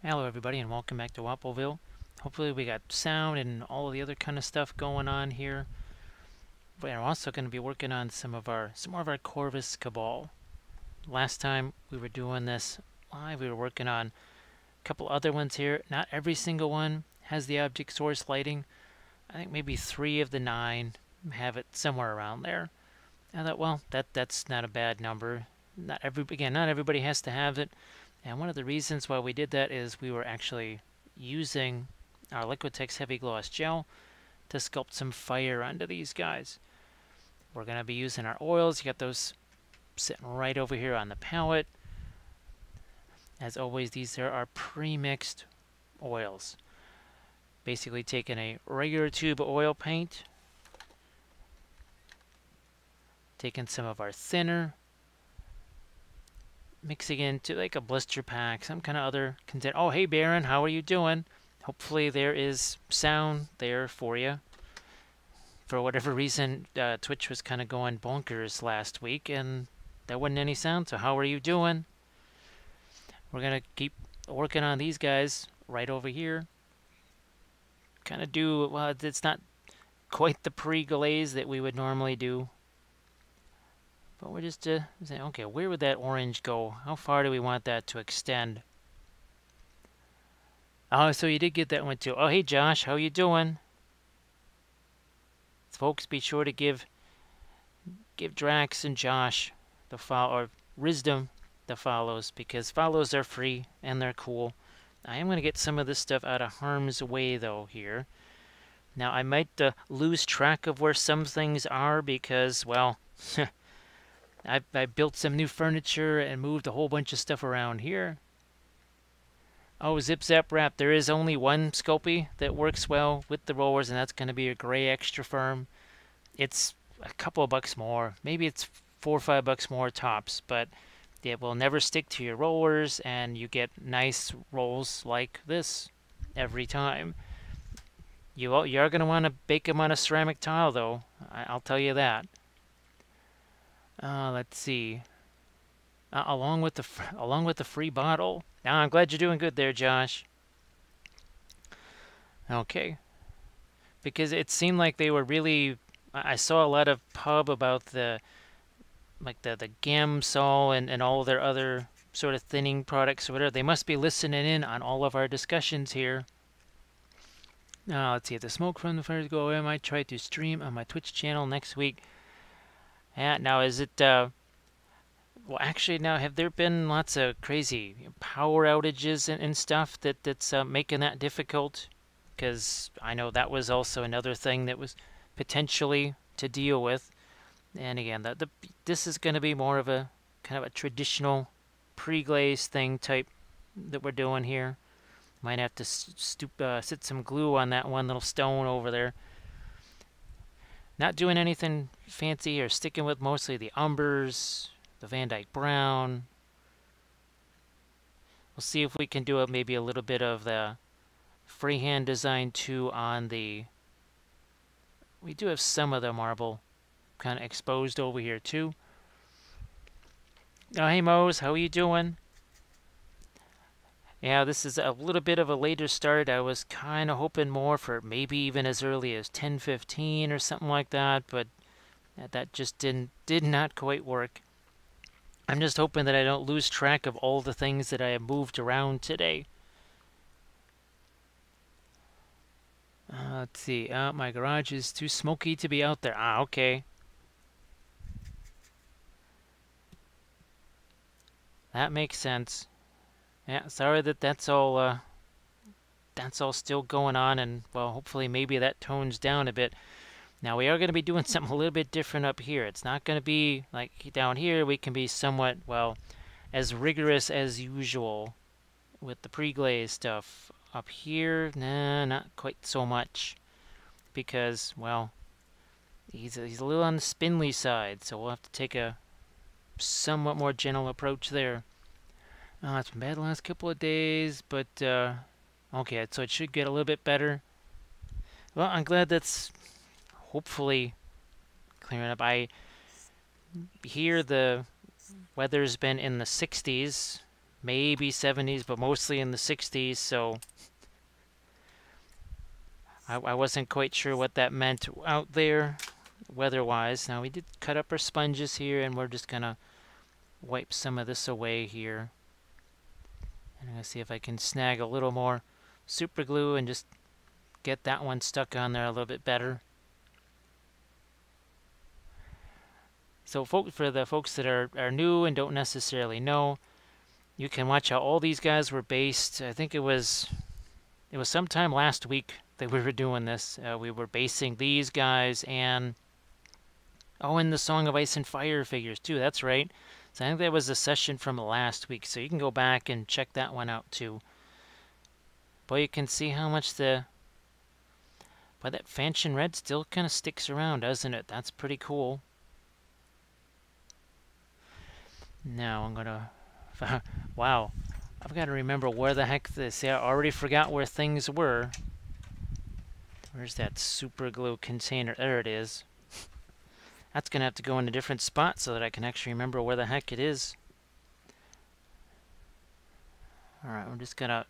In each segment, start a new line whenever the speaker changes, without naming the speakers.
Hello everybody and welcome back to Wappelville. Hopefully we got sound and all the other kind of stuff going on here. We're also going to be working on some more of our Corvus Cabal. Last time we were doing this live, we were working on a couple other ones here. Not every single one has the object source lighting. I think maybe 3 of the 9 have it somewhere around there. I thought, well, that's not a bad number. Not everybody has to have it. And one of the reasons why we did that is we were actually using our Liquitex Heavy Gloss Gel to sculpt some fire onto these guys. We're going to be using our oils. You got those sitting right over here on the palette. As always, these are our pre-mixed oils. Basically taking a regular tube of oil paint, taking some of our thinner, mixing into like a blister pack, some kind of other content. Oh, hey Baron, how are you doing? Hopefully there is sound there for you. For whatever reason, Twitch was kind of going bonkers last week, and there wasn't any sound, so how are you doing? We're going to keep working on these guys right over here. Kind of do, well, it's not quite the pre-glaze that we would normally do. But we're just saying, okay, where would that orange go? How far do we want that to extend? Oh, so you did get that one too. Oh, hey Josh, how you doing? Folks, be sure to give Drax and Josh the follow, or Wisdom the follows, because follows are free and they're cool. I am going to get some of this stuff out of harm's way though here. Now I might lose track of where some things are because, well, I built some new furniture and moved a whole bunch of stuff around here. Oh, Zip Zap Wrap. There is only one Sculpey that works well with the rollers, and that's going to be a gray extra firm. It's a couple of bucks more. Maybe it's $4 or $5 more tops, but it will never stick to your rollers, and you get nice rolls like this every time. You are going to want to bake them on a ceramic tile, though. I'll tell you that. Let's see. Along with the free bottle. Now I'm glad you're doing good there, Josh. Okay. Because it seemed like they were really. I saw a lot of pub about the Gamsol and all their other sort of thinning products or whatever. They must be listening in on all of our discussions here. Now let's see. If the smoke from the fires go away, I might try to stream on my Twitch channel next week. Yeah, now is it, well actually now have there been lots of crazy power outages and stuff that's making that difficult? Because I know that was also another thing that was potentially to deal with. And again, this is going to be more of a kind of a traditional pre-glaze thing type that we're doing here. Might have to sit some glue on that one little stone over there. Not doing anything fancy or sticking with mostly the Umbers, the Van Dyke Brown. We'll see if we can do maybe a little bit of the freehand design too on the. We do have some of the marble kind of exposed over here too. Oh, hey Mose, how are you doing? Yeah, this is a little bit of a later start. I was kind of hoping more for maybe even as early as 10:15 or something like that, but that just did not quite work. I'm just hoping that I don't lose track of all the things that I have moved around today. Let's see. My garage is too smoky to be out there. Ah, okay. That makes sense. Yeah, sorry that's all still going on, and well, hopefully maybe that tones down a bit. Now we are going to be doing something a little bit different up here. It's not going to be like down here. We can be somewhat, well, as rigorous as usual with the pre-glaze stuff. Up here, nah, not quite so much, because, well, he's a little on the spindly side, so we'll have to take a somewhat more gentle approach there. It's been bad the last couple of days, but okay, so it should get a little bit better. Well, I'm glad that's hopefully clearing up. I hear the weather's been in the 60s maybe 70s, but mostly in the 60s, so I wasn't quite sure what that meant out there weather-wise. Now we did cut up our sponges here, and we're just gonna wipe some of this away here. And I'm gonna see if I can snag a little more super glue and just get that one stuck on there a little bit better. So for the folks that are new and don't necessarily know, you can watch how all these guys were based. I think it was sometime last week that we were doing this. We were basing these guys and the Song of Ice and Fire figures too. That's right. So I think that was a session from last week. So you can go back and check that one out too. But you can see how much that Fanchon Red still kind of sticks around, doesn't it? That's pretty cool. Now I'm gonna wow. I've got to remember where the heck this. Yeah, I already forgot where things were. Where's that super glue container? There it is. That's going to have to go in a different spot so that I can actually remember where the heck it is. Alright, we're just going to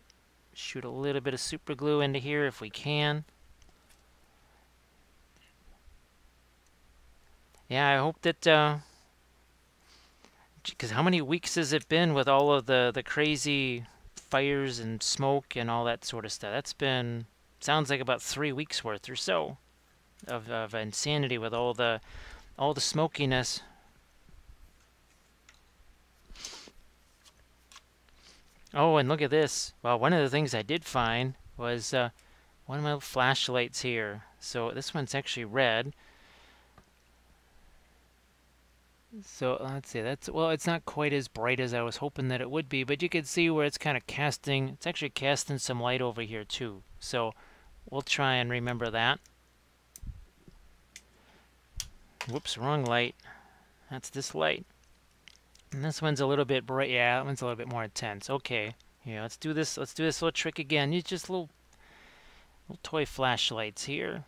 shoot a little bit of super glue into here if we can. Yeah, I hope that... because how many weeks has it been with all of the crazy fires and smoke and all that sort of stuff? That's been, sounds like about 3 weeks worth or so of insanity with all the smokiness. Oh, and look at this. Well, one of the things I did find was one of my flashlights here. So this one's actually red. So let's see, well, it's not quite as bright as I was hoping that it would be, but you can see where it's kind of casting, it's actually casting some light over here too. So we'll try and remember that. Whoops, wrong light. That's this light. And this one's a little bit bright. Yeah, that one's a little bit more intense. Okay, yeah, let's do this little trick again. Use just little toy flashlights here.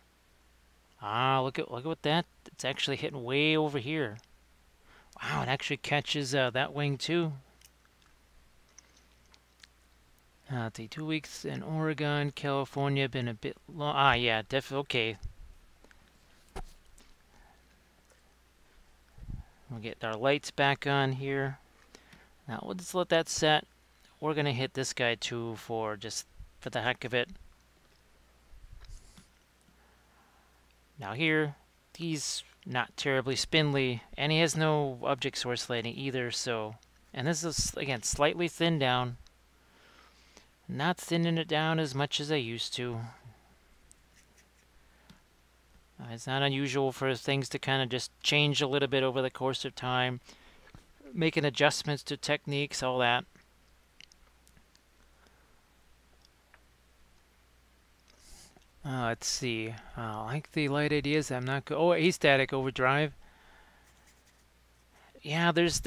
Ah, look at what that, it's actually hitting way over here. Wow, it actually catches that wing too. Let's see, 2 weeks in Oregon, California, been a bit long. Ah, yeah, definitely, okay. We'll get our lights back on here. Now, we'll just let that set. We're going to hit this guy too for the heck of it. Now here, these not terribly spindly, and he has no object source lighting either, so, and this is again slightly thinned down, not thinning it down as much as I used to. It's not unusual for things to kind of just change a little bit over the course of time, making adjustments to techniques, all that. Let's see. I like the light ideas. I'm not. Oh, astatic overdrive. Yeah, there's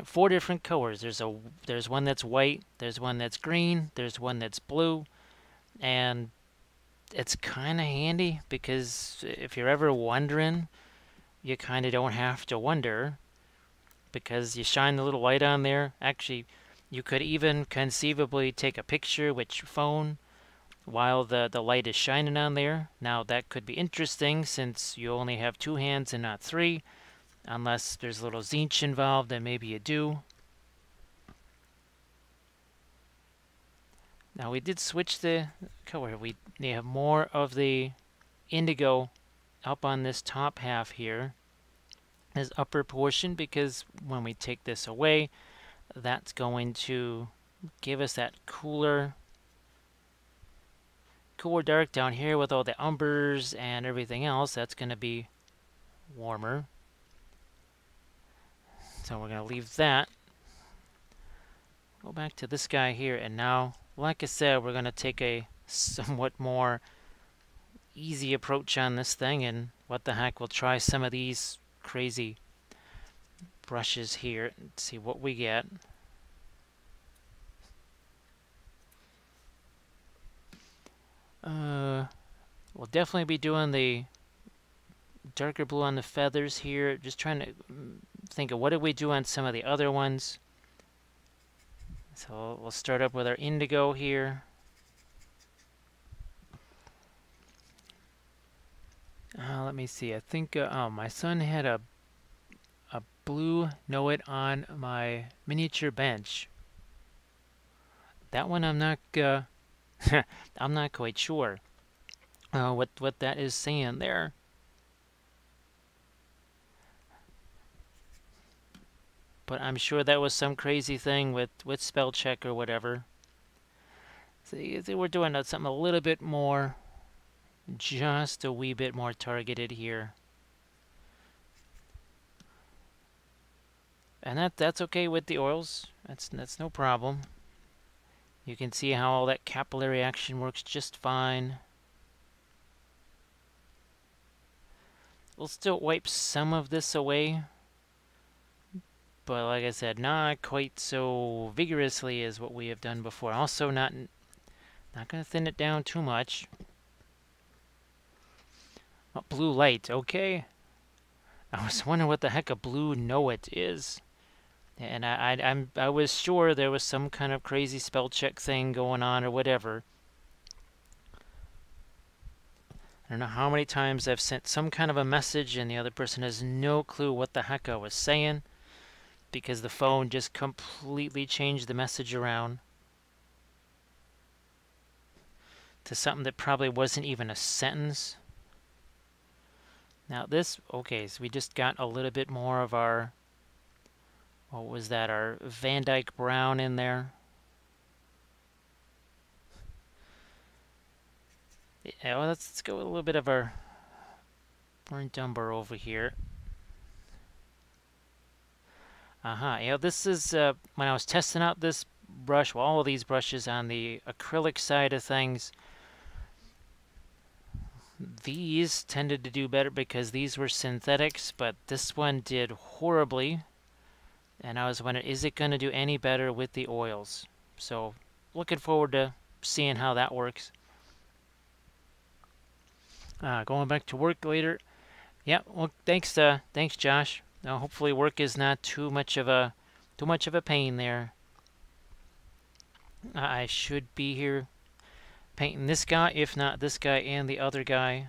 four different colors. There's one that's white. There's one that's green. There's one that's blue, and it's kind of handy because if you're ever wondering, you kind of don't have to wonder because you shine the little light on there. Actually, you could even conceivably take a picture with your phone while the light is shining on there. Now that could be interesting since you only have 2 hands and not 3, unless there's a little zinch involved, and maybe you do. Now we did switch the color. We have more of the indigo up on this top half here, this upper portion, because when we take this away, that's going to give us that cooler dark down here with all the umbers and everything else. That's going to be warmer. So we're going to leave that. Go back to this guy here, and now, like I said, we're going to take a somewhat more easy approach on this thing, and what the heck, we'll try some of these crazy brushes here and see what we get. We'll definitely be doing the darker blue on the feathers here. Just trying to think of what did we do on some of the other ones. So we'll start up with our indigo here. Let me see. I think oh, my son had a blue know-it on my miniature bench. That one I'm not I'm not quite sure what that is saying there. But I'm sure that was some crazy thing with spell check or whatever. So we're doing something a little bit more, just a wee bit more targeted here. And that's okay with the oils. That's no problem. You can see how all that capillary action works just fine. We'll still wipe some of this away, but like I said, not quite so vigorously as what we have done before. Also not going to thin it down too much. Oh, blue light, okay. I was wondering what the heck a blue know-it is. And I was sure there was some kind of crazy spell check thing going on or whatever. I don't know how many times I've sent some kind of a message and the other person has no clue what the heck I was saying because the phone just completely changed the message around to something that probably wasn't even a sentence. Now this, okay, so we just got a little bit more of our, what was that, our Van Dyke Brown in there. Yeah, well, let's go with a little bit of our burnt umber over here. Yeah, this is, when I was testing out this brush, well, all of these brushes on the acrylic side of things, these tended to do better because these were synthetics, but this one did horribly. And I was wondering, is it going to do any better with the oils? So, looking forward to seeing how that works. Going back to work later. Yeah, well, thanks Josh. Now, hopefully work is not too much of a pain there. I should be here painting this guy, if not this guy and the other guy.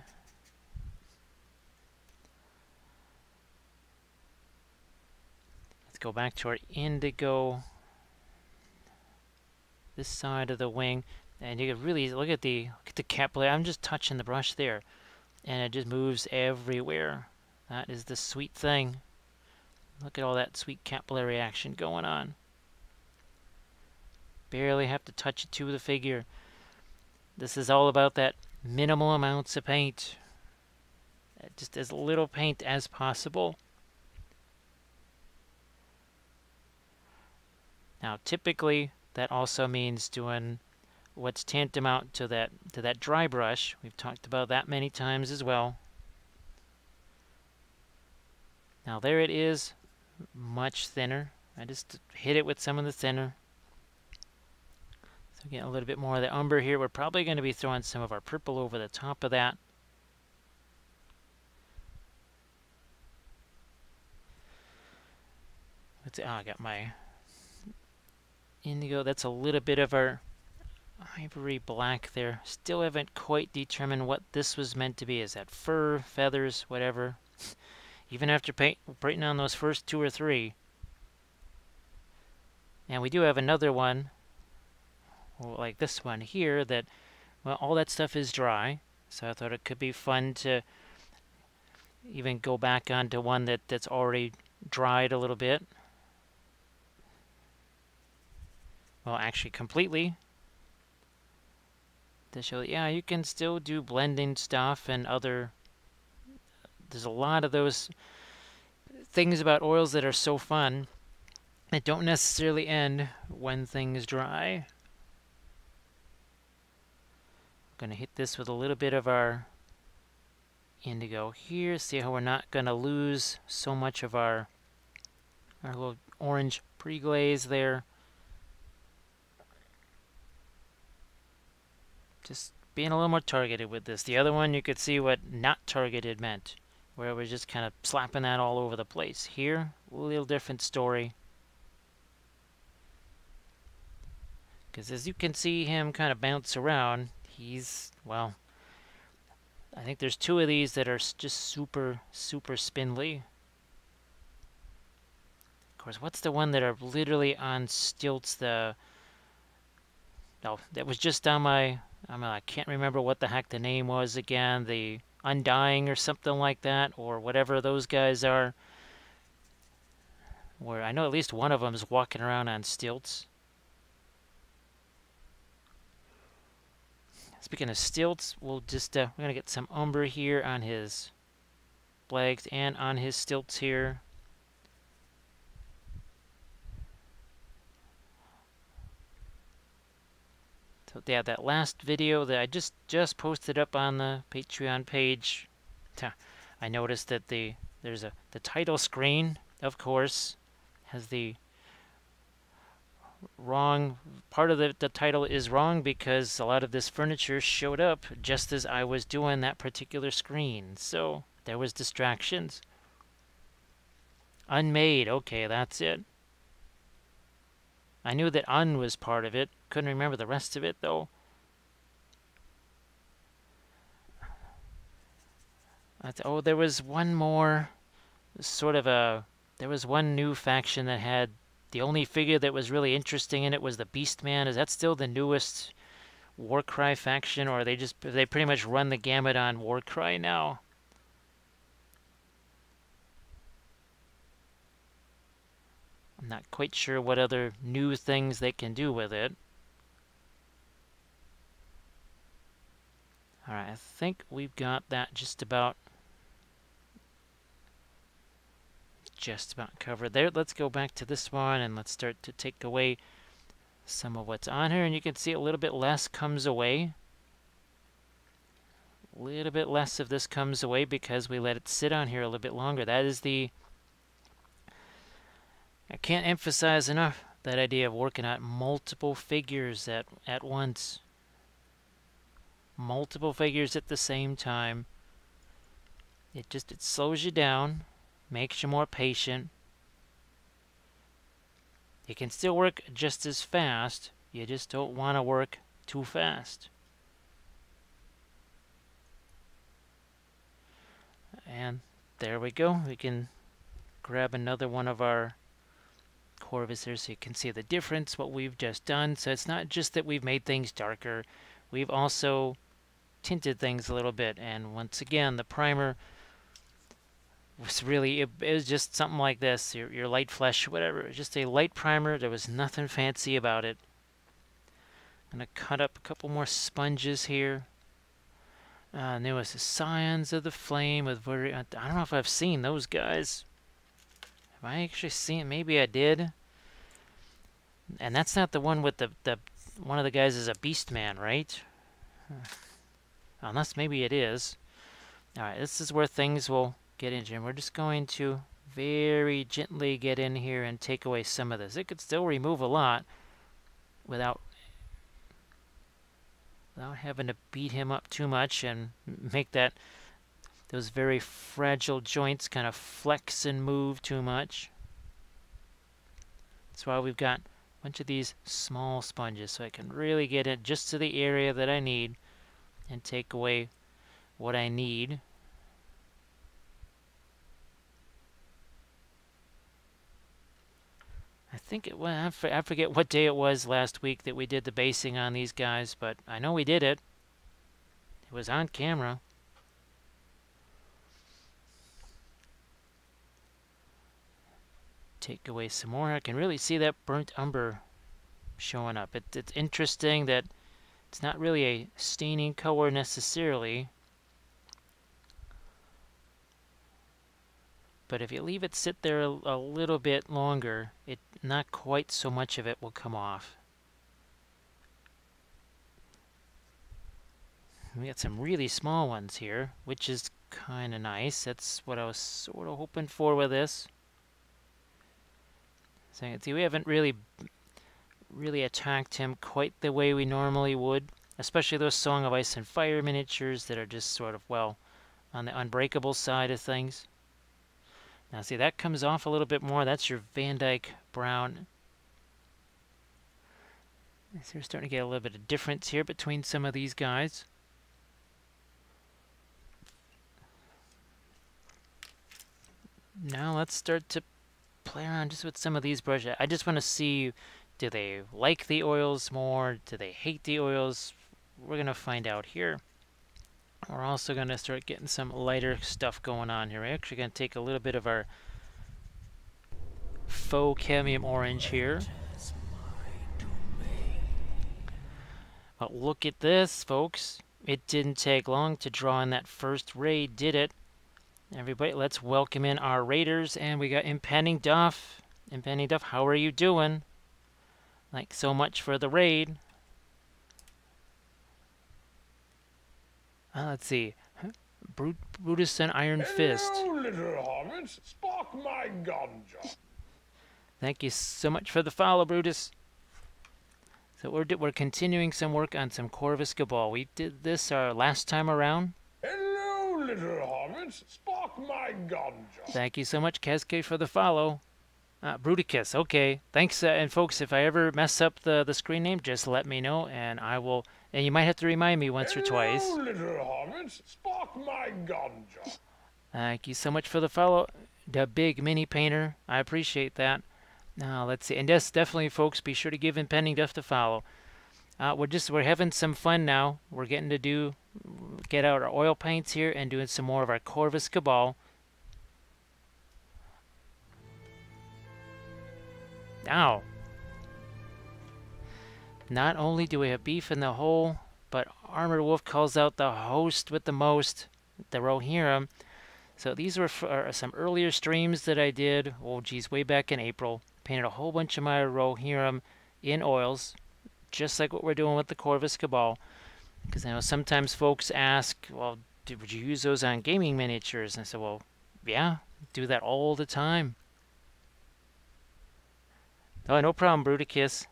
Let's go back to our indigo. This side of the wing, and you can really look at the capillary. I'm just touching the brush there, and it just moves everywhere. That is the sweet thing. Look at all that sweet capillary action going on. Barely have to touch it to the figure. This is all about that minimal amounts of paint. Just as little paint as possible. Now, typically, that also means doing what's tantamount to that dry brush. We've talked about that many times as well. Now there it is, much thinner. I just hit it with some of the thinner. So getting a little bit more of the umber here. We're probably going to be throwing some of our purple over the top of that. I got my indigo. That's a little bit of our ivory black there. Still haven't quite determined what this was meant to be. Is that fur, feathers, whatever? Even after painting on those first 2 or 3. And we do have another one, like this one here, that, well, all that stuff is dry. So I thought it could be fun to even go back onto one that's already dried a little bit. Well, actually completely. To show that, yeah, you can still do blending stuff and other... There's a lot of those things about oils that are so fun that don't necessarily end when things dry. I'm going to hit this with a little bit of our indigo here. See how we're not going to lose so much of our little orange pre-glaze there. Just being a little more targeted with this. The other one, you could see what not targeted meant, where we're just kind of slapping that all over the place. Here, a little different story. Because as you can see him kind of bounce around, he's, well, I think there's two of these that are just super, super spindly. Of course, what's the one that are literally on stilts? No, that was just on my, I can't remember what the heck the name was again. The Undying or something like that, or whatever those guys are. Where I know at least one of them is walking around on stilts. Speaking of stilts, we'll just we're gonna get some Umber here on his legs and on his stilts here. So yeah, that last video that I just posted up on the Patreon page, I noticed that the title screen, of course, has the wrong part of the title is wrong because a lot of this furniture showed up just as I was doing that particular screen. So there was distractions. Unmade, okay, that's it. I knew that un was part of it. Couldn't remember the rest of it though. Oh, there was one more sort of there was one new faction that had the only figure that was really interesting in it was the Beastman. Is that still the newest Warcry faction, or they pretty much run the gamut on Warcry now? I'm not quite sure what other new things they can do with it. Alright, I think we've got that just about covered there. Let's go back to this one and let's start to take away some of what's on here. And you can see a little bit less comes away. A little bit less of this comes away because we let it sit on here a little bit longer. That is I can't emphasize enough that idea of working on multiple figures at once. Multiple figures at the same time. It slows you down. Makes you more patient. You can still work just as fast. You just don't want to work too fast. And there we go. We can grab another one of our Corvus here so you can see the difference, what we've just done. So it's not just that we've made things darker. We've also tinted things a little bit. And once again, the primer was really, it was just something like this, your light flesh, whatever. It was just a light primer. There was nothing fancy about it. I'm going to cut up a couple more sponges here. And there was the Scions of the Flame with I don't know if I've seen those guys. Have I actually seen? Maybe I did. And that's not the one with the one of the guys is a Beastman, right? Unless maybe it is. All right, this is where things will get into, and we're just going to very gently get in here and take away some of this. It could still remove a lot without having to beat him up too much and make those very fragile joints kind of flex and move too much. That's why we've got a bunch of these small sponges, so I can really get it just to the area that I need and take away what I need. I think I forget what day it was last week that we did the basing on these guys, but I know we did it. It was on camera. Take away some more. I can really see that burnt umber showing up. It's interesting that it's not really a staining color necessarily. But if you leave it sit there a little bit longer, not quite so much of it will come off. We got some really small ones here, which is kind of nice. That's what I was sort of hoping for with this. So you can see we haven't really attacked him quite the way we normally would, especially those Song of Ice and Fire miniatures that are just sort of, well, on the unbreakable side of things. Now see, that comes off a little bit more. That's your Van Dyke Brown. So we're starting to get a little bit of difference here between some of these guys. Now let's start to play around just with some of these brushes. I just want to see, do they like the oils more? Do they hate the oils? We're going to find out here. We're also going to start getting some lighter stuff going on here. We're actually going to take a little bit of our faux cadmium orange here. But look at this, folks. It didn't take long to draw in that first raid, did it? Everybody, let's welcome in our raiders. And we got Impending Duff. Impending Duff, how are you doing? Like, so much for the raid. Let's see. Brutus and Iron Fist.
Hello, little hobbits. Spark my ganja.
Thank you so much for the follow, Brutus. So we're continuing some work on some Corvus Cabal. We did this our last time around.
Hello, little hobbits. Spark my ganja.
Thank you so much, Cascade, for the follow. Bruticus, okay. Thanks, and folks, if I ever mess up the screen name, just let me know, and I will. And you might have to remind me once or twice.
Hello, little hobbits. Spark my ganja.
Thank you so much for the follow, the big mini painter. I appreciate that. Now let's see, and yes, definitely, folks, be sure to give Impending Duff the follow. We're having some fun now. We're getting to get out our oil paints here and doing some more of our Corvus Cabal. Now, not only do we have beef in the hole, but Armored Wolf calls out the host with the most, the Rohirrim. So these were some earlier streams that I did, oh geez, way back in April. Painted a whole bunch of my Rohirrim in oils, just like what we're doing with the Corvus Cabal. Because I know sometimes folks ask, well, would you use those on gaming miniatures? And I said, well, yeah, do that all the time. Oh, no problem, Bruticus.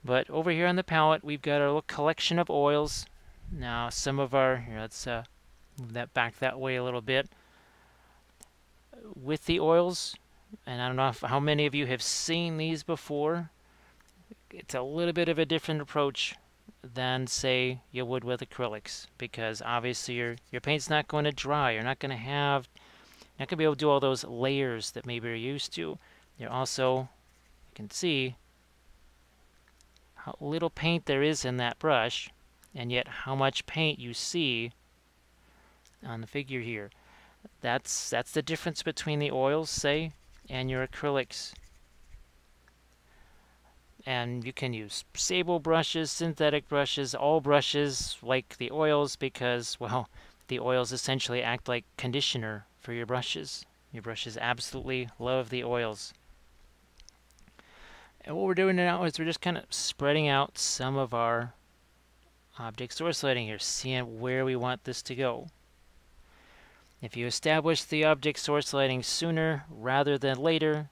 But over here on the palette, we've got our little collection of oils. Now, some of our, here, let's move that back that way a little bit. With the oils, and I don't know how many of you have seen these before, it's a little bit of a different approach than, say, you would with acrylics, because obviously your paint's not going to dry. You're not going to be able to do all those layers that maybe you're used to. You're also, you can see how little paint there is in that brush, and yet how much paint you see on the figure here. That's the difference between the oils, say, and your acrylics. And you can use sable brushes, synthetic brushes, all brushes like the oils, because, well, the oils essentially act like conditioner for your brushes. Your brushes absolutely love the oils. And what we're doing now is we're just kind of spreading out some of our object source lighting here, seeing where we want this to go. If you establish the object source lighting sooner rather than later,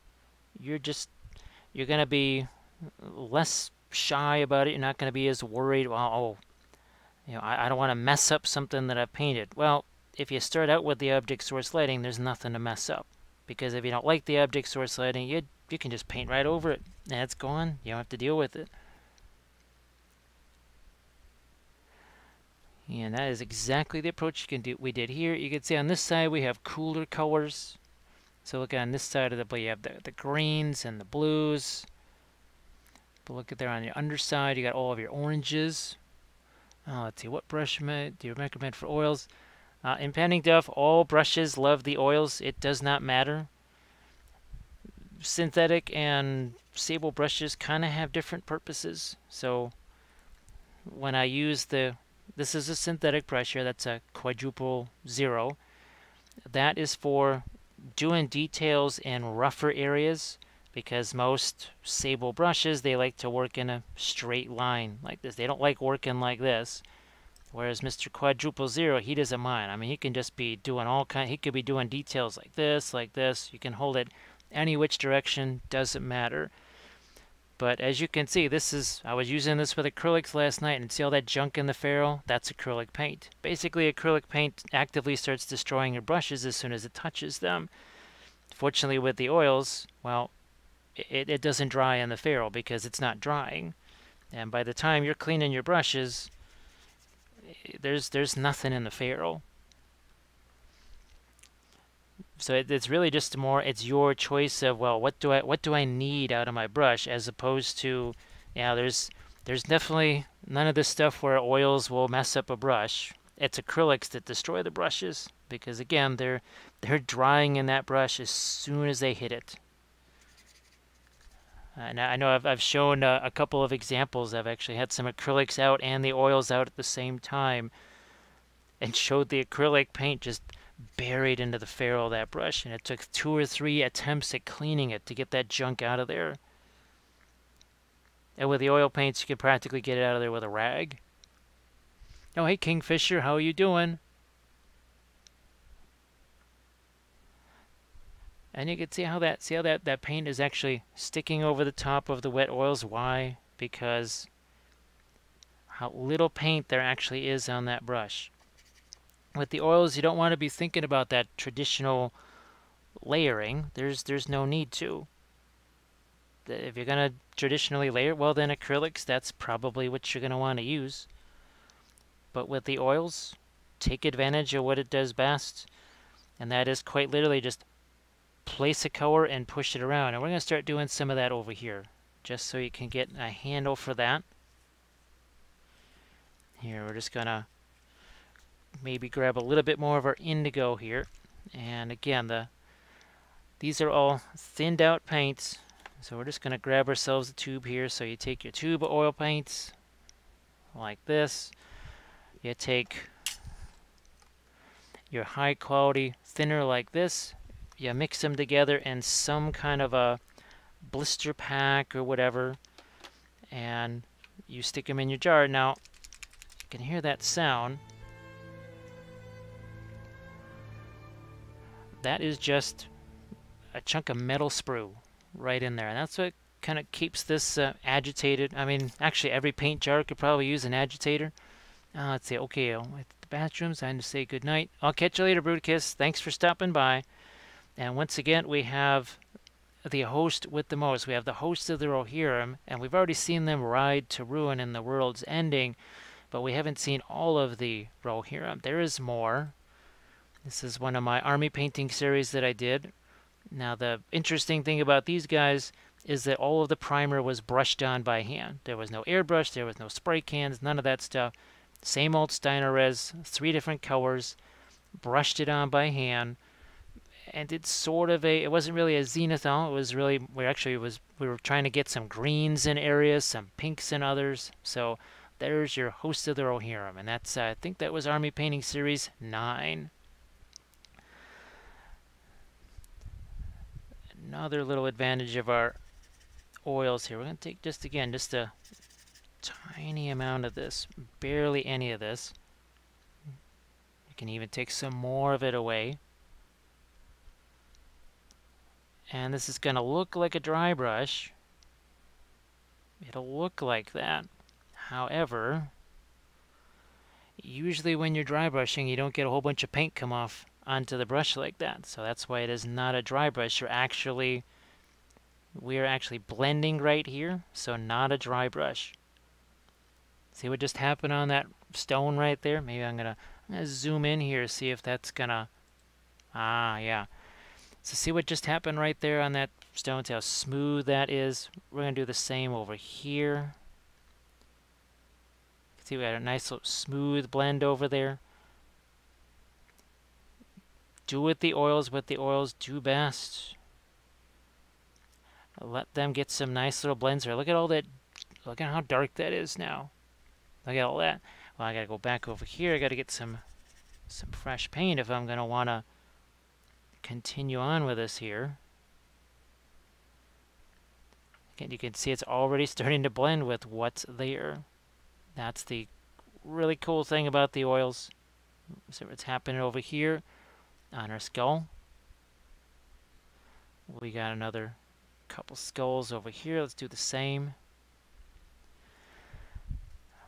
you're going to be less shy about it. You're not going to be as worried, well, I don't want to mess up something that I've painted. Well, if you start out with the object source lighting, there's nothing to mess up. Because if you don't like the object source lighting, you can just paint right over it. And it's gone. You don't have to deal with it. And that is exactly the approach we did here. You can see on this side we have cooler colors. So look on this side of the blade, you have the greens and the blues. But look at there on the underside, you got all of your oranges. Let's see, what brush do you recommend for oils? Impending Duff, all brushes love the oils. It does not matter. Synthetic and sable brushes kind of have different purposes. So when I use this is a synthetic brush here, that's a quadruple 0. That is for doing details in rougher areas, because most sable brushes, they like to work in a straight line like this. They don't like working like this. Whereas Mr. Quadruple 0, he doesn't mind. I mean, he can just be doing he could be doing details like this, like this. You can hold it any which direction, doesn't matter. But as you can see, I was using this with acrylics last night, and see all that junk in the ferrule? That's acrylic paint. Basically, acrylic paint actively starts destroying your brushes as soon as it touches them. Fortunately, with the oils, well, it doesn't dry in the ferrule because it's not drying. And by the time you're cleaning your brushes, there's nothing in the ferrule. So it's really just more, it's your choice of, well, what do I need out of my brush, as opposed to, yeah, there's definitely none of this stuff where oils will mess up a brush. It's acrylics that destroy the brushes, because again, they're drying in that brush as soon as they hit it. And I know I've shown a couple of examples. I've actually had some acrylics out and the oils out at the same time, and showed the acrylic paint just buried into the ferrule of that brush, and it took 2 or 3 attempts at cleaning it to get that junk out of there. And with the oil paints, you can practically get it out of there with a rag. Oh, hey Kingfisher, how are you doing? And you can see how that paint is actually sticking over the top of the wet oils. Why? Because how little paint there actually is on that brush. With the oils, you don't want to be thinking about that traditional layering. There's no need to. If you're going to traditionally layer, well then acrylics, that's probably what you're going to want to use. But with the oils, take advantage of what it does best, and that is quite literally just place a color and push it around. And we're going to start doing some of that over here, just so you can get a handle for that. Here, we're just going to maybe grab a little bit more of our indigo here. And again, these are all thinned out paints, so we're just going to grab ourselves a tube here. So you take your tube of oil paints like this. You take your high quality thinner like this. You mix them together in some kind of a blister pack or whatever, and you stick them in your jar. Now, you can hear that sound. That is just a chunk of metal sprue right in there, and that's what kind of keeps this agitated. I mean, actually, every paint jar could probably use an agitator. Let's see. Okay, at the bathrooms, time to say goodnight. I'll catch you later, Bruticus. Thanks for stopping by. And once again, we have the host with the most. We have the host of the Rohirrim, and we've already seen them ride to ruin in the world's ending, but we haven't seen all of the Rohirrim. There is more. This is one of my army painting series that I did. Now, the interesting thing about these guys is that all of the primer was brushed on by hand. There was no airbrush, there was no spray cans, none of that stuff. Same old Steinerres, 3 different colors, brushed it on by hand, and it's sort of it wasn't really a zenithal. It was really, we were trying to get some greens in areas, some pinks in others. So there's your host of the Rohirrim, and that's, I think that was Army Painting Series 9. Another little advantage of our oils here. We're going to take just a tiny amount of this, barely any of this. You can even take some more of it away. And this is going to look like a dry brush. It'll look like that. However, usually when you're dry brushing, you don't get a whole bunch of paint come off onto the brush like that. So that's why it is not a dry brush. We are actually blending right here, so not a dry brush. See what just happened on that stone right there? Maybe I'm gonna zoom in here, see if that's gonna, yeah. So see what just happened right there on that stone, see how smooth that is? We're gonna do the same over here. See, we got a nice little smooth blend over there. Do what the oils do best. Let them get some nice little blends there. Look at all that, look at how dark that is now. Look at all that. Well, I gotta go back over here. I gotta get some fresh paint if I'm gonna wanna continue on with this here. Again, you can see it's already starting to blend with what's there. That's the really cool thing about the oils. See what's happening over here on our skull. We got another couple skulls over here. Let's do the same.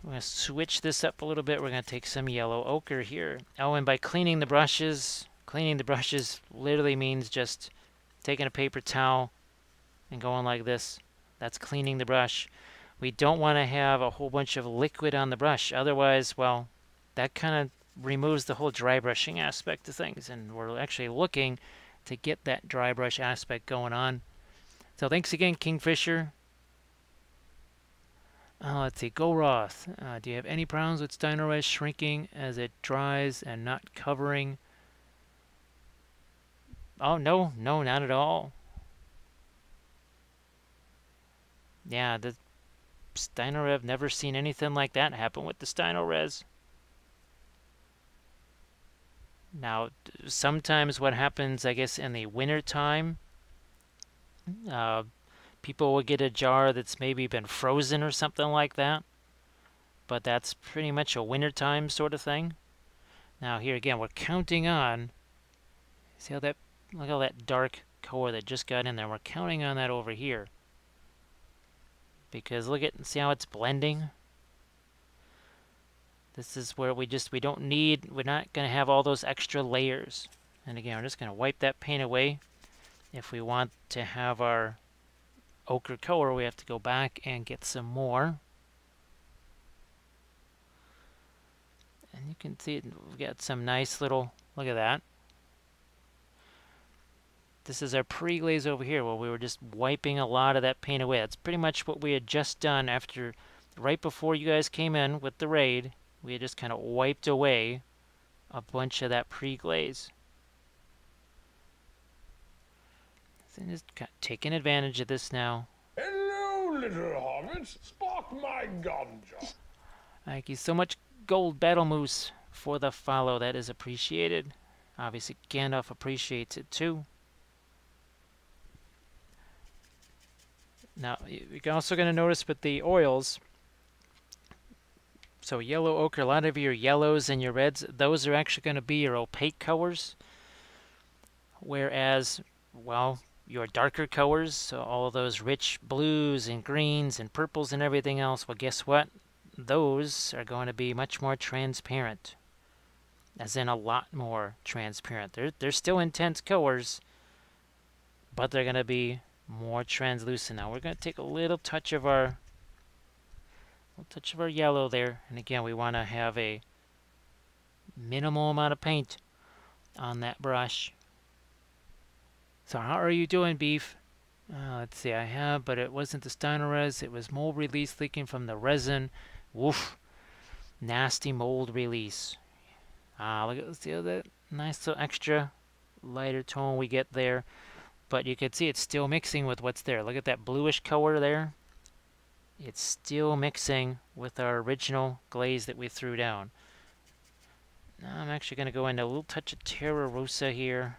We're going to switch this up a little bit. We're going to take some yellow ochre here. Oh, and by cleaning the brushes literally means just taking a paper towel and going like this. That's cleaning the brush. we don't want to have a whole bunch of liquid on the brush. Otherwise, well, that kind of removes the whole dry brushing aspect of things, and we're actually looking to get that dry brush aspect going on. So thanks again, Kingfisher. Let's see, Goroth. Do you have any problems with Steiner Res shrinking as it dries and not covering? Oh, no, not at all. Yeah, the Steiner Res, never seen anything like that happen with the Steiner Res. Now, sometimes what happens, I guess, in the winter time, people will get a jar that's maybe been frozen or something like that. But that's pretty much a wintertime sort of thing. Now here again, we're counting on, see how that, look at all that dark color that just got in there. We're counting on that over here. Because look at, see how it's blending? This is where we don't need, we're not going to have all those extra layers. And again, we're just going to wipe that paint away. If we want to have our ochre color, we have to go back and get some more. And you can see we've got some nice little, look at that. This is our pre-glaze over here where we were just wiping a lot of that paint away. That's pretty much what we had just done after, right before you guys came in with the raid. We had just kind of wiped away a bunch of that pre-glaze. So just taking advantage of this now.
Hello, little hobbits. Spark my ganja.
Thank you so much, Gold Battle Moose, for the follow. That is appreciated. Obviously, Gandalf appreciates it too. Now, you're also going to notice with the oils, so yellow ochre, a lot of your yellows and your reds, those are actually going to be your opaque colors. Whereas, well, your darker colors, so all of those rich blues and greens and purples and everything else, well, guess what? Those are going to be much more transparent. As in a lot more transparent. They're still intense colors, but they're going to be more translucent. Now we're going to take a little touch of our yellow there, and again we want to have a minimal amount of paint on that brush. So how are you doing, Beef? Let's see, I have, but it wasn't the Steiner Res. It was mold release leaking from the resin. Woof, nasty mold release. Look at, see that nice little extra lighter tone we get there. But you can see it's still mixing with what's there. Look at that bluish color there. It's still mixing with our original glaze that we threw down. Now I'm actually going to go into a little touch of Terra Rosa here.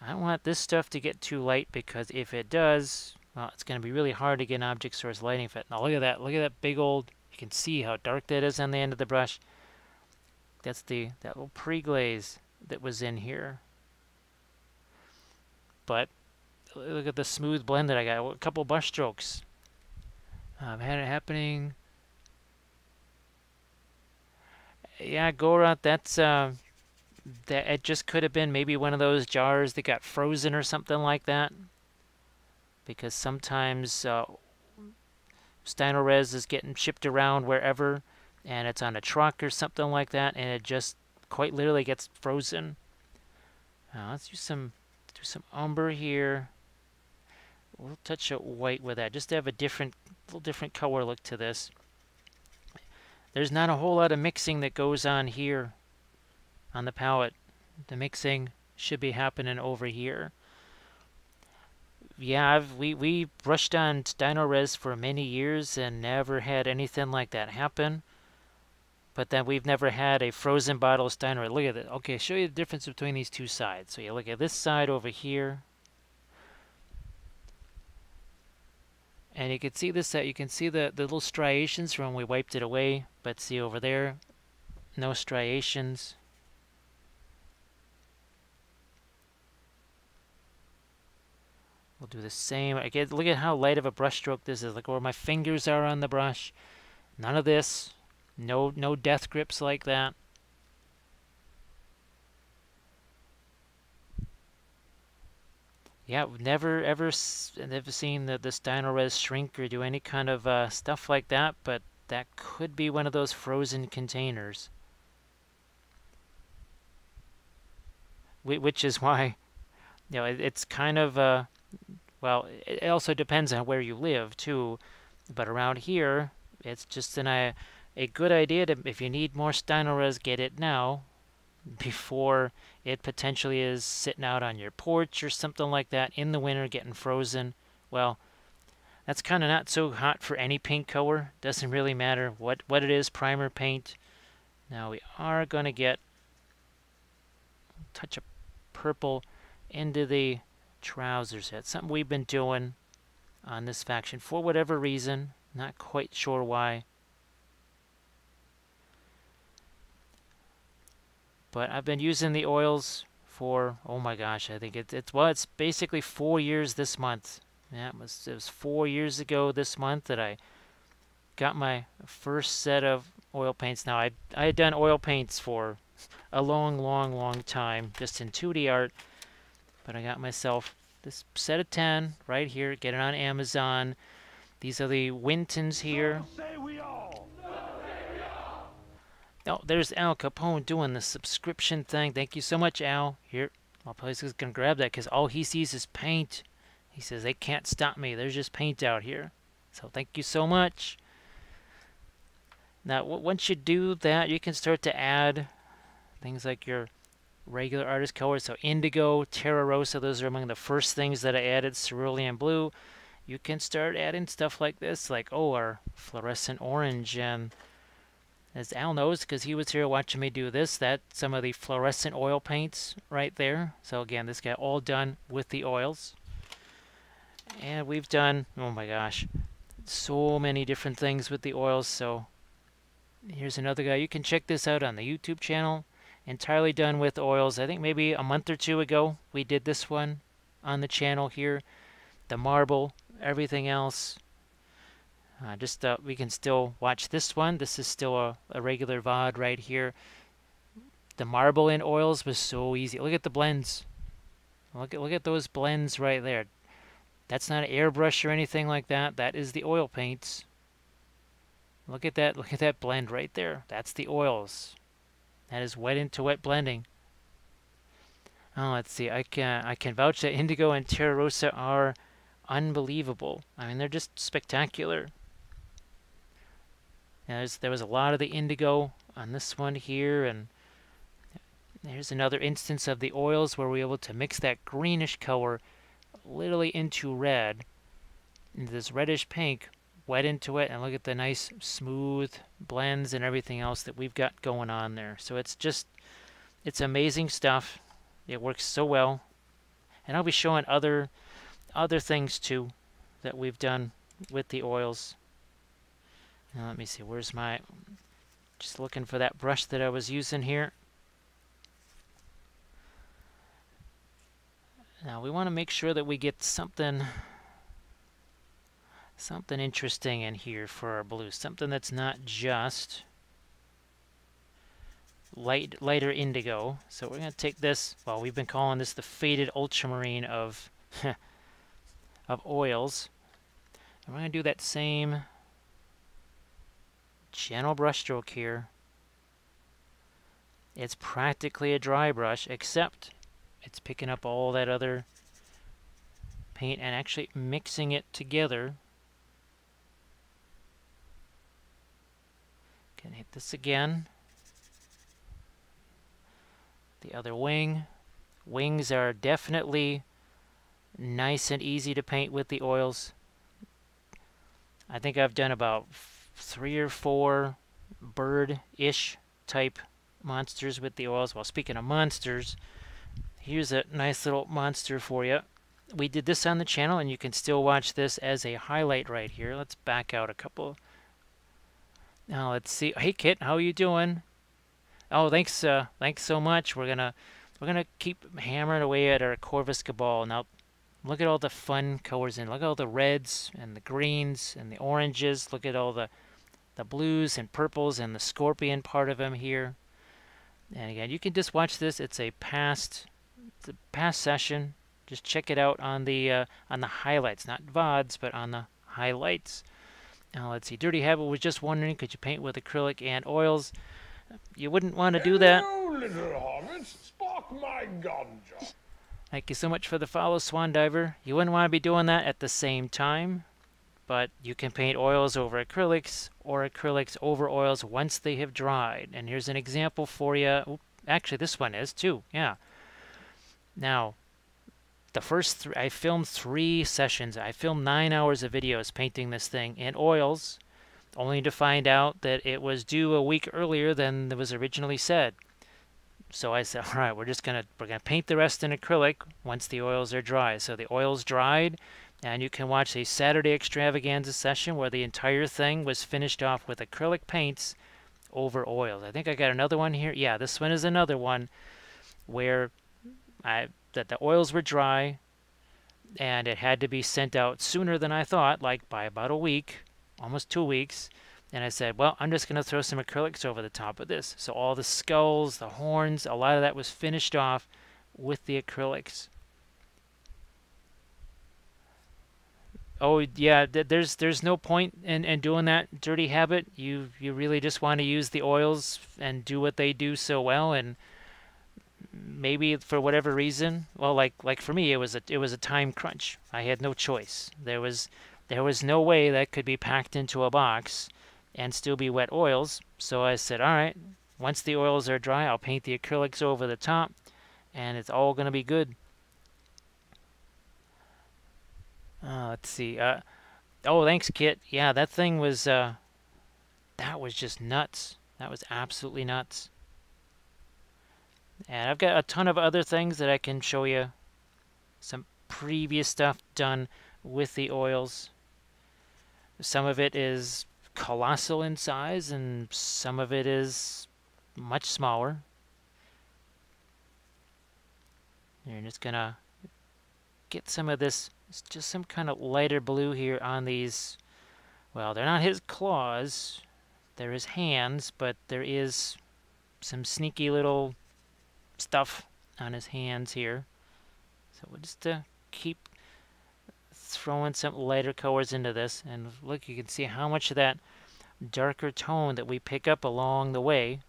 I don't want this stuff to get too light, because if it does, well, it's going to be really hard to get an object source lighting fit. Now look at that. Look at that big old, you can see how dark that is on the end of the brush. That's that little pre-glaze that was in here. But look at the smooth blend that I got. A couple brush strokes. I've had it happening. Yeah, Gorath, that's that it just could have been maybe one of those jars that got frozen or something like that. Because sometimes Steiner Res is getting shipped around wherever, and it's on a truck or something like that, and it just quite literally gets frozen. Let's do some umber here. A little touch of white with that, just to have a little different color look to this. There's not a whole lot of mixing that goes on here on the palette. The mixing should be happening over here. Yeah, we brushed on Steiner Res for many years and never had anything like that happen. But then we've never had a frozen bottle of Steiner Res. Look at it. Okay, show you the difference between these two sides. So you look at this side over here. And you can see this side. You can see the little striations from when we wiped it away. But see over there, no striations. We'll do the same. Again, look at how light of a brush stroke this is. Look where my fingers are on the brush. None of this. No death grips like that. Yeah, never seen this Dino Res shrink or do any kind of stuff like that, but that could be one of those frozen containers. Which is why, it's kind of, well, it also depends on where you live too, but around here, it's just a good idea to, if you need more Dino Res, get it now before it potentially is sitting out on your porch or something like that in the winter getting frozen. Well, that's kind of not so hot for any paint color. Doesn't really matter what it is, primer paint. Now we are going to get a touch of purple into the trousers. That's something we've been doing on this faction for whatever reason. Not quite sure why. But I've been using the oils for, oh my gosh, I think it's basically 4 years this month. Yeah, it was 4 years ago this month that I got my first set of oil paints. Now, I had done oil paints for a long time, just in 2D art, but I got myself this set of 10 right here. Get it on Amazon. These are the Wintons here. Oh, there's Al Capone doing the subscription thing. Thank you so much, Al. Here, I'll probably just gonna grab that because all he sees is paint. He says they can't stop me. There's just paint out here. So thank you so much. Now, once you do that, you can start to add things like your regular artist colors. So indigo, terra rosa, those are among the first things that I added. Cerulean blue. You can start adding stuff like this, like, oh, our fluorescent orange. And as Al knows, because he was here watching me do this, that's some of the fluorescent oil paints right there. So again, this got all done with the oils. And we've done, oh my gosh, so many different things with the oils. So here's another guy. You can check this out on the YouTube channel. Entirely done with oils. I think maybe a month or two ago we did this one on the channel here. The marble, everything else. We can still watch this one. This is still a regular VOD right here. The marble in oils was so easy. Look at the blends. Look at those blends right there. That's not an airbrush or anything like that. That is the oil paints. Look at that. Look at that blend right there. That's the oils. That is wet into wet blending. Oh, let's see. I can vouch that indigo and terra rosa are unbelievable. I mean, they're just spectacular. There was a lot of the indigo on this one here, and there's another instance of the oils where we're able to mix that greenish color literally into red, into this reddish pink, wet into it, and look at the nice smooth blends and everything else that we've got going on there. So it's amazing stuff. It works so well, and I'll be showing other things too that we've done with the oils. Now let me see, where's my, just looking for that brush that I was using here. Now we want to make sure that we get something interesting in here for our blue, something that's not just lighter indigo. So we're going to take this, well, we've been calling this the faded ultramarine of of oils. And we're going to do that same gentle brush stroke here. It's practically a dry brush, except it's picking up all that other paint and actually mixing it together. Can hit this again. The other wing. Wings are definitely nice and easy to paint with the oils. I think I've done about 3 or 4 bird-ish type monsters with the oils. Well, speaking of monsters, here's a nice little monster for you. We did this on the channel, and you can still watch this as a highlight right here. Let's back out a couple. Now let's see. Hey Kit, how are you doing? Oh, thanks so much. We're gonna keep hammering away at our Corvus Cabal. Now, look at all the fun colors in. Look at all the reds and the greens and the oranges. Look at all the blues and purples and the scorpion part of them here. And again, you can just watch this. It's a past session. Just check it out on the highlights, not VODs, but on the highlights. Now let's see. Dirty Habit was just wondering, could you paint with acrylic and oils? You wouldn't want to do that.
Hello, little hobbits. Spark my ganja.
Thank you so much for the follow, Swan Diver. You wouldn't want to be doing that at the same time, but you can paint oils over acrylics or acrylics over oils once they have dried. And here's an example for you. Oop, actually, this one is too. Yeah. Now, the first I filmed 3 sessions. I filmed 9 hours of videos painting this thing in oils, only to find out that it was due a week earlier than it was originally said. So I said, all right, we're gonna paint the rest in acrylic once the oils are dry. So the oils dried, and you can watch a Saturday extravaganza session where the entire thing was finished off with acrylic paints over oils. I think I got another one here. Yeah, this one is another one where that the oils were dry, and it had to be sent out sooner than I thought, like by about a week, almost 2 weeks. And I said, well, I'm just going to throw some acrylics over the top of this. So all the skulls, the horns, a lot of that was finished off with the acrylics. Oh, yeah, there's no point in doing that, Dirty Habit. You really just want to use the oils and do what they do so well. And maybe for whatever reason, well, like for me, it was a time crunch. I had no choice. There was no way that could be packed into a box and still be wet oils. So I said, all right, once the oils are dry, I'll paint the acrylics over the top, and it's all going to be good. Let's see. Oh, thanks, Kit. Yeah, that thing was, that was just nuts. That was absolutely nuts. And I've got a ton of other things that I can show you. Some previous stuff done with the oils. Some of it is colossal in size, and some of it is much smaller. You're just gonna get some of this, just some kind of lighter blue here on these. Well, they're not his claws, they're his hands, but there is some sneaky little stuff on his hands here. So we'll just keep throwing some lighter colors into this, and look, you can see how much of that darker tone that we pick up along the way.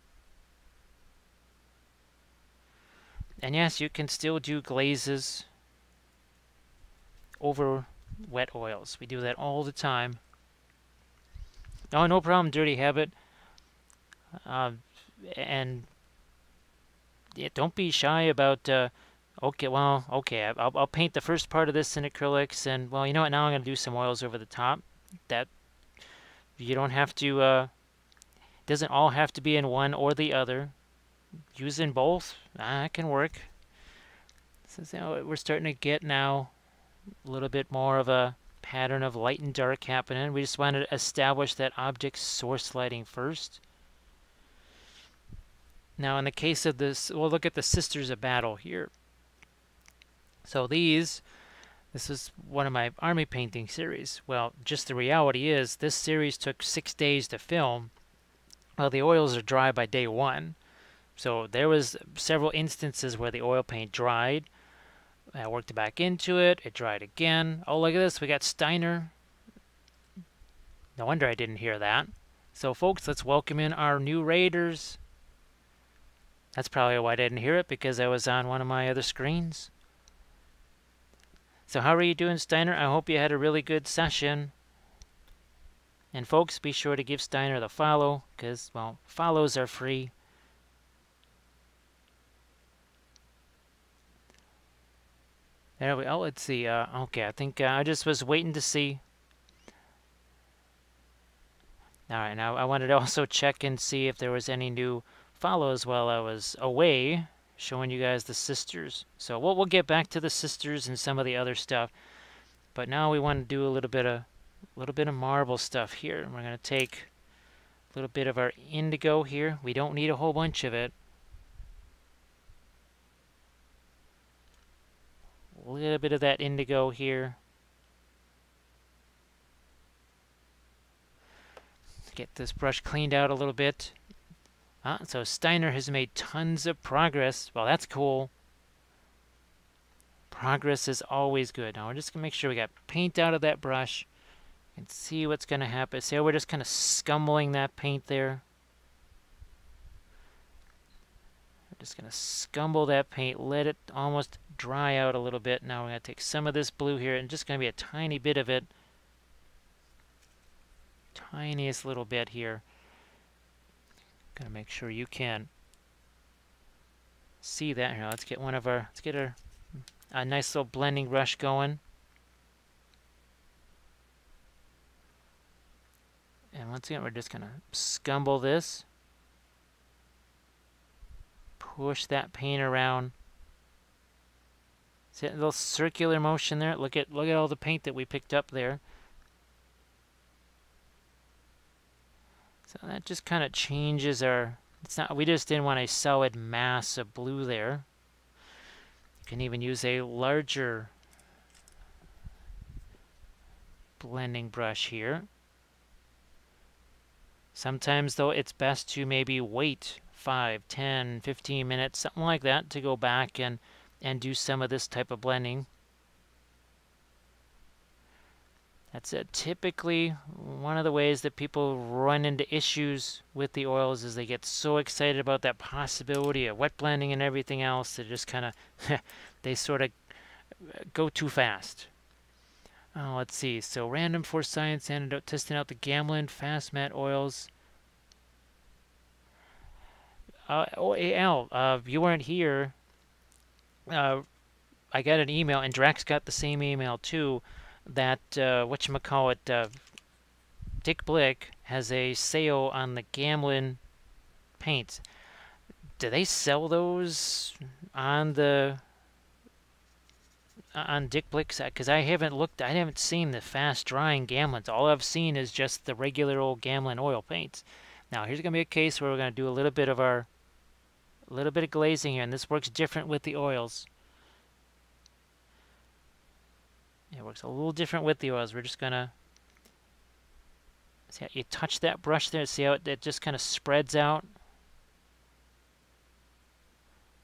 And yes, you can still do glazes over wet oils. We do that all the time. Oh, no problem, Dirty Habit. And yeah, don't be shy about okay, well, okay, I'll paint the first part of this in acrylics, and, well, you know what, now I'm going to do some oils over the top. That, you don't have to, doesn't all have to be in one or the other. Using both, that can work. So we're starting to get now a little bit more of a pattern of light and dark happening. We just want to establish that object source lighting first. Now, in the case of this, we'll look at the Sisters of Battle here. So this is one of my army painting series. Well, just the reality is, this series took 6 days to film. Well, the oils are dry by day 1. So there was several instances where the oil paint dried. I worked it back into it. It dried again. Oh, look at this. We got Steiner. No wonder I didn't hear that. So, folks, let's welcome in our new raiders. That's probably why I didn't hear it, because I was on one of my other screens. So how are you doing, Steiner? I hope you had a really good session. And folks, be sure to give Steiner the follow, because, well, follows are free. There we go. Let's see. Okay, I think I just was waiting to see. All right, now I wanted to also check and see if there was any new follows while I was away, showing you guys the sisters. So we'll get back to the sisters and some of the other stuff. But now we want to do a little bit of marble stuff here. We're going to take a little bit of our indigo here. We don't need a whole bunch of it. A little bit of that indigo here. Get this brush cleaned out a little bit. So Steiner has made tons of progress. Well, that's cool. Progress is always good. Now we're just gonna make sure we got paint out of that brush and see what's gonna happen. See how we're just kind of scumbling that paint there? We're just gonna scumble that paint, let it almost dry out a little bit. Now we're gonna take some of this blue here and just gonna be a tiny bit of it. Tiniest little bit here. Gonna make sure you can see that here. Let's get a nice little blending brush going. And once again, we're just gonna scumble this. Push that paint around. See that little circular motion there? Look at all the paint that we picked up there. So that just kind of changes our, we just didn't want a solid mass of blue there. You can even use a larger blending brush here. Sometimes though it's best to maybe wait 5, 10, 15 minutes, something like that, to go back and do some of this type of blending. That's typically one of the ways that people run into issues with the oils is they get so excited about that possibility of wet blending and everything else, they just kind of, they sort of go too fast. Oh, let's see. So random for science antidote, testing out the Gamlin fast matte oils. Al, you weren't here. I got an email, and Drax got the same email too, that whatchamacallit, Dick Blick has a sale on the Gamlin paints. Do they sell those on Dick Blick's? Because I haven't seen the fast drying Gamlins. All I've seen is just the regular old Gamlin oil paints. Now here's gonna be a case where we're gonna do a little bit of glazing here, and this works different with the oils. It works a little different with the oils. We're just gonna see how you touch that brush there. See how it just kind of spreads out.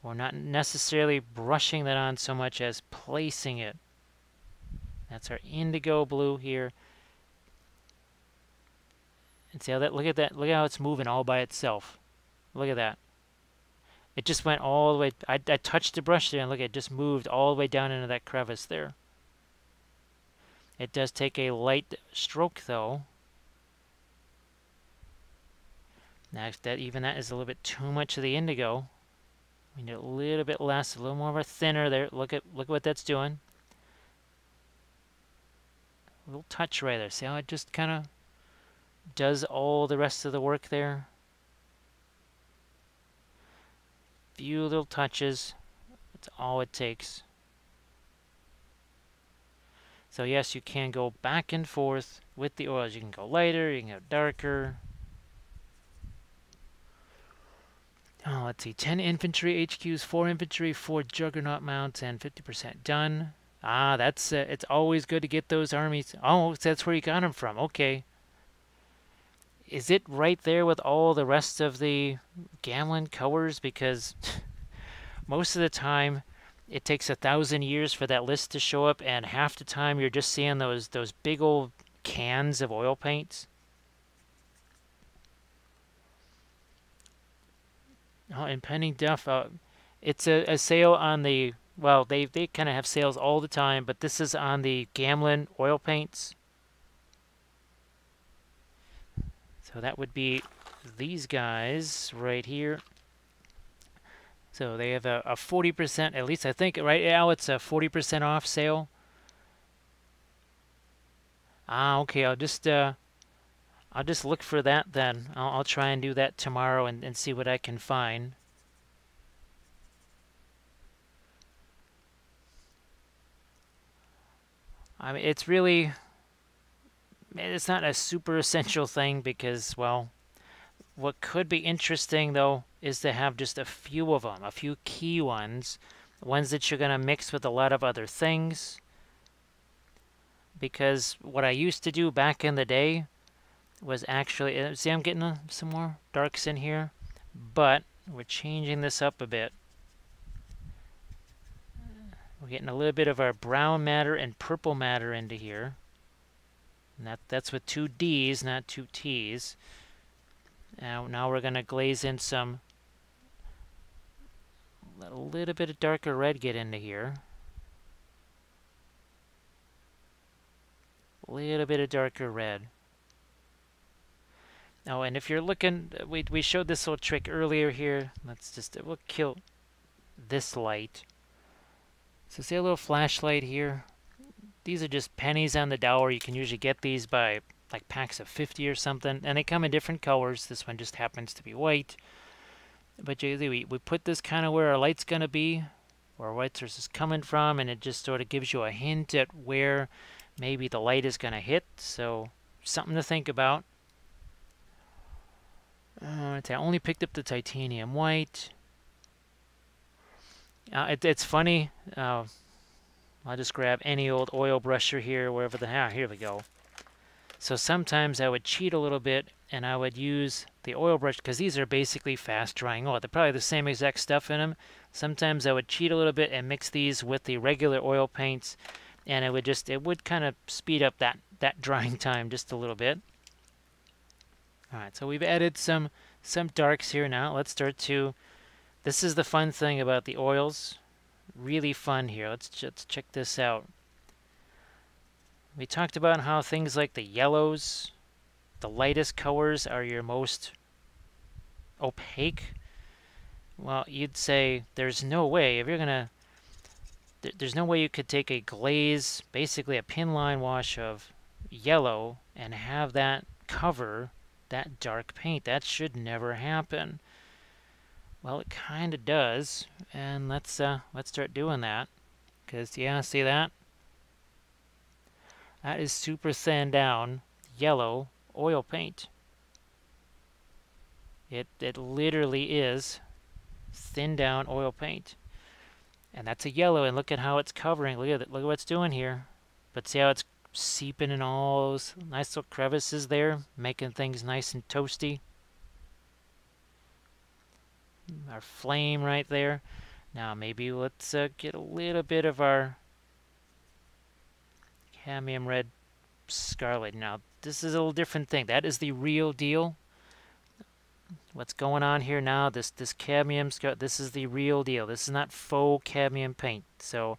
We're not necessarily brushing that on so much as placing it. That's our indigo blue here. And see how that, look at that, look how it's moving all by itself. Look at that. It just went all the way, I touched the brush there and look, it just moved all the way down into that crevice there. It does take a light stroke though. Now that is a little bit too much of the indigo. We need a little bit less, a little more of a thinner there. Look at what that's doing. A little touch right there. See how it just kind of does all the rest of the work there? Few little touches. That's all it takes. So yes, you can go back and forth with the oils. You can go lighter, you can go darker. Oh, let's see, 10 infantry HQs, 4 infantry, 4 juggernaut mounts, and 50% done. Ah, that's it's always good to get those armies. Oh, that's where you got them from. Okay. Is it right there with all the rest of the Gamlin colors? Because most of the time it takes 1,000 years for that list to show up, and half the time you're just seeing those big old cans of oil paints. Oh, impending death. It's a sale on the, well, they kind of have sales all the time, but this is on the Gamlin oil paints. So that would be these guys right here. So they have a 40%, at least I think right now it's a 40% off sale. Ah, okay. I'll just look for that then. I'll try and do that tomorrow and see what I can find. I mean, it's not a super essential thing because, well, what could be interesting though is to have just a few of them, a few key ones that you're going to mix with a lot of other things. Because what I used to do back in the day was actually, see, I'm getting some more darks in here, but we're changing this up a bit. We're getting a little bit of our brown matter and purple matter into here. And that's with 2 D's, not 2 T's. Now we're going to glaze in some, let a little bit of darker red get into here. A little bit of darker red. Oh, and if you're looking, we showed this little trick earlier here. We'll kill this light. So see a little flashlight here? These are just pennies on the dollar. You can usually get these by like packs of 50 or something. And they come in different colors. This one just happens to be white. But usually we put this kind of where our light's going to be, where our white source is coming from, and it just sort of gives you a hint at where maybe the light is going to hit. So something to think about. I only picked up the titanium white. It's funny. I'll just grab any old oil brusher here, wherever here we go. So sometimes I would cheat a little bit, and I would use the oil brush, because these are basically fast drying oil. They're probably the same exact stuff in them. Sometimes I would cheat a little bit and mix these with the regular oil paints, and it would kind of speed up that drying time just a little bit. All right, so we've added some darks here now. Let's start to. This is the fun thing about the oils. Really fun here. Let's check this out. We talked about how things like the yellows, the lightest colors, are your most opaque. Well, you'd say there's no way, if you're gonna, there's no way you could take a glaze, basically a pin line wash of yellow, and have that cover that dark paint. That should never happen. Well, it kind of does, and let's start doing that. Because yeah, see that? That is super thin down yellow oil paint. It literally is thin down oil paint, and that's a yellow. And look at how it's covering. Look at it. Look at what it's doing here. But see how it's seeping in all those nice little crevices there, making things nice and toasty. Our flame right there. Now maybe let's get a little bit of our Cameo Red Scarlet. Now this is a little different thing. That is the real deal. What's going on here now? This cadmium scarlet. This is the real deal. This is not faux cadmium paint. So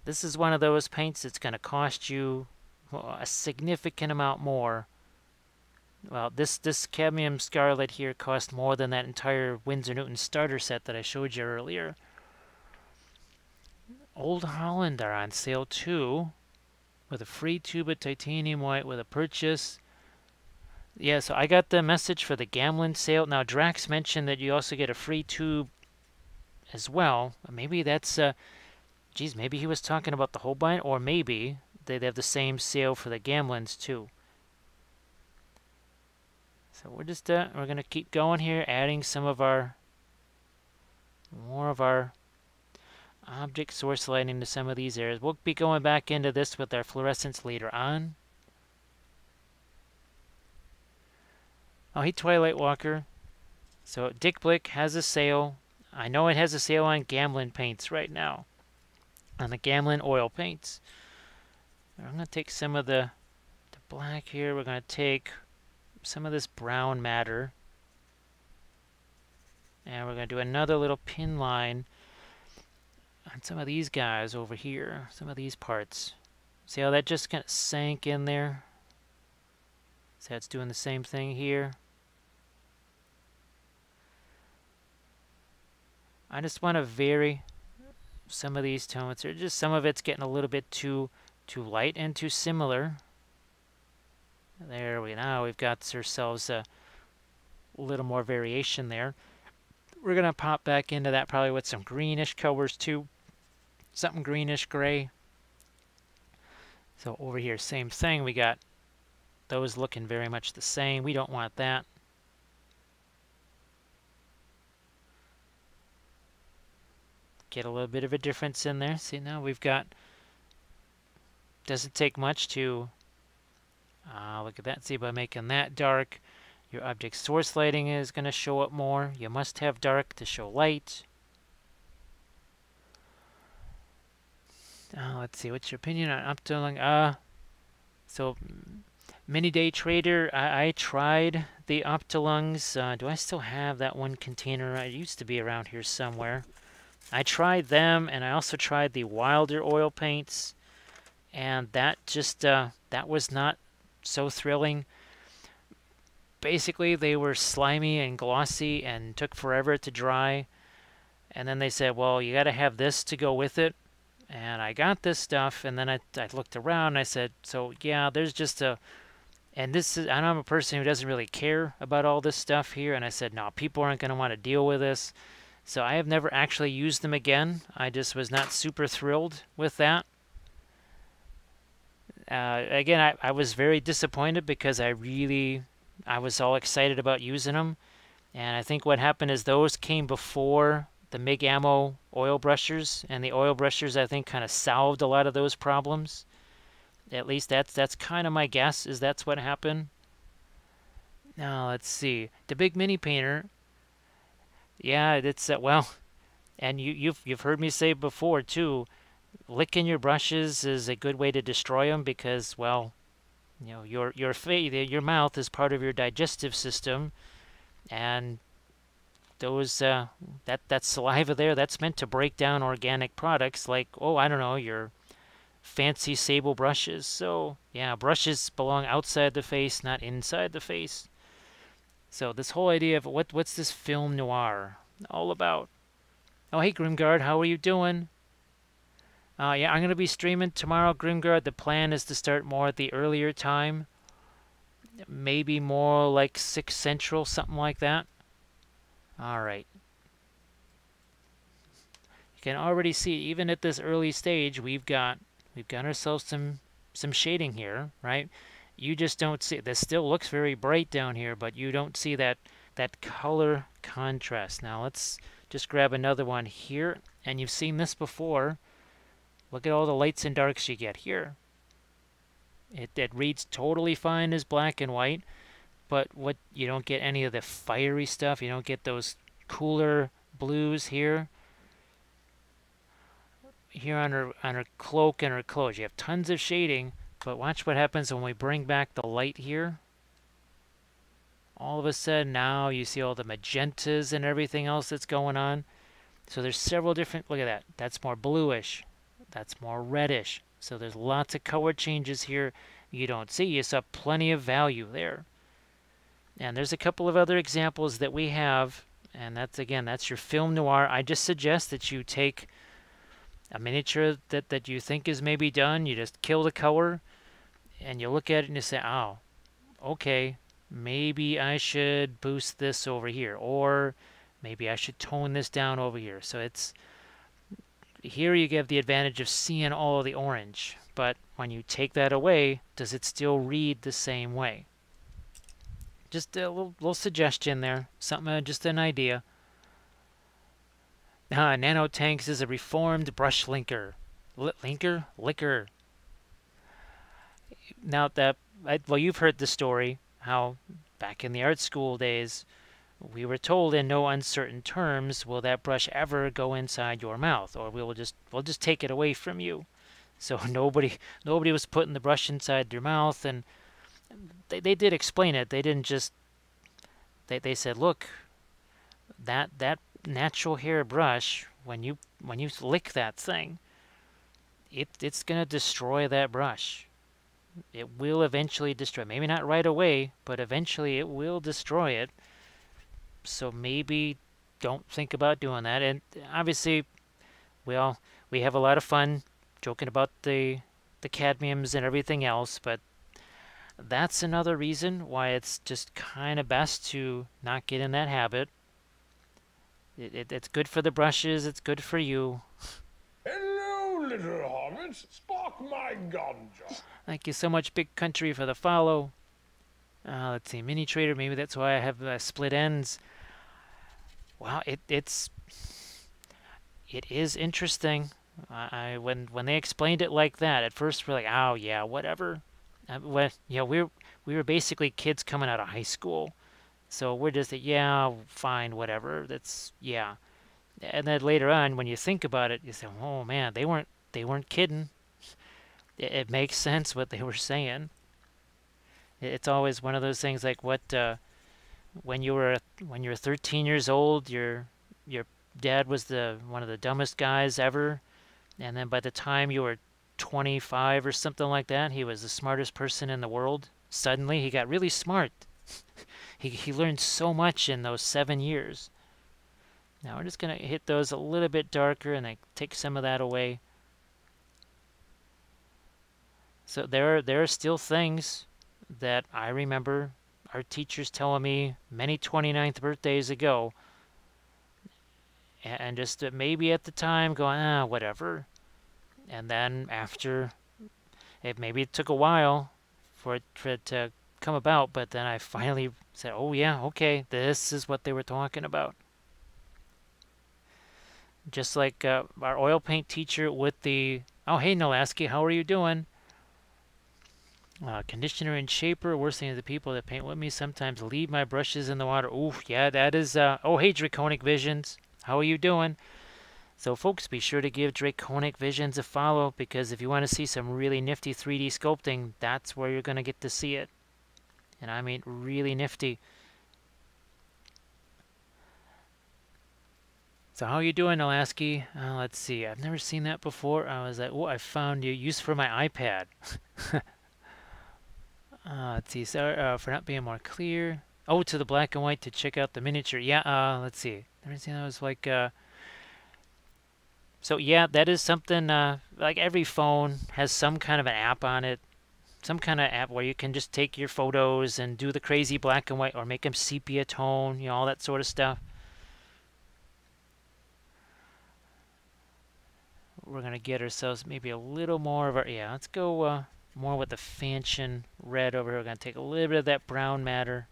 this is one of those paints that's going to cost you a significant amount more. Well, this cadmium scarlet here cost more than that entire Winsor Newton starter set that I showed you earlier. Old Holland are on sale too, with a free tube of titanium white with a purchase. Yeah, so I got the message for the Gamlin sale. Now Drax mentioned that you also get a free tube as well. Maybe that's geez, maybe he was talking about the Holbein, or maybe they'd have the same sale for the Gamlins too. So we're just we're gonna keep going here, adding some of our more of our object source lighting to some of these areas. We'll be going back into this with our fluorescence later on. Oh, hey Twilight Walker. So Dick Blick has a sale. I know it has a sale on Gamlin paints right now, on the Gamlin oil paints. I'm going to take some of the black here. We're going to take some of this brown matter, and we're going to do another little pin line on some of these guys over here, some of these parts. See how that just kind of sank in there? So it's doing the same thing here. I just want to vary some of these tones. Or just some of it's getting a little bit too light and too similar. There we now we've got ourselves a little more variation there. We're gonna pop back into that probably with some greenish colors too, something greenish gray. So over here, same thing. We got those looking very much the same. We don't want that. Get a little bit of a difference in there. See, now we've got, doesn't take much to look at that. See, by making that dark, your object source lighting is going to show up more. You must have dark to show light. Let's see. What's your opinion on Optilung? So mini day trader. I tried the Optilungs. Do I still have that one container? It used to be around here somewhere. I tried them, and I also tried the Wilder oil paints, and that just that was not so thrilling. Basically, they were slimy and glossy and took forever to dry. And then they said, well, you got to have this to go with it. And I got this stuff, and then I looked around, and I said, so yeah, there's just a, and this is, and I'm a person who doesn't really care about all this stuff here, and I said, no, people aren't going to want to deal with this. So I have never actually used them again. I just was not super thrilled with that. Again, I was very disappointed because I was all excited about using them. And I think what happened is those came before the MIG ammo oil brushers, and the oil brushers I think kind of solved a lot of those problems. At least that's kind of my guess, is that's what happened. Now let's see, the big mini painter. Yeah, it's well, and you've heard me say before too. Licking your brushes is a good way to destroy them because, well, you know, your mouth is part of your digestive system, and those that saliva there, that's meant to break down organic products like, oh, I don't know, your fancy sable brushes. So yeah, brushes belong outside the face, not inside the face. So this whole idea of what's this film noir all about? Oh, hey Grimguard, how are you doing? Yeah, I'm gonna be streaming tomorrow, Grimguard. The plan is to start more at the earlier time, maybe more like 6 Central, something like that. All right. You can already see, even at this early stage, we've got ourselves some shading here, right? You just don't see, this still looks very bright down here, but you don't see that color contrast. Now let's just grab another one here, and you've seen this before. Look at all the lights and darks you get here. It reads totally fine as black and white, but what you don't get any of the fiery stuff. You don't get those cooler blues here. Here on her cloak and her clothes, you have tons of shading, but watch what happens when we bring back the light here. All of a sudden now you see all the magentas and everything else that's going on. So there's several different, look at that. That's more bluish. That's more reddish. So there's lots of color changes here you don't see. You saw plenty of value there. And there's a couple of other examples that we have, and that's, again, that's your film noir. I just suggest that you take a miniature that you think is maybe done, you just kill the color, and you look at it and you say, oh, okay, maybe I should boost this over here, or maybe I should tone this down over here. So it's, here you get the advantage of seeing all of the orange, but when you take that away, does it still read the same way? Just a little suggestion there, something, just an idea. Nanotanks is a reformed brush linker. Licker. Now well, you've heard the story, how back in the art school days, we were told in no uncertain terms, will that brush ever go inside your mouth, or we'll just take it away from you. So nobody was putting the brush inside their mouth, and they did explain it. They didn't just, they said, look, that natural hair brush, when you lick that thing, it's gonna destroy that brush. It will eventually destroy. Maybe not right away, but eventually it will destroy it. So maybe don't think about doing that. And obviously, we have a lot of fun joking about the cadmiums and everything else, but that's another reason why it's just kind of best to not get in that habit. It's good for the brushes. It's good for you.
Hello, little hobbits. Spark my ganja.
Thank you so much, Big Country, for the follow. Let's see, Mini Trader. Maybe that's why I have split ends. Wow, it is interesting. When they explained it like that, at first we're like, oh yeah, whatever. We were basically kids coming out of high school, so we're just yeah, fine, whatever. That's, yeah. And then later on, when you think about it, you say, oh man, they weren't they weren't kidding. It makes sense what they were saying. It's always one of those things like when you were 13 years old, your dad was one of the dumbest guys ever, and then by the time you were 25 or something like that, he was the smartest person in the world. Suddenly, he got really smart. He learned so much in those 7 years. Now we're just going to hit those a little bit darker and then take some of that away. So there are still things that I remember our teachers telling me many 29th birthdays ago, and just maybe at the time going, whatever. And then after, maybe it took a while for it to come about, but then I finally said, oh yeah, okay, this is what they were talking about. Just like our oil paint teacher with the, oh hey Nolasky, how are you doing? Conditioner and shaper, worst thing is the people that paint with me sometimes leave my brushes in the water. Oof, yeah, that is, oh hey Draconic Visions, how are you doing? So folks, be sure to give Draconic Visions a follow, because if you want to see some really nifty 3D sculpting, that's where you're going to get to see it. And I mean really nifty. So how are you doing, Nolasky? Let's see, I've never seen that before. I was like, oh, I found you use for my iPad. Let's see, sorry for not being more clear. Oh, to the black and white to check out the miniature. Yeah, let's see. Never seen that was like, so yeah, that is something, like every phone has some kind of an app on it. Some kind of app where you can just take your photos and do the crazy black and white or make them sepia tone, you know, all that sort of stuff. We're going to get ourselves maybe a little more of our, yeah, let's go more with the Fanchon red over here. We're going to take a little bit of that brown matter.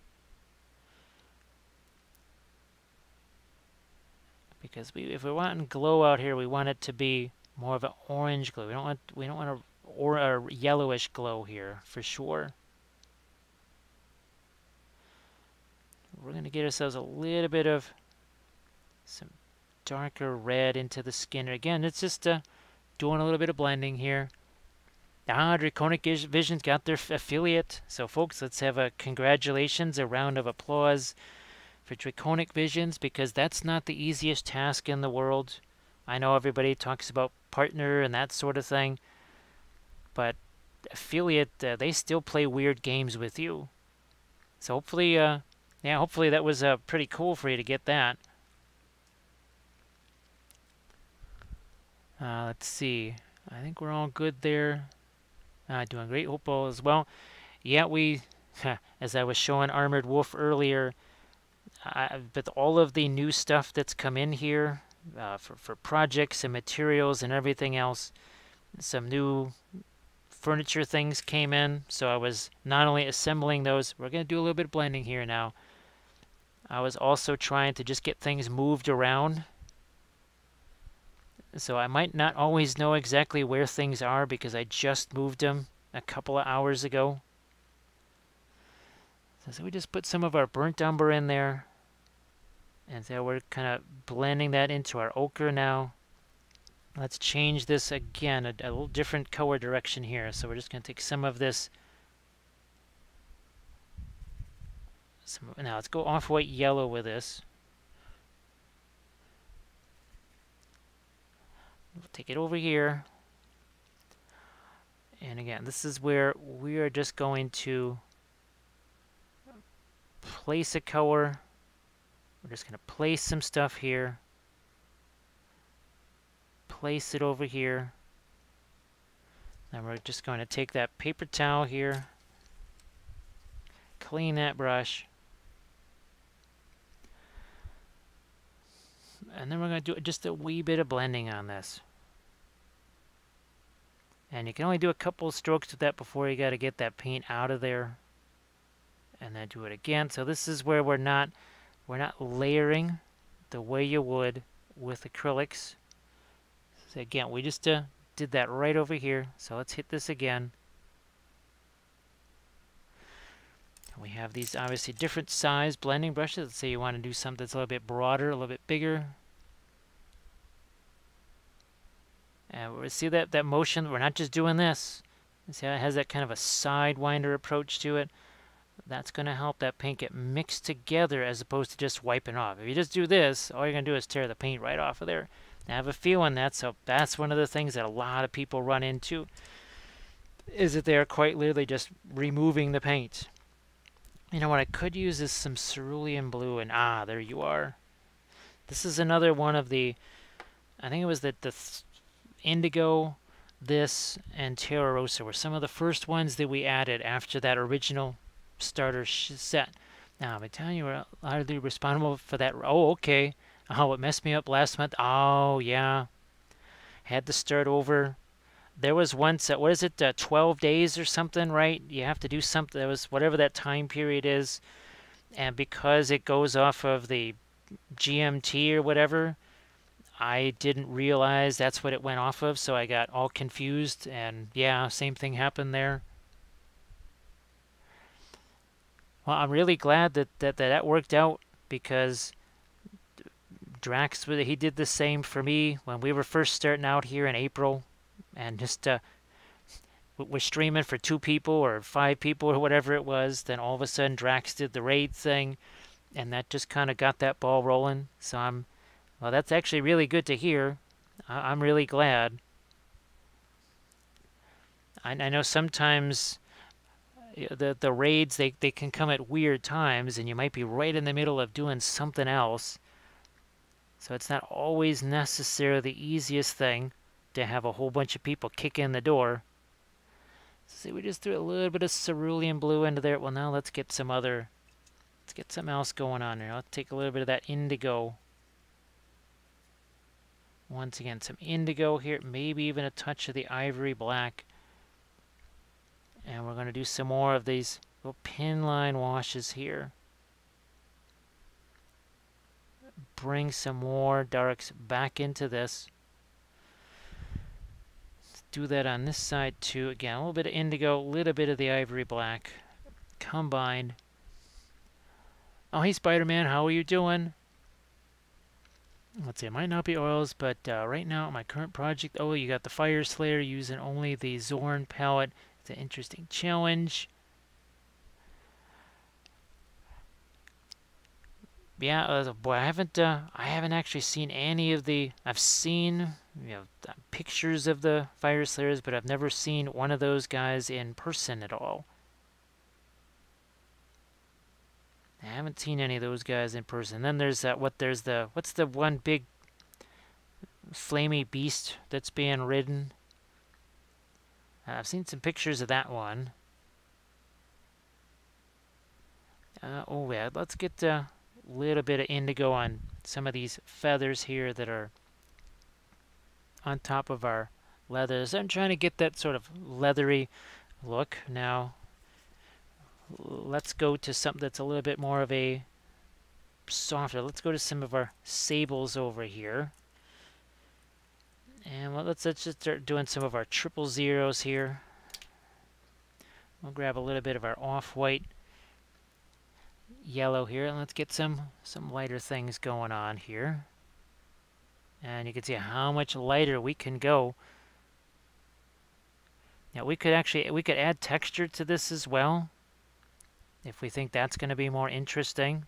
Because if we want glow out here, we want it to be more of an orange glow. We don't want a yellowish glow here for sure. We're going to get ourselves a little bit of some darker red into the skin. Again, it's just doing a little bit of blending here. Draconic Visions got their affiliate. So folks, let's have a congratulations, a round of applause for Draconic Visions, because that's not the easiest task in the world. I know everybody talks about partner and that sort of thing, but affiliate, they still play weird games with you. So hopefully, yeah, hopefully that was pretty cool for you to get that. Let's see. I think we're all good there. Doing great, Wappel as well. Yeah, as I was showing Armored Wolf earlier, with all of the new stuff that's come in here for projects and materials and everything else, some new furniture things came in. So I was not only assembling those, we're going to do a little bit of blending here now. I was also trying to just get things moved around. So I might not always know exactly where things are because I just moved them a couple of hours ago. So we just put some of our burnt umber in there. And so we're kind of blending that into our ochre now. Let's change this again, a little different color direction here. So we're just going to take some of this. Now let's go off-white yellow with this. We'll take it over here. And again, this is where we are just going to place a color. We're just going to place some stuff here. Place it over here. Then we're just going to take that paper towel here. Clean that brush. And then we're going to do just a wee bit of blending on this. And you can only do a couple of strokes with that before you got to get that paint out of there. And then do it again. So this is where we're not layering the way you would with acrylics. So again, we just did that right over here. So let's hit this again. We have these obviously different size blending brushes. Let's say you want to do something that's a little bit broader, a little bit bigger. And we see that motion. We're not just doing this. You see how it has that kind of a sidewinder approach to it? That's going to help that paint get mixed together as opposed to just wiping off. If you just do this, all you're going to do is tear the paint right off of there. I have a feeling that's one of the things that a lot of people run into, is that they're quite literally just removing the paint. You know what I could use is some cerulean blue, and there you are. This is another one of the, I think it was the indigo, this, and Terra Rosa were some of the first ones that we added after that original starter set. Now, I'm telling you, we're largely responsible for that. Oh, okay. Oh, it messed me up last month. Oh, yeah. Had to start over. There was once, what is it, 12 days or something, right? You have to do something. That was whatever that time period is. And because it goes off of the GMT or whatever, I didn't realize that's what it went off of, so I got all confused. And yeah, same thing happened there. Well, I'm really glad that worked out, because Drax, he did the same for me when we were first starting out here in April, and just we're streaming for 2 people or 5 people or whatever it was. Then all of a sudden Drax did the raid thing, and that just kind of got that ball rolling. So well, that's actually really good to hear. I'm really glad. I know sometimes the raids, they can come at weird times, and you might be right in the middle of doing something else. So it's not always necessarily the easiest thing to have a whole bunch of people kick in the door. See, we just threw a little bit of cerulean blue into there. Well, now let's get something else going on here. Let's take a little bit of that indigo. Once again, some indigo here, maybe even a touch of the ivory black. And we're going to do some more of these little pin line washes here. Bring some more darks back into this. Let's do that on this side too. Again, a little bit of indigo, a little bit of the ivory black combined. Oh, hey Spider-Man, how are you doing? Let's see, it might not be oils, but right now my current project, oh, you got the Fire Slayer using only the Zorn palette. It's an interesting challenge. Yeah, boy, I haven't actually seen any of the. I've seen pictures of the Fire Slayers, but I've never seen one of those guys in person at all. I haven't seen any of those guys in person. Then there's that. What's the one big flamey beast that's being ridden? I've seen some pictures of that one. Oh yeah, let's get a little bit of indigo on some of these feathers here that are on top of our leathers. I'm trying to get that sort of leathery look. Now, let's go to something that's a little bit more of a softer. Let's go to some of our sables over here. And let's just start doing some of our 000s here. We'll grab a little bit of our off-white yellow here, and let's get some lighter things going on here. And you can see how much lighter we can go. Now we could add texture to this as well, if we think that's going to be more interesting.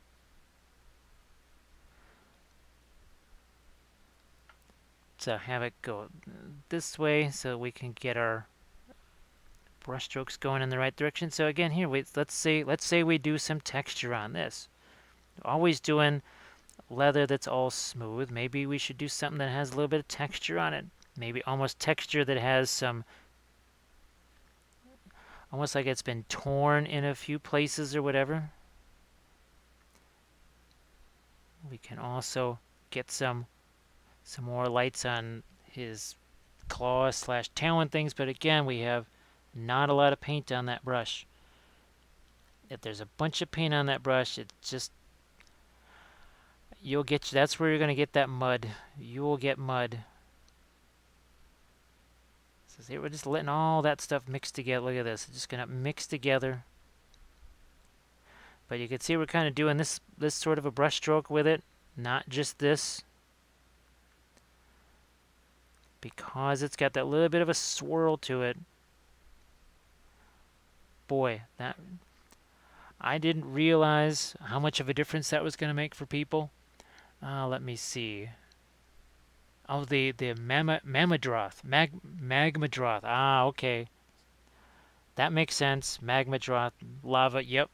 So have it go this way so we can get our brush strokes going in the right direction. So again, here let's say we do some texture on this. Always doing leather that's all smooth. Maybe we should do something that has a little bit of texture on it. Maybe almost texture that has some, almost like it's been torn in a few places or whatever. We can also get some more lights on his claws / talon things, but again, we have not a lot of paint on that brush. If there's a bunch of paint on that brush, it's just, that's where you're going to get that mud. You will get mud. So see, we're just letting all that stuff mix together. Look at this. It's just going to mix together. But you can see we're kind of doing this sort of a brush stroke with it, not just this. because it's got that little bit of a swirl to it. Boy, that I didn't realize how much of a difference that was going to make for people. Let me see. Oh, the Magmadroth. Magmadroth. Ah, okay. That makes sense. Magmadroth, lava, yep.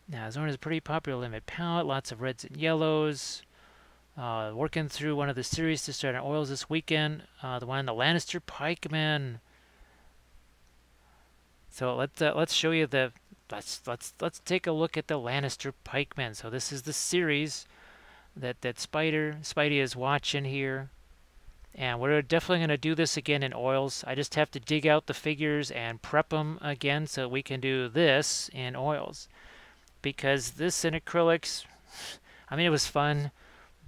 Now, Zorn is a pretty popular limited palette. Lots of reds and yellows. Working through one of the series to start on oils this weekend. The one on the Lannister Pikemen. So let's show you the let's take a look at the Lannister Pikemen. So this is the series that Spidey is watching here, and we're definitely going to do this again in oils. I just have to dig out the figures and prep them again so we can do this in oils, because this in acrylics, I mean, it was fun,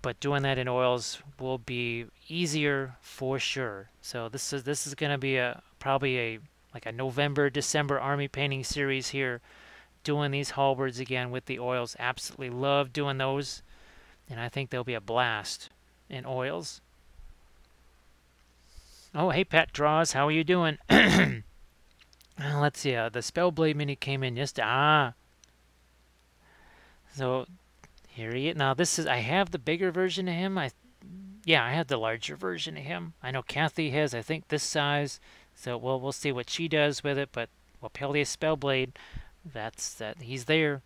but doing that in oils will be easier for sure. So this is going to be probably like a November, December army painting series here, doing these halberds again with the oils. Absolutely love doing those, and I think they'll be a blast in oils. Oh, hey, Pat Draws, how are you doing? Let's see, the Spellblade mini came in yesterday. So here he is. Now this is, I have the bigger version of him. Yeah, I have the larger version of him. I know Kathy has, I think, this size. So we'll see what she does with it. But Wappelius Spellblade, he's there.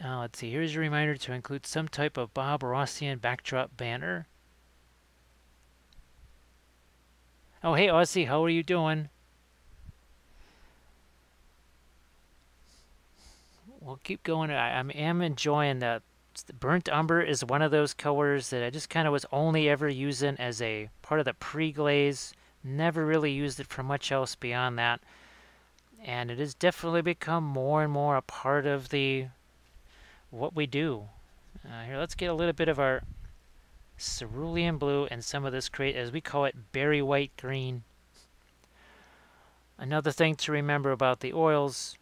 Let's see. Here's a reminder to include some type of Bob Rossian backdrop banner. Oh, hey, Aussie, how are you doing? We'll keep going. I am enjoying that. The Burnt Umber is one of those colors that I just kind of was only ever using as a part of the pre-glaze. Never really used it for much else beyond that. And it has definitely become more and more a part of what we do. Here, let's get a little bit of our cerulean blue and some of this as we call it, berry white green. Another thing to remember about the oils,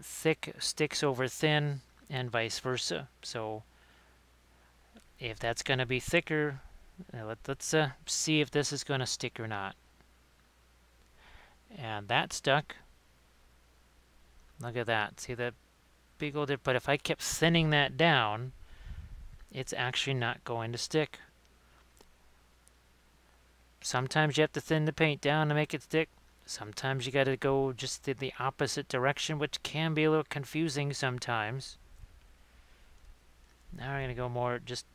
thick sticks over thin and vice versa. So if that's going to be thicker, let's see if this is going to stick or not. And that stuck. Look at that. See that big old dip? But if I kept thinning that down, it's actually not going to stick. Sometimes you have to thin the paint down to make it stick. Sometimes you got to go just in the opposite direction, which can be a little confusing sometimes. Now we're going to go more just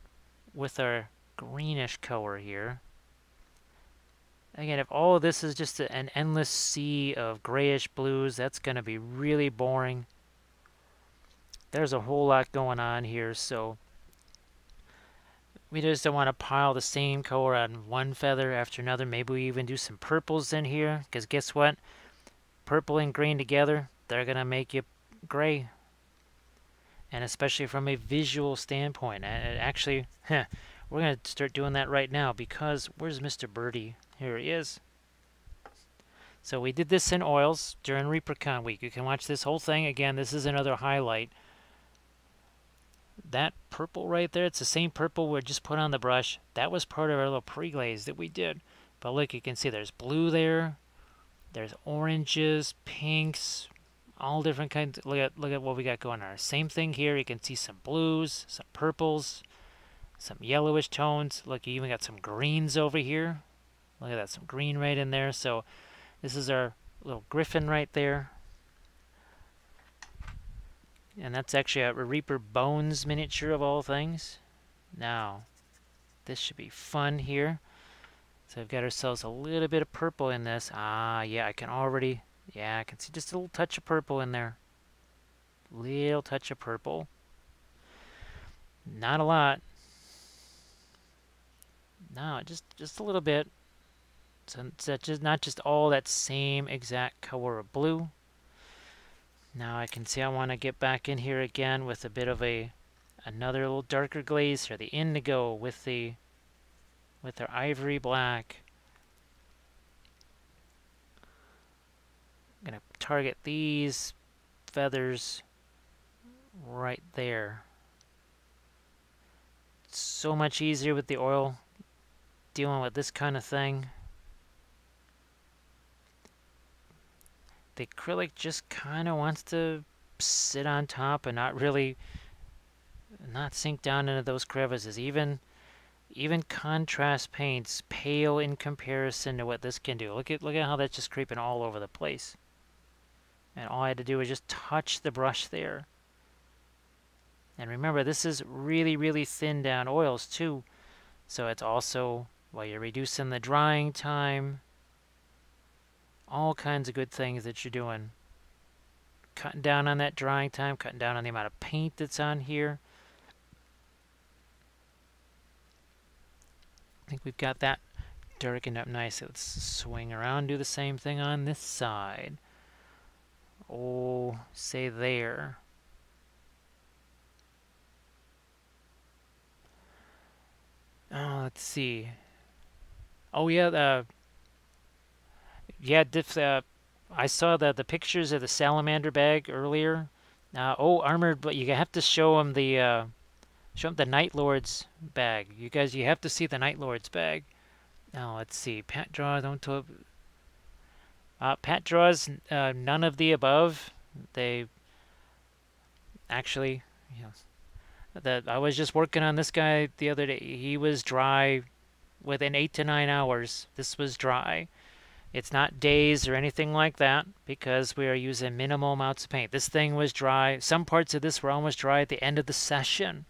with our greenish color here. Again, if all of this is just an endless sea of grayish blues, that's going to be really boring. There's a whole lot going on here, so we just don't want to pile the same color on one feather after another. Maybe we even do some purples in here, because guess what? Purple and green together, they're going to make you gray. And especially from a visual standpoint. And actually, we're going to start doing that right now, because where's Mr. Birdie? Here he is. So we did this in oils during ReaperCon week. You can watch this whole thing. Again, this is another highlight. That purple right there, it's the same purple we just put on the brush. That was part of our little pre-glaze that we did. But look, you can see there's blue there. There's oranges, pinks, all different kinds. Look at what we got going on. Same thing here. You can see some blues, some purples, some yellowish tones. Look, you even got some greens over here. Look at that, some green right in there. So this is our little griffin right there. And that's actually a Reaper Bones miniature of all things. Now, this should be fun here. So we've got ourselves a little bit of purple in this. Yeah, I can see just a little touch of purple in there. Little touch of purple. Not a lot. No, just a little bit. So it's just not just all that same exact color of blue. Now I can see I want to get back in here again with a bit of another little darker glaze here, the indigo with our ivory black. I'm going to target these feathers right there. It's so much easier with the oil. dealing with this kind of thing. The acrylic just kind of wants to sit on top and not sink down into those crevices. Even contrast paints pale in comparison to what this can do. Look at how that's just creeping all over the place. And all I had to do was just touch the brush there. And remember, this is really, really thin down oils too. So it's also, well, you're reducing the drying time. All kinds of good things that you're doing. Cutting down on that drying time, cutting down on the amount of paint that's on here. I think we've got that darkened up nicely. Let's swing around, do the same thing on this side. Oh, say there. Oh, let's see. Oh yeah, I saw the pictures of the salamander bag earlier. Armored, but you have to show them the Night Lord's bag. You guys, you have to see the Night Lord's bag. Now let's see. Pat draws. Pat draws none of the above. They actually, I was just working on this guy the other day. He was dry within 8 to 9 hours. This was dry. It's not days or anything like that because we are using minimal amounts of paint. This thing was dry. Some parts of this were almost dry at the end of the session.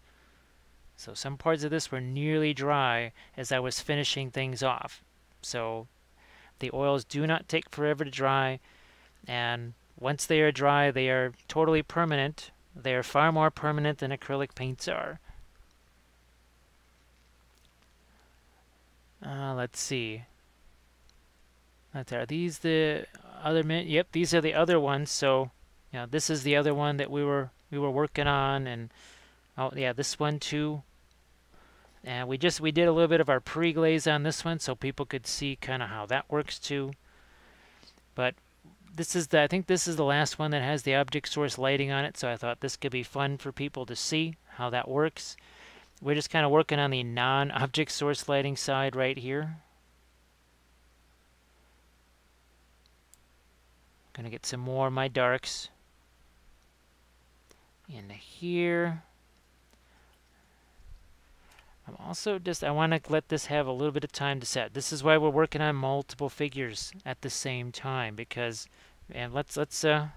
So some parts of this were nearly dry as I was finishing things off. So the oils do not take forever to dry, and once they are dry, they are totally permanent. They are far more permanent than acrylic paints are. Let's see. Are these the other? Yep, these are the other ones. So, this is the other one that we were working on, and oh yeah, this one too. And we did a little bit of our pre-glaze on this one, so people could see kind of how that works too. But I think this is the last one that has the object source lighting on it. So I thought this could be fun for people to see how that works. We're just kind of working on the non-object source lighting side right here. Gonna get some more of my darks in here. I'm also I want to let this have a little bit of time to set. This is why we're working on multiple figures at the same time, because, and let's do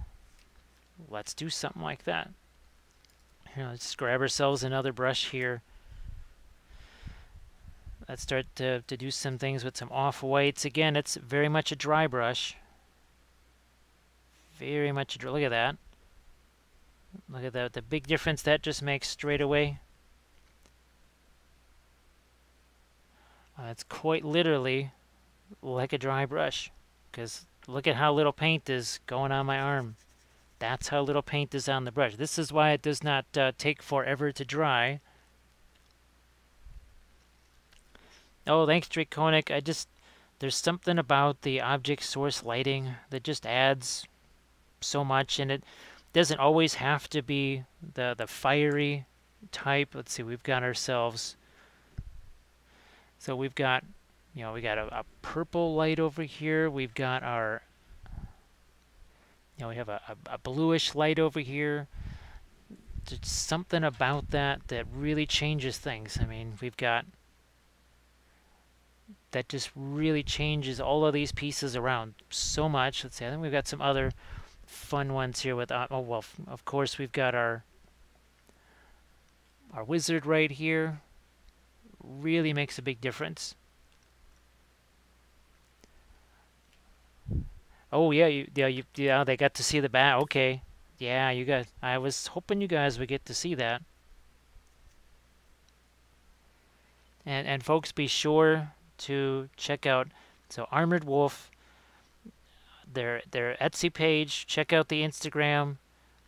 something like that. Here, let's just grab ourselves another brush here. Let's start to do some things with some off-whites. Again, it's very much a dry brush. Very much a dry. Look at that. Look at that. The big difference that just makes straight away. It's quite literally like a dry brush, because look at how little paint is going on my arm. That's how little paint is on the brush. This is why it does not take forever to dry. Oh, thanks, Draconic. There's something about the object source lighting that just adds so much, and it doesn't always have to be the fiery type. Let's see, we've got ourselves. So we've got, we got a purple light over here. We've got our, we have a bluish light over here. There's something about that really changes things. I mean, we've got, that just really changes all of these pieces around so much. Let's see, I think we've got some other fun ones here with, of course we've got our wizard right here. Really makes a big difference. Oh yeah, they got to see the back. Okay, yeah, you guys. I was hoping you guys would get to see that. And folks, be sure to check out Armored Wolf, their Etsy page. Check out the Instagram.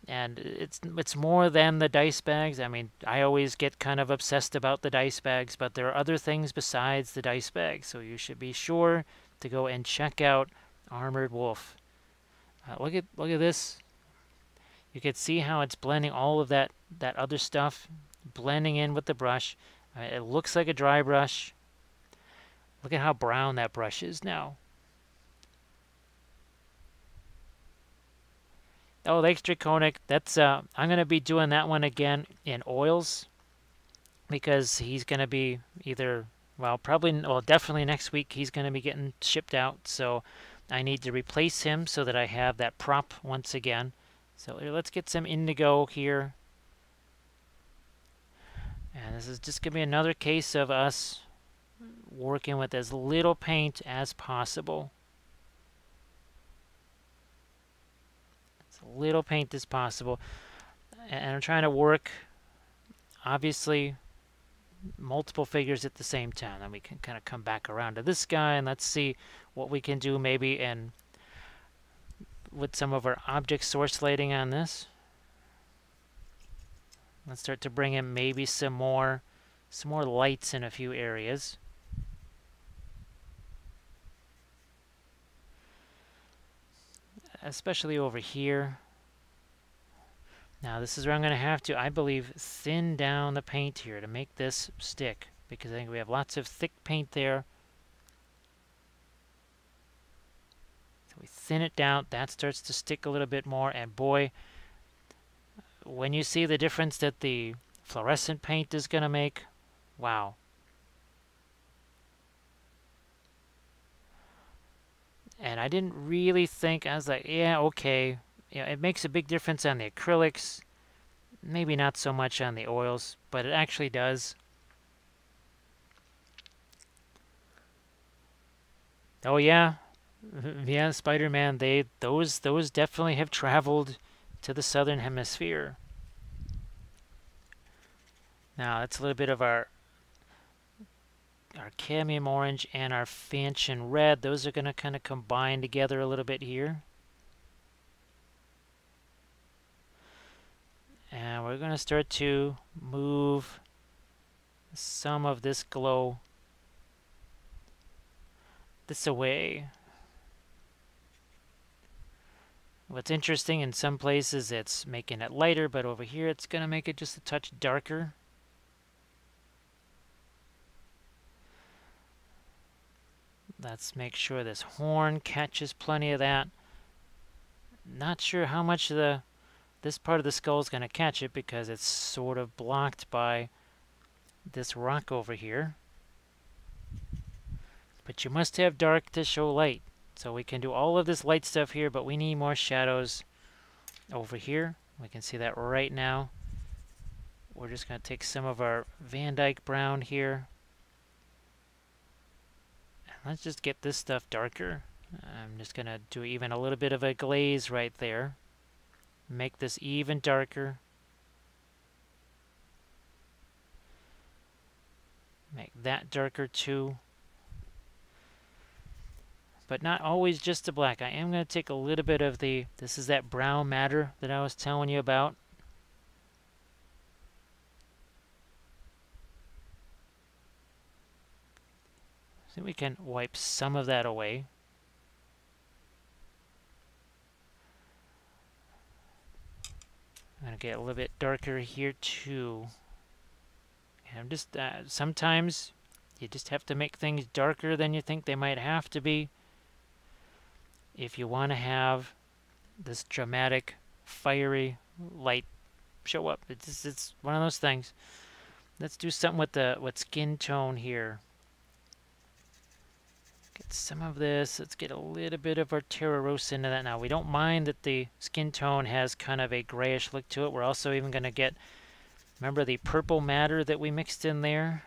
And it's more than the dice bags. I mean, I always get kind of obsessed about the dice bags, but there are other things besides the dice bags. So you should be sure to go and check out Armored Wolf. Look at this. You can see how it's blending all of that other stuff, blending in with the brush. It looks like a dry brush. Look at how brown that brush is now. Oh, Lake Draconic. That's I'm gonna be doing that one again in oils because he's gonna be either definitely next week he's gonna be getting shipped out. So I need to replace him so that I have that prop once again. So let's get some indigo here. And this is just gonna be another case of us working with as little paint as possible. As little paint as possible. And I'm trying to work, obviously, multiple figures at the same time. Then we can kind of come back around to this guy and let's see what we can do maybe with some of our object source lighting on this. Let's start to bring in maybe some more lights in a few areas. Especially over here. Now this is where I'm going to have to, I believe, thin down the paint here to make this stick, because I think we have lots of thick paint there. So we thin it down, that starts to stick a little bit more, and boy, when you see the difference that the fluorescent paint is going to make, wow. And I didn't really think, I was like, yeah, okay. Yeah, it makes a big difference on the acrylics. Maybe not so much on the oils, but it actually does. Oh yeah. Yeah, Spider-Man, those definitely have traveled to the southern hemisphere. Now, that's a little bit of our cadmium orange and our fanchon red. Those are going to kind of combine together a little bit here. And we're going to start to move some of this glow this away. What's interesting, in some places it's making it lighter, but over here it's going to make it just a touch darker. Let's make sure this horn catches plenty of that. Not sure how much this part of the skull is going to catch it because it's sort of blocked by this rock over here. But you must have dark to show light. So we can do all of this light stuff here, but we need more shadows over here. We can see that right now. We're just going to take some of our Van Dyke brown here. And let's just get this stuff darker. I'm just going to do even a little bit of a glaze right there. Make this even darker. Make that darker too. But not always just the black. I am going to take a little bit of this is that brown matter that I was telling you about. So we can wipe some of that away. I'm going to get a little bit darker here too. And I'm just, sometimes you just have to make things darker than you think they might have to be if you want to have this dramatic, fiery light show up. It's one of those things. Let's do something with skin tone here. Get some of this. Let's get a little bit of our Terra Rosa into that. Now, we don't mind that the skin tone has kind of a grayish look to it. We're also even going to get, remember the purple matter that we mixed in there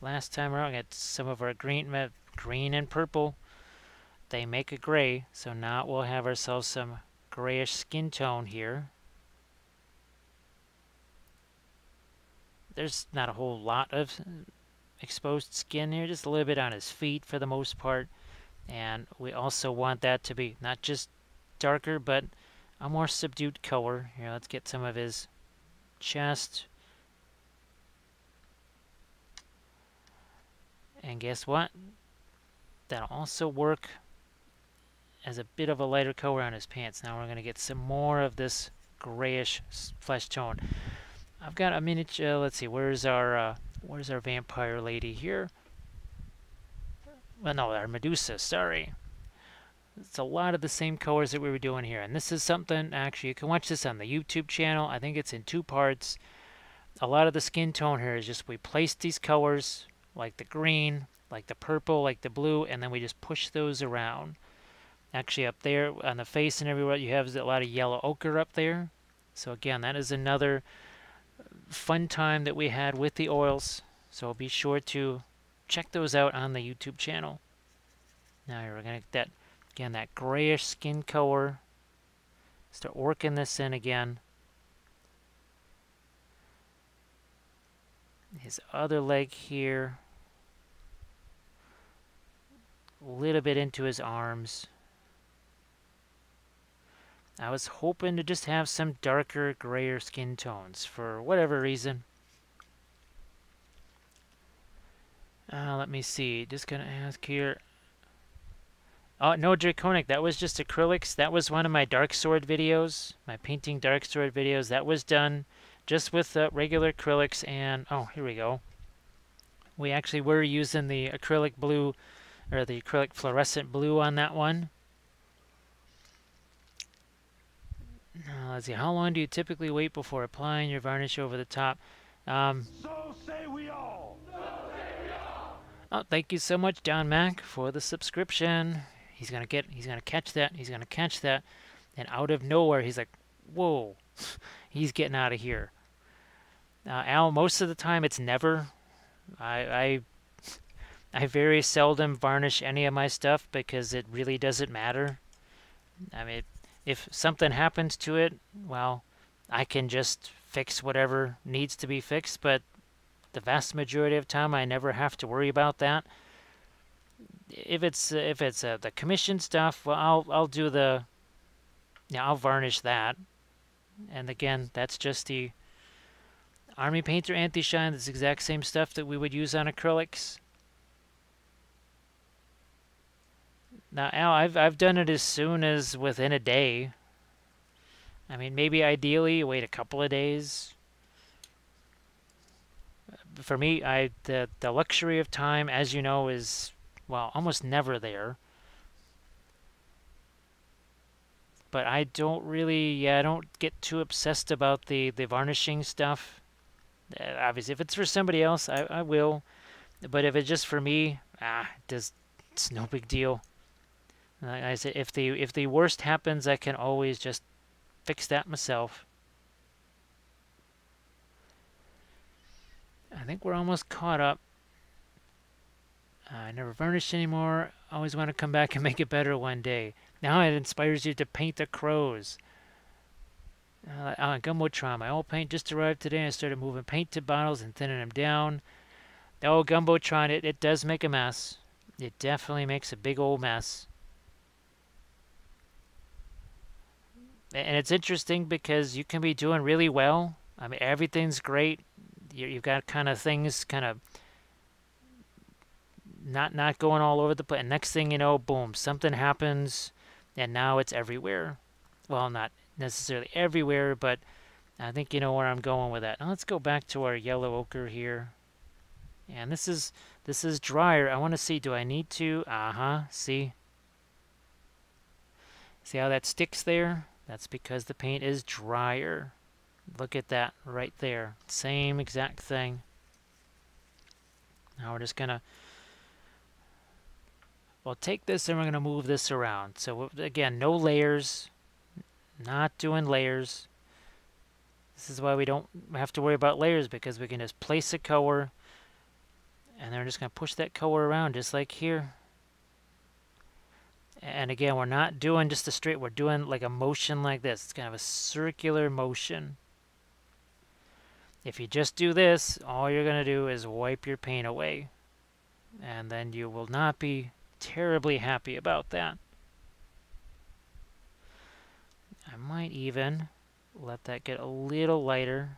last time around? Get some of our green and purple. They make a gray, so now we'll have ourselves some grayish skin tone here. There's not a whole lot of exposed skin here, just a little bit on his feet for the most part. And we also want that to be not just darker, but a more subdued color. Here, let's get some of his chest. And guess what? That'll also work as a bit of a lighter color on his pants. Now we're going to get some more of this grayish flesh tone. I've got a miniature, let's see, where's our vampire lady here? well, no, our Medusa, sorry. It's a lot of the same colors that we were doing here. And this is something, actually, you can watch this on the YouTube channel. I think it's in 2 parts. A lot of the skin tone here is just we place these colors, like the green, like the purple, like the blue, and then we just push those around. Actually, up there on the face and everywhere, you have a lot of yellow ochre up there. So again, that is another fun time that we had with the oils. So be sure to check those out on the YouTube channel. Now we're going to get that, again, that grayish skin color. Start working this in again. His other leg here. A little bit into his arms. I was hoping to just have some darker, grayer skin tones for whatever reason. Let me see. Just going to ask here. Oh, no Draconic. That was just acrylics. That was one of my Dark Sword videos. My painting Dark Sword videos. That was done just with regular acrylics. And, oh, here we go. We actually were using the acrylic blue, or the acrylic fluorescent blue on that one. Let's see. How long do you typically wait before applying your varnish over the top?
So say we all.
Oh, thank you so much, Don Mac, for the subscription. He's gonna catch that. He's gonna catch that. And out of nowhere, he's like, "Whoa!" He's getting out of here. Al, most of the time, it's never. I very seldom varnish any of my stuff because it really doesn't matter. I mean, if something happens to it, well, I can just fix whatever needs to be fixed, but the vast majority of time I never have to worry about that. If it's the commission stuff, well, I'll do the, I'll varnish that. And again, that's just the Army Painter Anti-Shine. This exact same stuff that we would use on acrylics. Now, Al, I've done it as soon as within a day. I mean, maybe ideally wait a couple of days. For me, the luxury of time, as you know, is, well, almost never there. But I don't really, I don't get too obsessed about the varnishing stuff. Obviously, if it's for somebody else, I will. But if it's just for me, it's no big deal. Like I said, if the worst happens, I can always just fix that myself. I think we're almost caught up. I never varnished anymore. Always want to come back and make it better one day. Now it inspires you to paint the crows. Gumbotron, my old paint just arrived today. I started moving paint to bottles and thinning them down. Oh, Gumbotron, it does make a mess. It definitely makes a big old mess. And it's interesting because you can be doing really well. I mean, everything's great. You've got kind of things kind of not going all over the place. And next thing you know, boom, something happens, and now it's everywhere. Well, not necessarily everywhere, but I think you know where I'm going with that. Now let's go back to our yellow ochre here. And this is drier. I want to see, do I need to? See? See how that sticks there? That's because the paint is drier. Look at that right there. Same exact thing. Now we're just going to, we'll take this and we're going to move this around. So again, no layers. Not doing layers. This is why we don't have to worry about layers, because we can just place a color and then we're just going to push that color around just like here. And again, we're not doing just a straight, we're doing like a motion like this. It's kind of a circular motion. If you just do this, all you're going to do is wipe your paint away. And then you will not be terribly happy about that. I might even let that get a little lighter.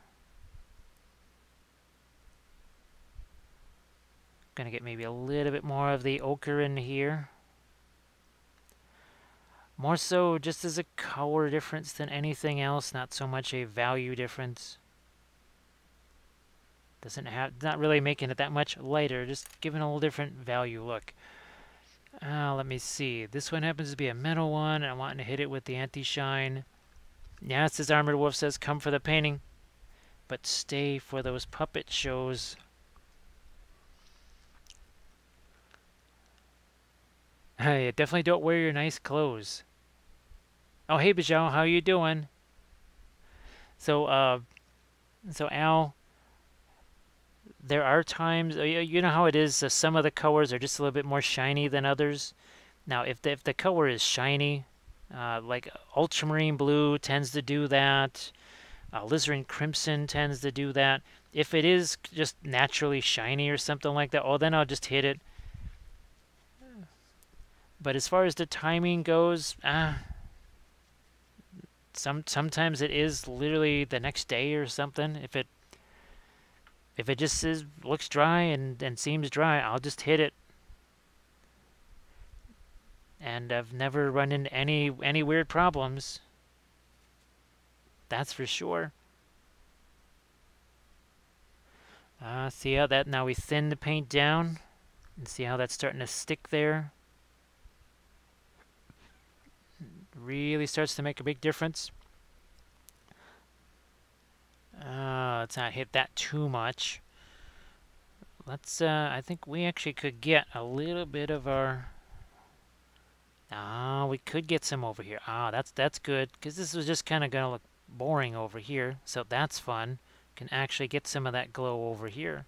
Gonna get maybe a little bit more of the ochre in here. More so just as a color difference than anything else, not so much a value difference. Not really making it that much lighter, just giving a little different value look. Let me see. This one happens to be a metal one, and I'm wanting to hit it with the anti-shine. Yeah, it says Armored Wolf says, come for the painting, but stay for those puppet shows. Hey, definitely don't wear your nice clothes. Oh, hey, Bijou, how you doing? So, Al, there are times, you know how it is, some of the colors are just a little bit more shiny than others. Now, if the color is shiny, like ultramarine blue tends to do that, alizarin crimson tends to do that. If it is just naturally shiny or something like that, oh, then I'll just hit it. But as far as the timing goes, sometimes it is literally the next day or something. If it just looks dry and seems dry, I'll just hit it. And I've never run into any weird problems. That's for sure. See how that, now we thin the paint down, and see how that's starting to stick there. Really starts to make a big difference. Let's not hit that too much. Let's, I think we actually could get a little bit of our... we could get some over here. That's good, because this was just kind of going to look boring over here, so that's fun. Can actually get some of that glow over here.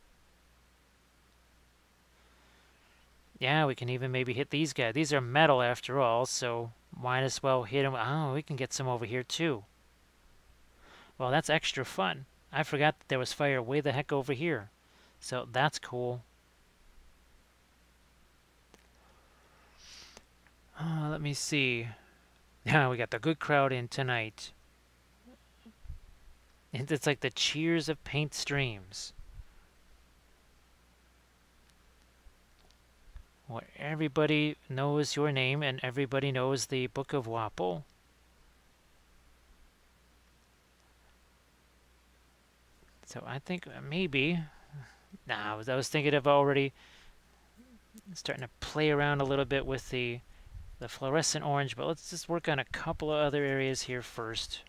Yeah, we can even maybe hit these guys. These are metal after all, so might as well hit them. Oh, we can get some over here too. Well, that's extra fun. I forgot that there was fire way the heck over here. So that's cool. Let me see. Yeah, we got the good crowd in tonight. It's like the cheers of paint streams. Where everybody knows your name and everybody knows the Book of Wappel. So I think maybe... I was thinking of already starting to play around a little bit with the fluorescent orange, but let's just work on a couple of other areas here first.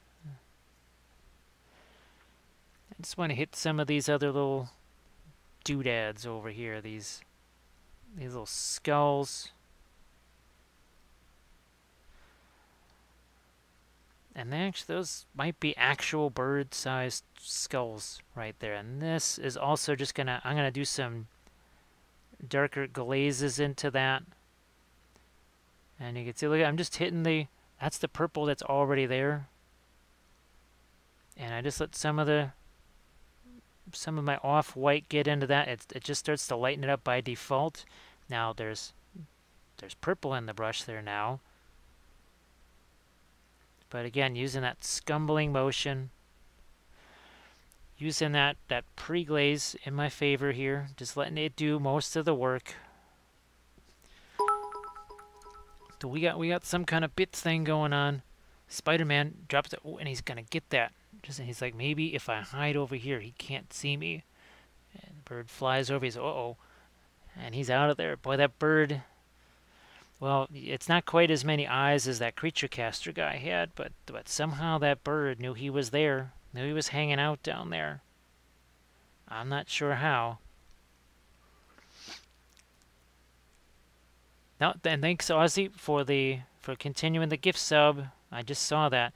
I just want to hit some of these other little doodads over here, these little skulls. And actually, those might be actual bird-sized skulls right there. And this is also just I'm gonna do some darker glazes into that. And you can see, look, I'm just hitting that's the purple that's already there. And I just let some of my off-white get into that. It just starts to lighten it up by default. Now there's purple in the brush there now. But again, using that scumbling motion, using that pre-glaze in my favor here, just letting it do most of the work. So we got some kind of bits thing going on. Spider-Man drops it, and he's gonna get that. He's like, maybe if I hide over here, he can't see me. And the bird flies over. He's uh-oh, and he's out of there. Boy, that bird. Well, it's not quite as many eyes as that creature caster guy had, but somehow that bird knew he was there, knew he was hanging out down there. I'm not sure how. No, and thanks Ozzy for continuing the gift sub. I just saw that,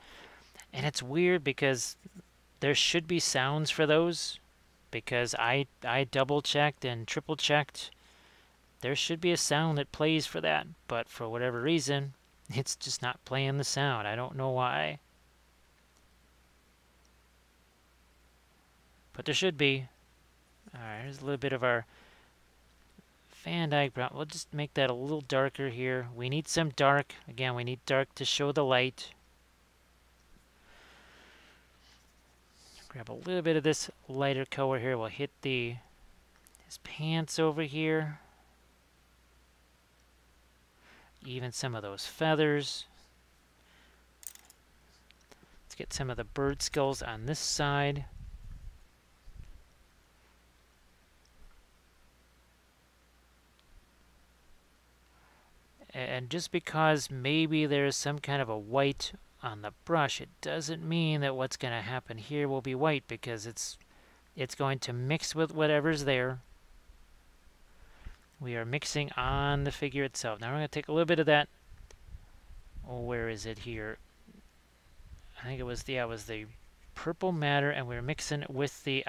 and it's weird because there should be sounds for those, because I double checked and triple checked. There should be a sound that plays for that, but for whatever reason, it's just not playing the sound. I don't know why. But there should be. Alright, here's a little bit of our Van Dyke brown. We'll just make that a little darker here. We need some dark. Again, we need dark to show the light. Grab a little bit of this lighter color here. We'll hit his pants over here. Even some of those feathers. Let's get some of the bird skulls on this side. And just because maybe there's some kind of a white on the brush, it doesn't mean that what's going to happen here will be white, because it's going to mix with whatever's there. We are mixing on the figure itself. Now we're going to take a little bit of that. Oh, where is it here? I think it was the purple matter, and we were mixing it with the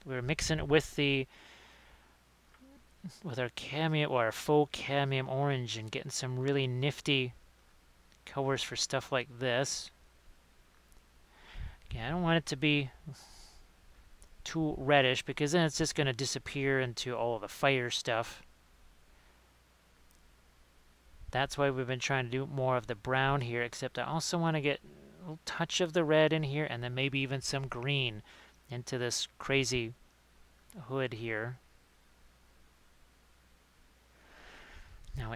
we were mixing it with our cameo, or our faux cadmium orange, and getting some really nifty colors for stuff like this. Yeah, I don't want it to be too reddish, because then it's just going to disappear into all of the fire stuff. That's why we've been trying to do more of the brown here, except I also want to get a little touch of the red in here, and then maybe even some green into this crazy hood here. Now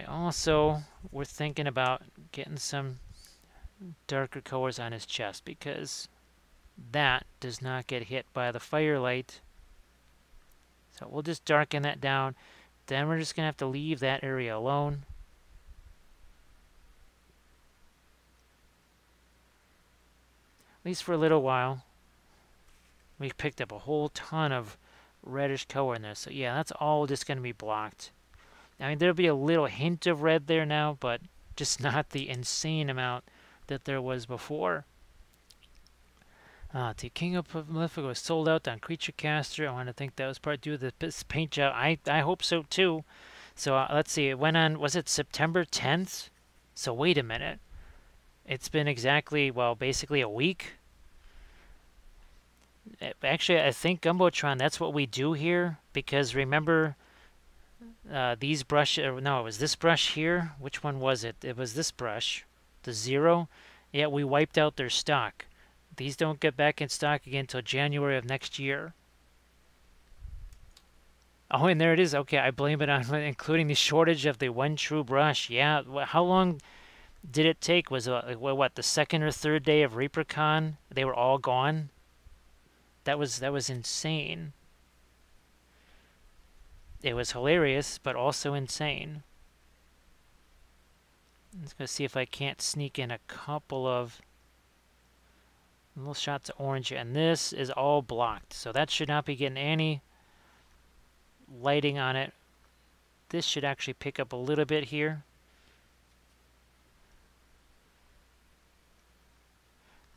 we're thinking about getting some darker colors on his chest, because that does not get hit by the firelight. So we'll just darken that down. Then we're just going to have to leave that area alone. At least for a little while. We picked up a whole ton of reddish color in there. So yeah, that's all just going to be blocked. I mean, there'll be a little hint of red there now, but just not the insane amount that there was before. The King of Malefica was sold out on Creature Caster. I want to think that was part due to this paint job. I hope so too. So let's see. It went on, was it September 10th? So wait a minute. It's been exactly, well, basically a week. Actually, I think Gumbotron, that's what we do here. Because remember, these brushes, no, it was this brush here. Which one was it? It was this brush, the 0. Yeah, we wiped out their stock. These don't get back in stock again until January of next year. Oh, and there it is. Okay, I blame it on including the shortage of the one true brush. Yeah, how long did it take? Was it, what, the second or third day of ReaperCon? They were all gone? That was insane. It was hilarious, but also insane. I'm just going to see if I can't sneak in a couple of little shots of orange here. And this is all blocked, so that should not be getting any lighting on it. This should actually pick up a little bit here.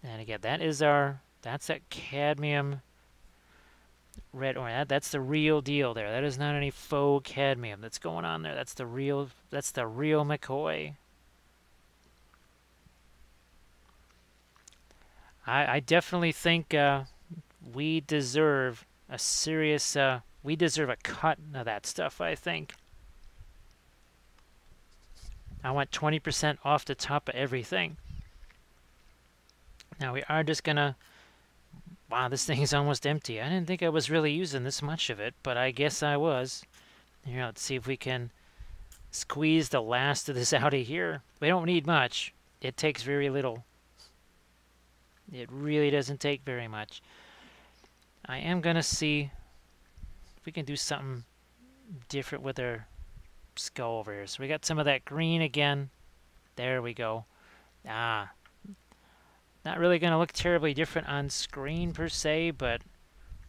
And again, that's that cadmium red orange. That's the real deal there. That is not any faux cadmium that's going on there. That's the real McCoy. I definitely think we deserve a serious, we deserve a cut of that stuff, I think. I want 20% off the top of everything. Now we are just gonna, wow, this thing is almost empty. I didn't think I was really using this much of it, but I guess I was. Here, let's see if we can squeeze the last of this out of here. We don't need much. It takes very little. It really doesn't take very much. I am going to see if we can do something different with our skull over here. So we got some of that green again. There we go. Not really going to look terribly different on screen per se, but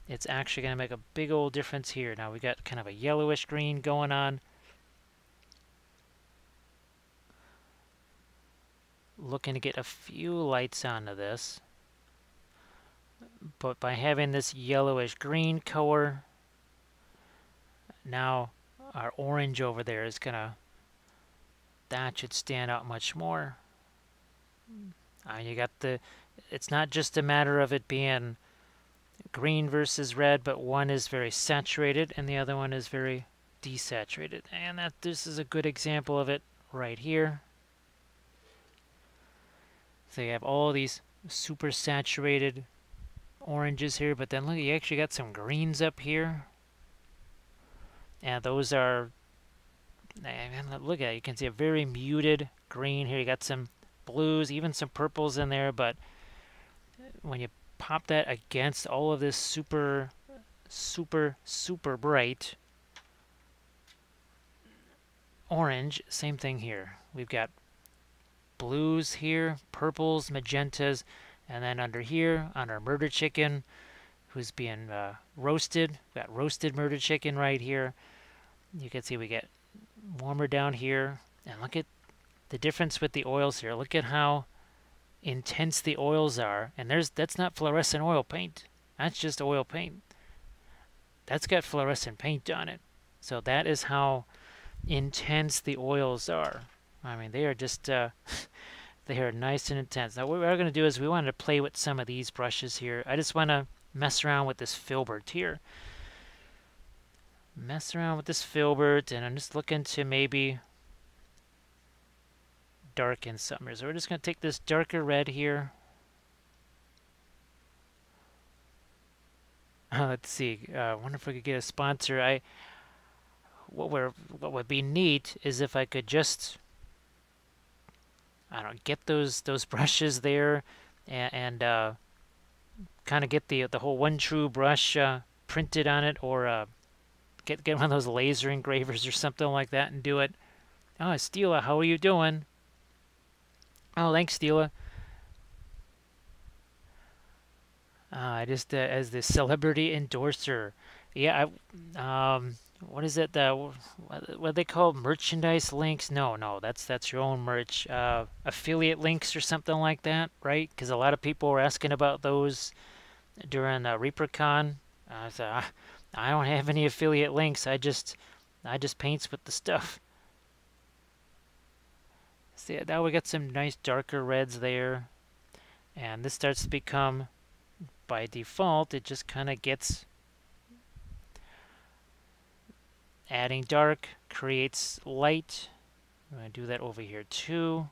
it's actually going to make a big old difference here. Now we got kind of a yellowish green going on. Looking to get a few lights onto this. But by having this yellowish green color, now our orange over there is gonna, that should stand out much more. You got it's not just a matter of it being green versus red, but one is very saturated and the other one is very desaturated. And this is a good example of it right here. So you have all these super saturated oranges here, but then look, you actually got some greens up here. And those are, look at it, you can see a very muted green here. You got some blues, even some purples in there, but when you pop that against all of this super, super, super bright, orange, same thing here. We've got blues here, purples, magentas, and then under here on our murder chicken, who's being roasted. We've got roasted murder chicken right here. You can see we get warmer down here, and look at the difference with the oils here. Look at how intense the oils are, and that's not fluorescent oil paint. That's just oil paint. That's got fluorescent paint on it. So that is how intense the oils are. I mean, they are just they are nice and intense. Now what we're going to do is we want to play with some of these brushes here. I just want to mess around with this filbert here. Mess around with this filbert, and I'm just looking to maybe darken some here. So we're just going to take this darker red here. Let's see. I wonder if we could get a sponsor. What would be neat is if I could just, I don't know, get those brushes there, and kind of get the whole one true brush printed on it, or get one of those laser engravers or something like that and do it. Oh, Steela, how are you doing? Oh, thanks, Steela. I just as the celebrity endorser. Yeah, what is it? What they call merchandise links? No, that's your own merch. Affiliate links or something like that, right? Because a lot of people were asking about those during ReaperCon. So I don't have any affiliate links. I just paints with the stuff. See, now we got some nice darker reds there, and this starts to become, by default, it just kind of gets, adding dark creates light. I'm going to do that over here too.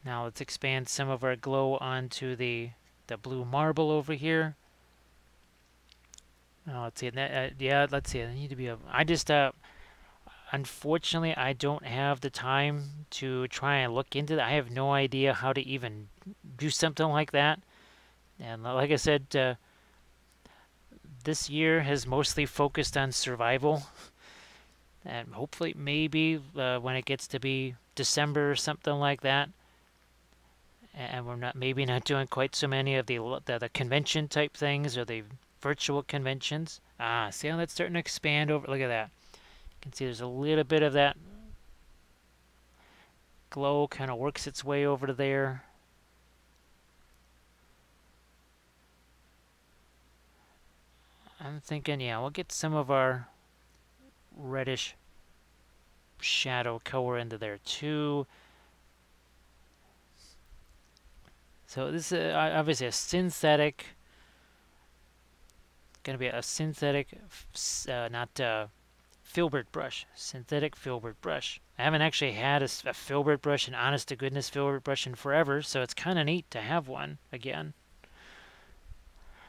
Now let's expand some of our glow onto the blue marble over here. Let's see. Yeah, let's see. I need to be a. I just unfortunately I don't have the time to try and look into that. I have no idea how to even do something like that. And like I said, this year has mostly focused on survival, and hopefully maybe when it gets to be December or something like that, and we're maybe not doing quite so many of the convention type things or the virtual conventions. See how that's starting to expand over? Look at that. You can see there's a little bit of that glow kind of works its way over to there. I'm thinking, yeah, we'll get some of our reddish shadow color into there too. So this is obviously a synthetic. Going to be a synthetic, not filbert brush. Synthetic filbert brush. I haven't actually had a filbert brush, an honest to goodness filbert brush in forever, so it's kind of neat to have one again.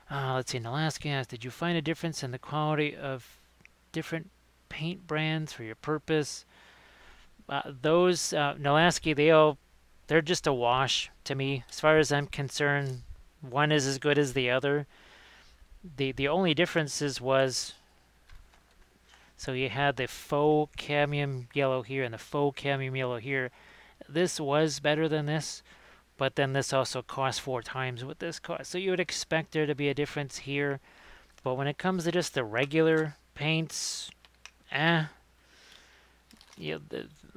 Let's see. Nalaski asked, did you find a difference in the quality of different paint brands for your purpose? Those Nalaski, they're just a wash to me, as far as I'm concerned. One is as good as the other. The only differences was, so you had the faux cadmium yellow here and the faux cadmium yellow here. This was better than this, but then this also cost 4 times what this cost. So you would expect there to be a difference here. But when it comes to just the regular paints,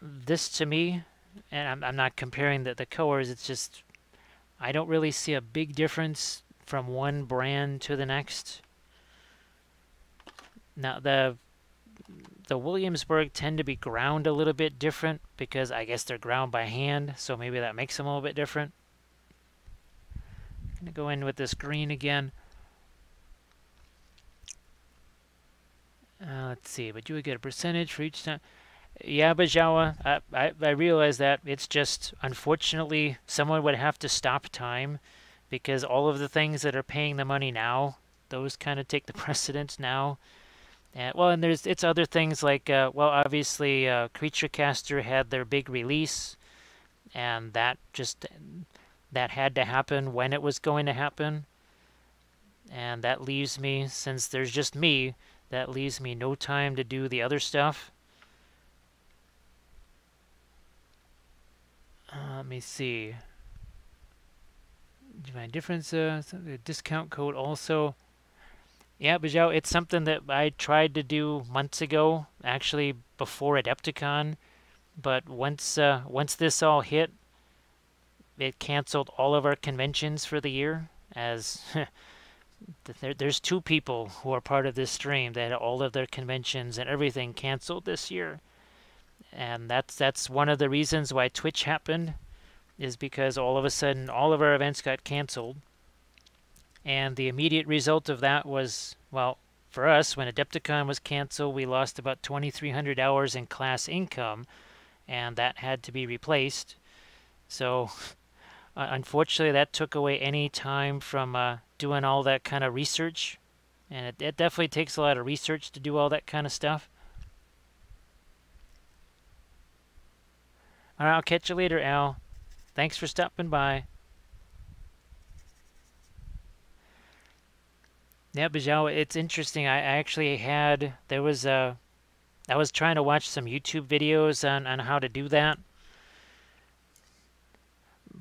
this to me, and I'm not comparing the colors, it's just, I don't really see a big difference from one brand to the next. Now the Williamsburg tend to be ground a little bit different because I guess they're ground by hand, so maybe that makes them a little bit different. I'm going to go in with this green again. Let's see, but you would get a percentage for each time. Yeah, Bajawa, I realize that. It's just, unfortunately, someone would have to stop time because all of the things that are paying the money now, those kind of take the precedence now. And it's other things like, obviously, Creature Caster had their big release, and that had to happen when it was going to happen. And that leaves me, since there's just me, that leaves me no time to do the other stuff. Let me see. Divine difference, the discount code also. Yeah, Bijou, it's something that I tried to do months ago, actually before Adepticon. But once this all hit, it canceled all of our conventions for the year. As there's 2 people who are part of this stream that had all of their conventions and everything canceled this year, and that's one of the reasons why Twitch happened, is because all of a sudden all of our events got canceled. And the immediate result of that was, well, for us, when Adepticon was canceled, we lost about 2,300 hours in class income, and that had to be replaced. So unfortunately, that took away any time from doing all that kind of research. And it definitely takes a lot of research to do all that kind of stuff. All right, I'll catch you later, Al. Thanks for stopping by. Yeah, Bijou, it's interesting. I actually had, I was trying to watch some YouTube videos on how to do that.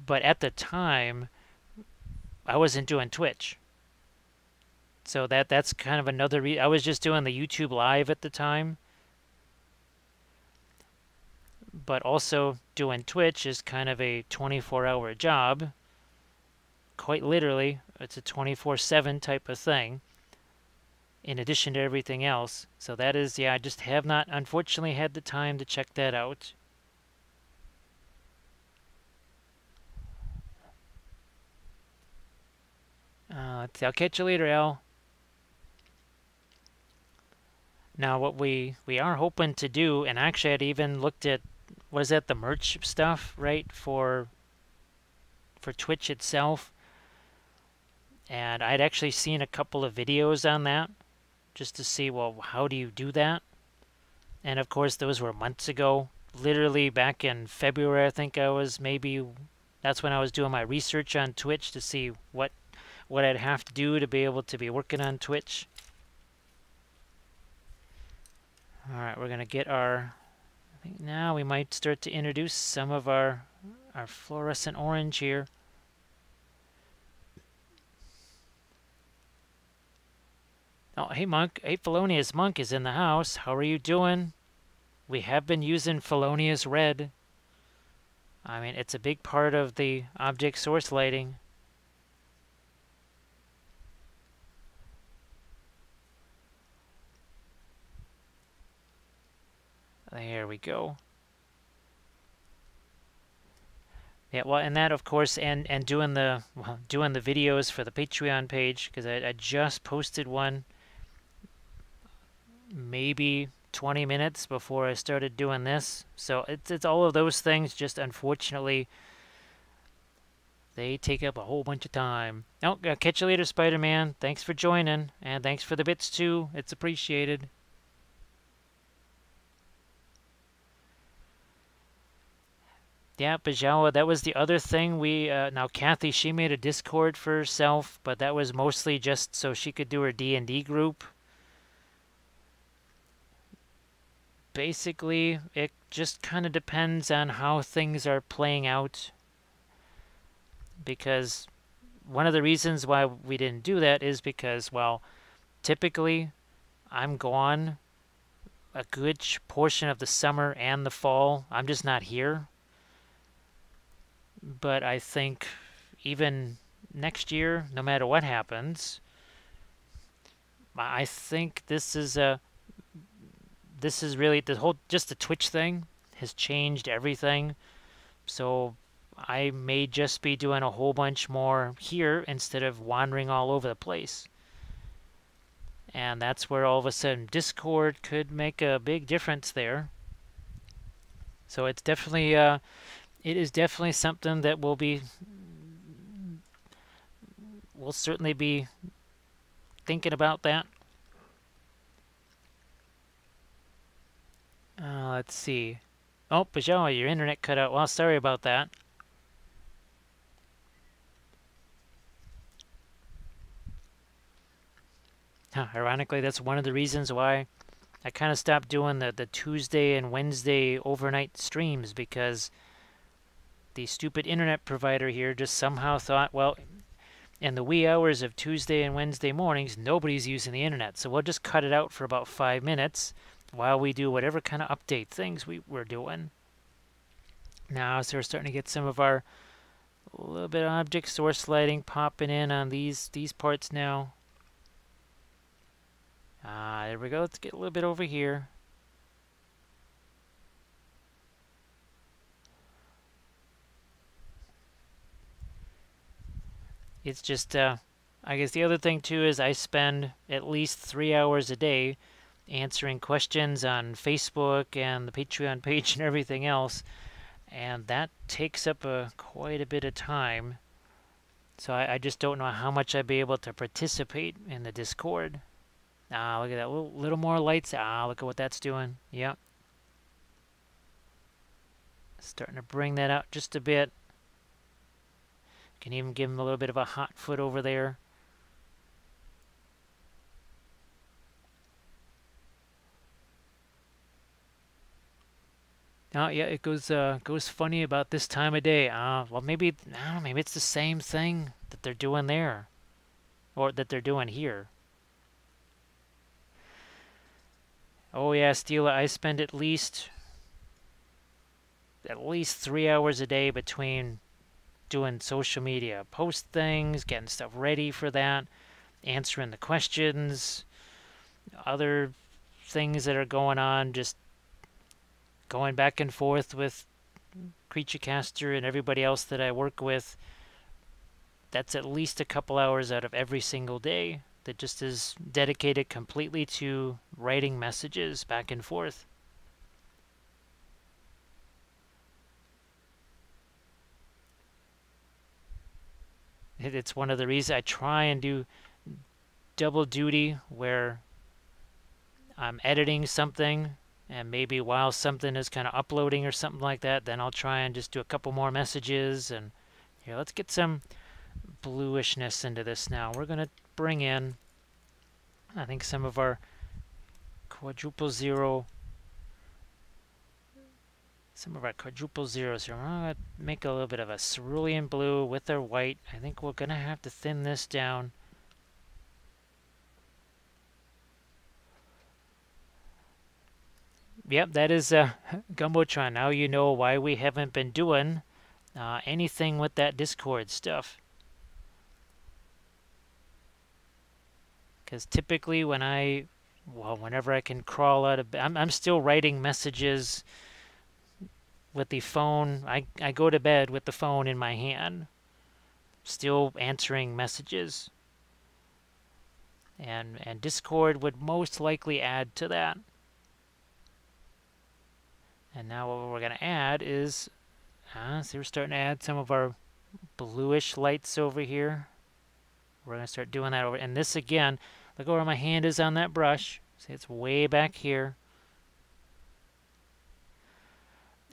But at the time, I wasn't doing Twitch. So that's kind of another reason. I was just doing the YouTube live at the time. But also doing Twitch is kind of a 24-hour job. Quite literally, it's a 24/7 type of thing, in addition to everything else. So that is, yeah, I just have not, unfortunately, had the time to check that out. Let's see, I'll catch you later, Al. Now, what we are hoping to do, and actually I'd even looked at, was that the merch stuff, right, for Twitch itself. And I'd actually seen a couple of videos on that, just to see, well, how do you do that? And of course, those were months ago. Literally back in February, I think I was, maybe, that's when I was doing my research on Twitch to see what I'd have to do to be able to be working on Twitch. Alright, we're going to get our, I think now we might start to introduce some of our fluorescent orange here. Oh, hey Monk. Hey, Felonious Monk is in the house. How are you doing? We have been using Felonious Red. I mean, it's a big part of the object source lighting. There we go. Yeah, well, and that, of course, and doing the videos for the Patreon page, because I just posted one maybe 20 minutes before I started doing this. So it's all of those things, just unfortunately they take up a whole bunch of time. Oh, catch you later, Spider-Man. Thanks for joining, and thanks for the bits too. It's appreciated. Yeah, Bajawa, that was the other thing. Now Kathy, she made a Discord for herself, but that was mostly just so she could do her D&D group. Basically, it just kind of depends on how things are playing out. Because one of the reasons why we didn't do that is because, well, typically I'm gone a good portion of the summer and the fall. I'm just not here. But I think even next year, no matter what happens, I think this is really just the Twitch thing has changed everything. So I may just be doing a whole bunch more here instead of wandering all over the place. And that's where all of a sudden Discord could make a big difference there. So it's definitely it is definitely something that we'll certainly be thinking about that. Let's see. Oh, Pajama, your internet cut out. Well, sorry about that. Ironically, that's one of the reasons why I kind of stopped doing the Tuesday and Wednesday overnight streams, because the stupid internet provider here just somehow thought, well, in the wee hours of Tuesday and Wednesday mornings, nobody's using the internet, so we'll just cut it out for about 5 minutes while we do whatever kind of update things we're doing. Now, so we're starting to get some of our little bit of object source lighting popping in on these parts now. There we go. Let's get a little bit over here. It's just, I guess the other thing too is I spend at least 3 hours a day answering questions on Facebook and the Patreon page and everything else, and that takes up quite a bit of time. So I just don't know how much I'd be able to participate in the Discord. Look at that, little more lights. Look at what that's doing. Yep. Starting to bring that out just a bit. Can even give him a little bit of a hot foot over there. Oh yeah, it goes funny about this time of day. Well, maybe I don't know, maybe it's the same thing that they're doing there, or that they're doing here. Oh yeah, Steela, I spend at least 3 hours a day between doing social media, post things, getting stuff ready for that, answering the questions, other things that are going on, just going back and forth with CreatureCaster and everybody else that I work with. That's at least a couple hours out of every single day that just is dedicated completely to writing messages back and forth. It's one of the reasons I try and do double duty, where I'm editing something, and maybe while something is kind of uploading or something like that, then I'll try and just do a couple more messages. And here, let's get some bluishness into this now. We're going to bring in, I think, some of our quadruple zeros here. I'm going to make a little bit of a cerulean blue with our white. I think we're going to have to thin this down. Yep, that is Gumbotron. Now you know why we haven't been doing anything with that Discord stuff. Because typically whenever I can crawl out of bed, I'm still writing messages with the phone. I go to bed with the phone in my hand, still answering messages. And Discord would most likely add to that. And now what we're going to add is, see, we're starting to add some of our bluish lights over here. We're going to start doing that over. And this again, look where my hand is on that brush. See, it's way back here.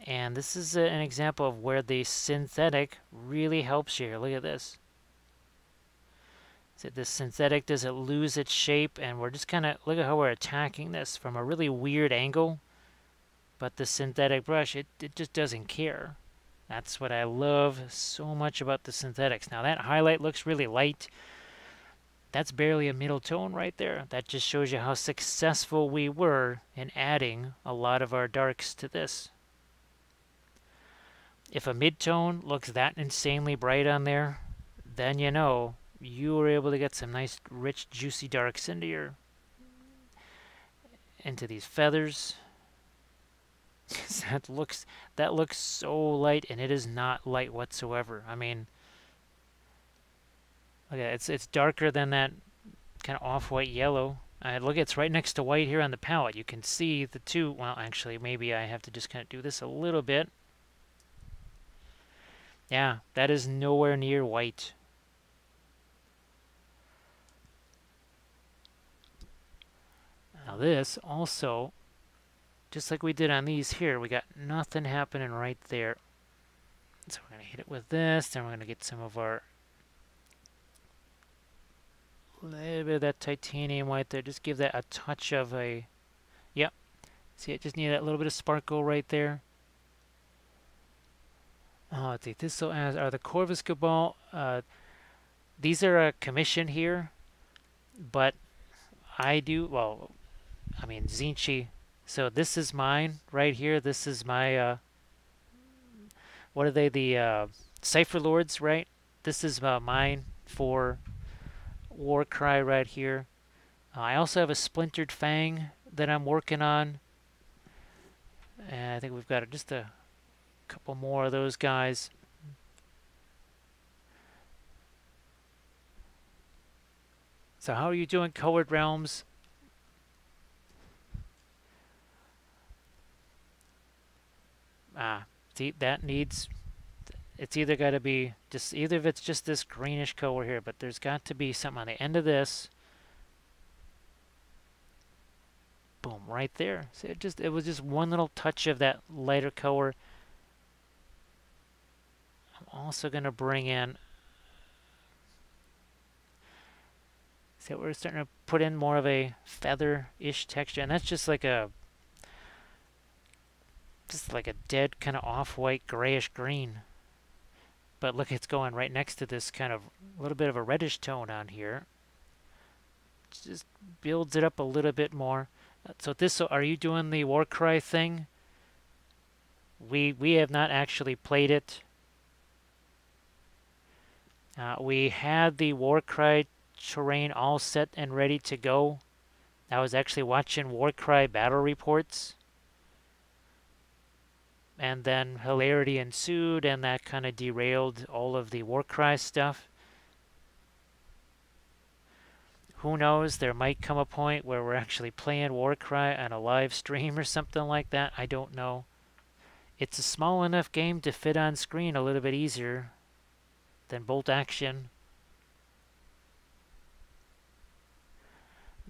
And this is an example of where the synthetic really helps you here. Look at this. See, this synthetic doesn't lose its shape, and we're just kind of, look at how we're attacking this from a really weird angle. But the synthetic brush, it just doesn't care. That's what I love so much about the synthetics. Now that highlight looks really light. That's barely a middle tone right there. That just shows you how successful we were in adding a lot of our darks to this. If a mid-tone looks that insanely bright on there, then you know you were able to get some nice, rich, juicy darks into these feathers. that looks so light, and it is not light whatsoever. I mean, look at it. It's darker than that kind of off-white yellow. Look, it's right next to white here on the palette. You can see the two. Well, actually, maybe I have to just kind of do this a little bit. Yeah, that is nowhere near white. Now this also, just like we did on these here, we got nothing happening right there. So we're going to hit it with this, then we're going to get some of our little bit of that titanium white there. Just give that a touch of a... Yep. See, I just need that little bit of sparkle right there. Oh, let's see. This are the Corvus Cabal. These are a commission here, but I do... Well, I mean, Zinchi. So this is mine right here. This is my... what are they? The Cipher Lords, right? This is mine for Warcry right here. I also have a Splintered Fang that I'm working on. And I think we've got just a couple more of those guys. So how are you doing, Colored Realms? See, that needs... It's either got to be just... Either if it's just this greenish color here, but there's got to be something on the end of this. Boom, right there. See, it was just one little touch of that lighter color. I'm also going to bring in... So we're starting to put in more of a feather-ish texture, and that's just like a dead kind of off-white grayish green. But look, it's going right next to this kind of a little bit of a reddish tone on here. It just builds it up a little bit more. So are you doing the Warcry thing? We have not actually played it. We had the Warcry terrain all set and ready to go. I was actually watching Warcry battle reports, and then hilarity ensued, and that kind of derailed all of the Warcry stuff. Who knows, there might come a point where we're actually playing Warcry on a live stream or something like that. I don't know. It's a small enough game to fit on screen a little bit easier than Bolt Action.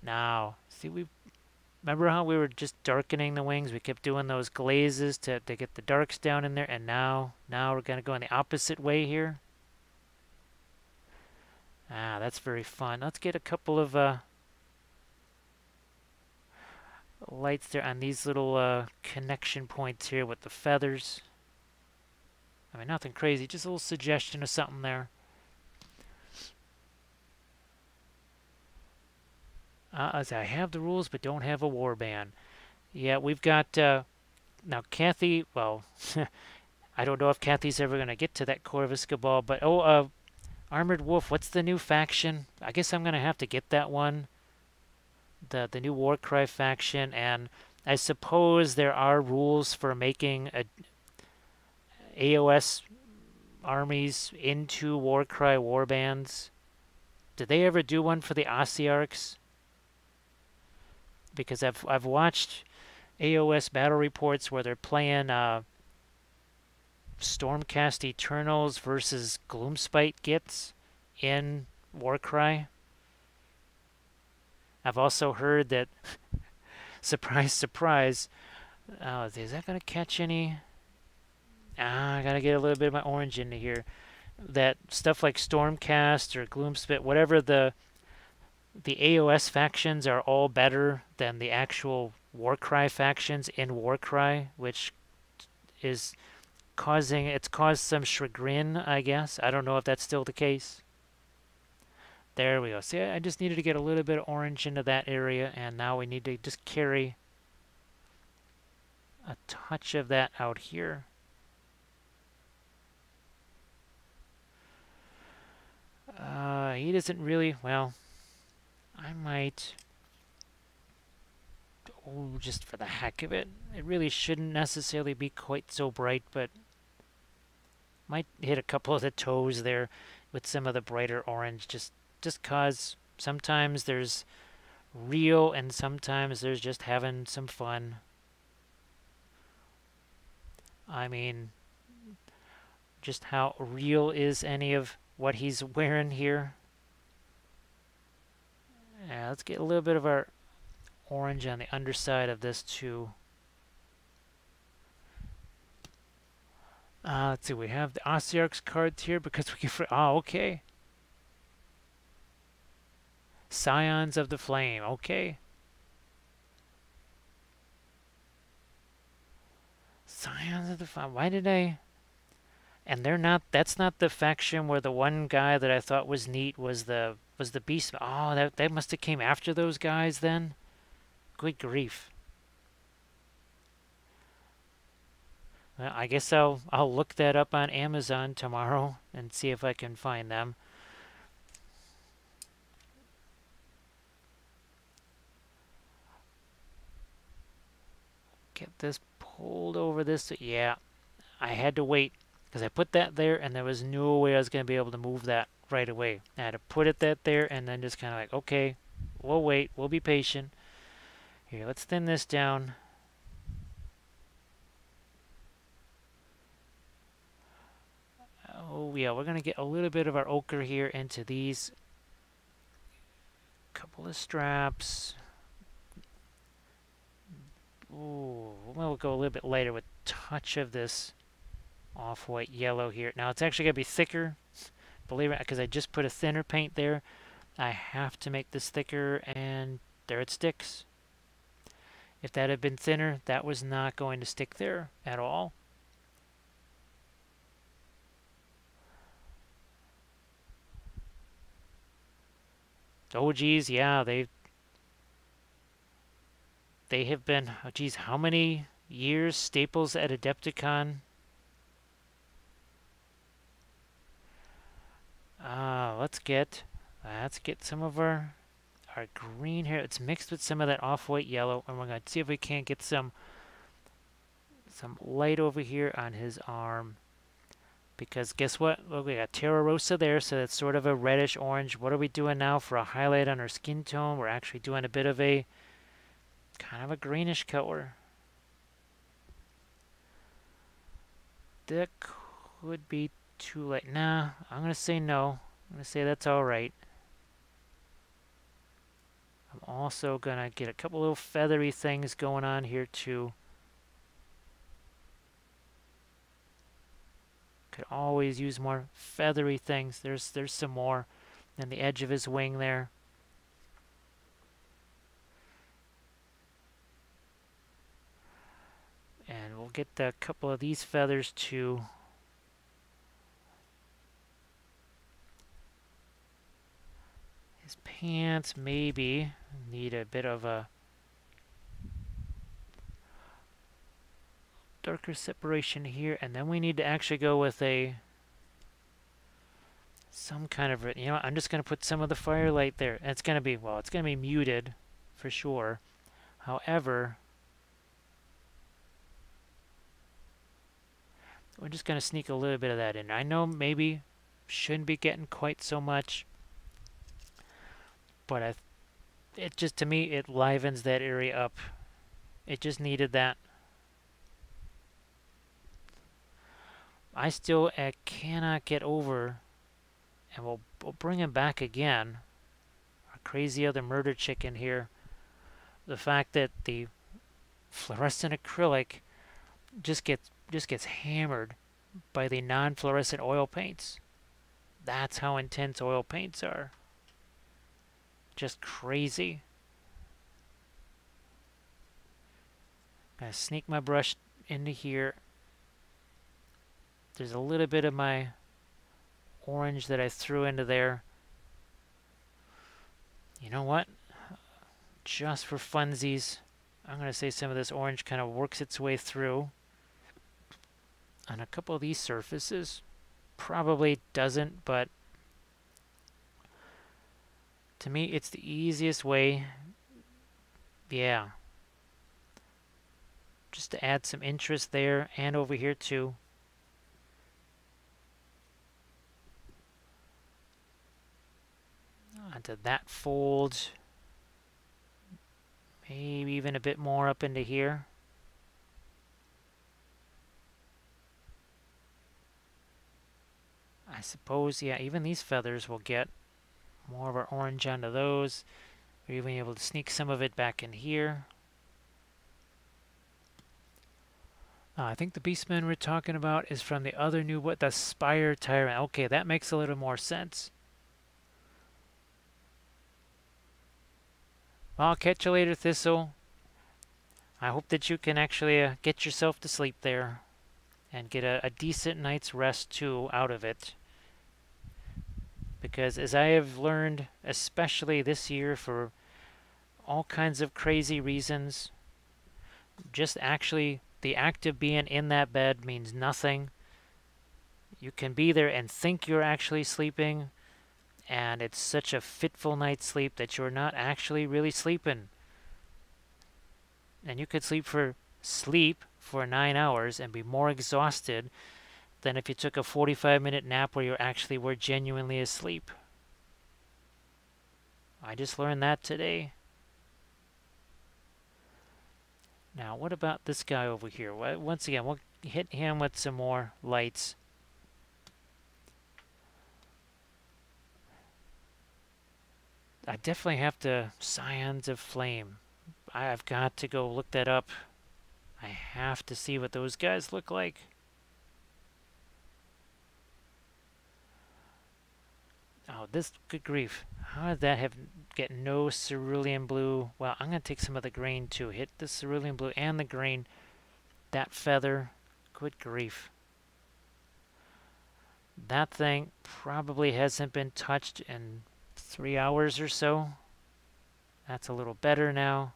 Now, see, remember how we were just darkening the wings? We kept doing those glazes to get the darks down in there, and now we're going to go in the opposite way here. That's very fun. Let's get a couple of lights there on these little connection points here with the feathers. I mean, nothing crazy, just a little suggestion of something there. As I have the rules, but don't have a warband. Yeah, we've got now Kathy. Well, I don't know if Kathy's ever going to get to that Corvus Cabal, but Armored Wolf. What's the new faction? I guess I'm going to have to get that one. The new Warcry faction, and I suppose there are rules for making AOS armies into Warcry warbands. Did they ever do one for the Ossiarchs? Because I've watched AOS battle reports where they're playing Stormcast Eternals versus Gloomspite Gits in Warcry. I've also heard that, surprise, surprise, is that going to catch any? I got to get a little bit of my orange into here. That stuff like Stormcast or Gloomspite, whatever the AOS factions are all better than the actual Warcry factions in Warcry, which is it's caused some chagrin, I guess. I don't know if that's still the case. There we go. See, I just needed to get a little bit of orange into that area, and now we need to just carry a touch of that out here. He doesn't really, well, I might, just for the heck of it. It really shouldn't necessarily be quite so bright, but might hit a couple of the toes there with some of the brighter orange, just cause sometimes there's real and sometimes there's just having some fun. I mean, just how real is any of what he's wearing here? Yeah, let's get a little bit of our orange on the underside of this too. Let's see, we have the Ossiarchs cards here because we can... Oh, okay. Scions of the Flame. Okay. Scions of the Flame. Why did I... And they're not... That's not the faction where the one guy that I thought was neat was the Beast. Oh, that must have came after those guys then? Good grief. Well, I guess I'll look that up on Amazon tomorrow and see if I can find them. Get this pulled over this. Yeah, I had to wait because I put that there and there was no way I was going to be able to move that right away. I had to put it there and then just kind of like, okay, we'll wait. We'll be patient. Here, let's thin this down. Oh, yeah, we're going to get a little bit of our ochre here into these. Couple of straps. Ooh, we'll go a little bit lighter with touch of this off-white yellow here. Now, it's actually going to be thicker, believe it, because I just put a thinner paint there. I have to make this thicker, and there it sticks. If that had been thinner, that was not going to stick there at all. Oh, geez, yeah, they have been, oh, geez, how many years staples at Adepticon? Let's get some of our green here. It's mixed with some of that off-white yellow, and we're going to see if we can't get some light over here on his arm. Because guess what? Look, we got Terra Rosa there, so that's sort of a reddish orange. What are we doing now for a highlight on our skin tone? We're actually doing a bit of a kind of a greenish color. That could be too light. Nah, I'm going to say no. I'm going to say that's all right. I'm also going to get a couple little feathery things going on here too. Could always use more feathery things. There's some more on the edge of his wing there. And we'll get a couple of these feathers too. His pants maybe need a bit of a darker separation here, and then we need to actually go with some kind of, you know, I'm just going to put some of the firelight there. And it's going to be, well, it's going to be muted for sure. However, we're just going to sneak a little bit of that in. I know maybe shouldn't be getting quite so much, but it just, to me, it livens that area up. It just needed that. I still cannot get over, and we'll bring him back again, our crazy other murder chicken here, the fact that the fluorescent acrylic just gets hammered by the non-fluorescent oil paints. That's how intense oil paints are. Just crazy. I'm gonna sneak my brush into here. There's a little bit of my orange that I threw into there. You know what? Just for funsies, I'm going to say some of this orange kind of works its way through on a couple of these surfaces. Probably doesn't, but to me, it's the easiest way. Yeah. Just to add some interest there and over here too. Onto that fold. Maybe even a bit more up into here. I suppose, yeah, even these feathers will get more of our orange onto those. We're even able to sneak some of it back in here. I think the Beastman we're talking about is from the other new, what, the Spire Tyrant. Okay, that makes a little more sense. Well, I'll catch you later, Thistle. I hope that you can actually get yourself to sleep there and get a decent night's rest too out of it. Because as I have learned, especially this year for all kinds of crazy reasons, just actually the act of being in that bed means nothing. You can be there and think you're actually sleeping, and it's such a fitful night's sleep that you're not actually really sleeping. And you could sleep for 9 hours and be more exhausted than if you took a 45-minute nap where you actually were genuinely asleep. I just learned that today. Now, what about this guy over here? Once again, we'll hit him with some more lights. I definitely have to Scions of Flame. I've got to go look that up. I have to see what those guys look like. Oh, this, good grief. How did that get no cerulean blue? Well, I'm going to take some of the green too. Hit the cerulean blue and the green. That feather. Good grief. That thing probably hasn't been touched in 3 hours or so. That's a little better now.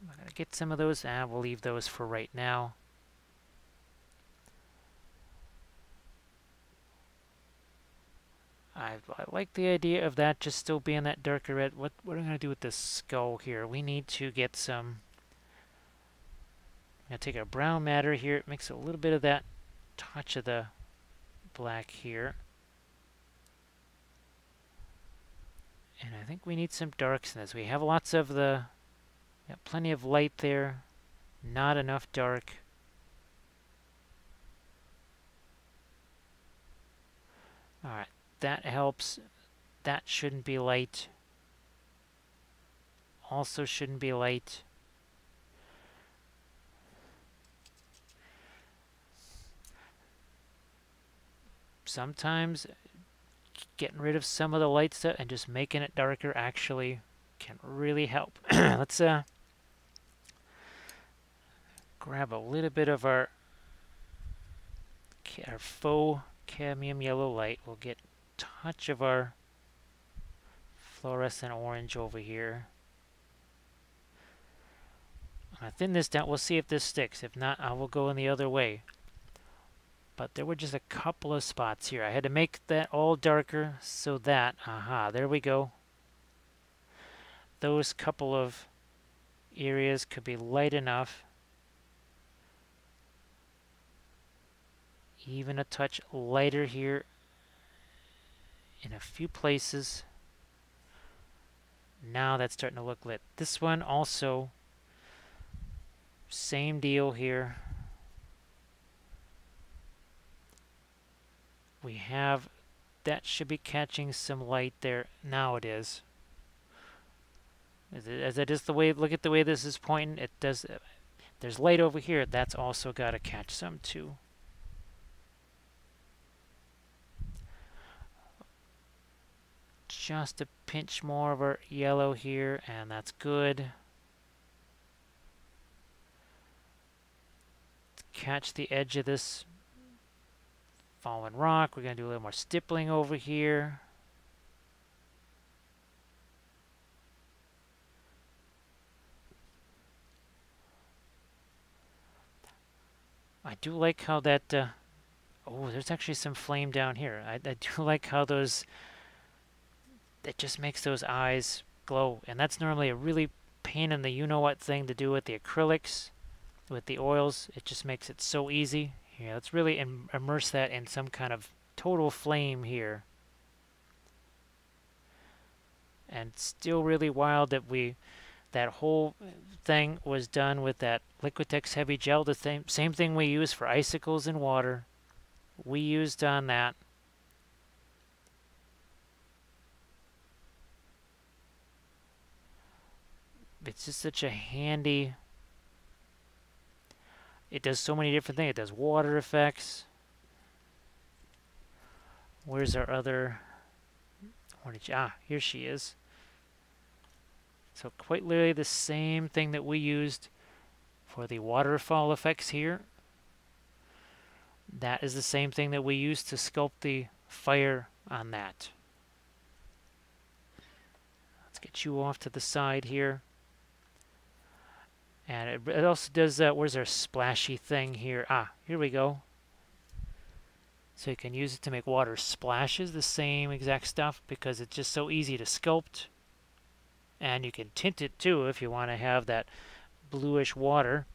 I'm going to get some of those. We'll leave those for right now. I like the idea of that just still being that darker red. What am I going to do with this skull here? We need to get some... I'm going to take our brown matter here. It makes a little bit of that touch of the black here. And I think we need some darks in this. We have lots of the... Got plenty of light there. Not enough dark. Alright, that helps. That shouldn't be light. Also shouldn't be light. Sometimes getting rid of some of the light stuff and just making it darker actually can really help. Let's grab a little bit of our faux cadmium yellow light. We'll get a touch of our fluorescent orange over here. I'm going to thin this down. We'll see if this sticks. If not, I will go in the other way. But there were just a couple of spots here. I had to make that all darker so that, there we go. Those couple of areas could be light enough. Even a touch lighter here in a few places. Now that's starting to look lit. This one also, same deal here. We have, that should be catching some light there. Now it is. As it is the way, look at the way this is pointing. It does. There's light over here. That's also got to catch some too. Just a pinch more of our yellow here, and that's good. Catch the edge of this fallen rock. We're going to do a little more stippling over here. I do like how that... oh, there's actually some flame down here. I do like how those... It just makes those eyes glow. And that's normally a really pain in the you-know-what thing to do with the acrylics, with the oils. It just makes it so easy. Here, let's really immerse that in some kind of total flame here. And still really wild that that whole thing was done with that Liquitex heavy gel. The same thing we use for icicles and water. We used on that. It's just such a handy... It does so many different things. It does water effects. Where's our other... Where did you... Ah, here she is. So quite literally the same thing that we used for the waterfall effects here. That is the same thing that we used to sculpt the fire on that. Let's get you off to the side here. And it also does, where's our splashy thing here? Ah, here we go. So you can use it to make water splashes, the same exact stuff, because it's just so easy to sculpt. And you can tint it too if you want to have that bluish water.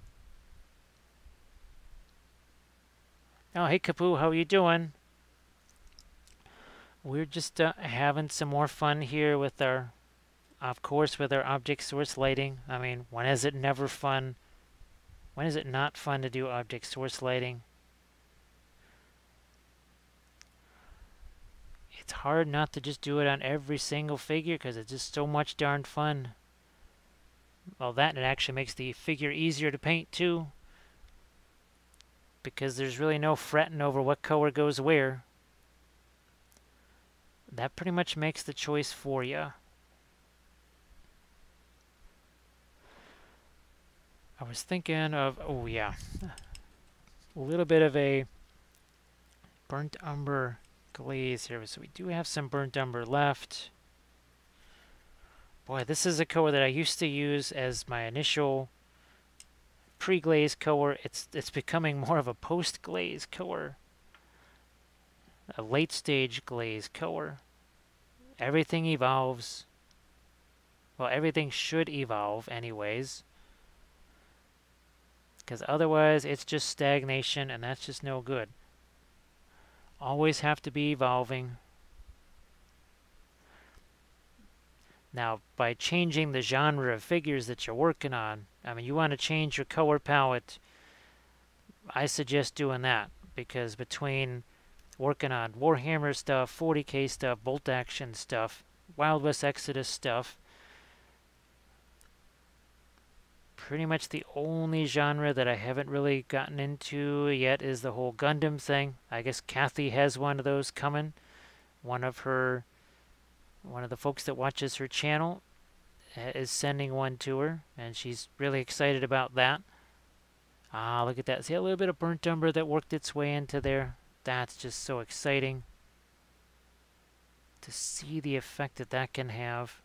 Oh, hey Kapoo, how are you doing? We're just having some more fun here with our, of course, with our object source lighting. I mean, when is it never fun? When is it not fun to do object source lighting? It's hard not to just do it on every single figure because it's just so much darn fun. Well, that, and it actually makes the figure easier to paint too, because there's really no fretting over what color goes where. That pretty much makes the choice for you. I was thinking of, oh yeah, a little bit of a burnt umber glaze here. So we do have some burnt umber left. Boy, this is a color that I used to use as my initial pre-glaze color. It's becoming more of a post-glaze color, a late-stage glaze color. Everything evolves. Well, everything should evolve anyways, because otherwise it's just stagnation, and that's just no good. Always have to be evolving. Now, by changing the genre of figures that you're working on, I mean, you want to change your color palette, I suggest doing that, because between working on Warhammer stuff, 40k stuff, bolt action stuff, Wild West Exodus stuff, pretty much the only genre that I haven't really gotten into yet is the whole Gundam thing. I guess Kathy has one of those coming. One of the folks that watches her channel is sending one to her, and she's really excited about that. Ah, look at that. See a little bit of burnt umber that worked its way into there? That's just so exciting to see the effect that that can have.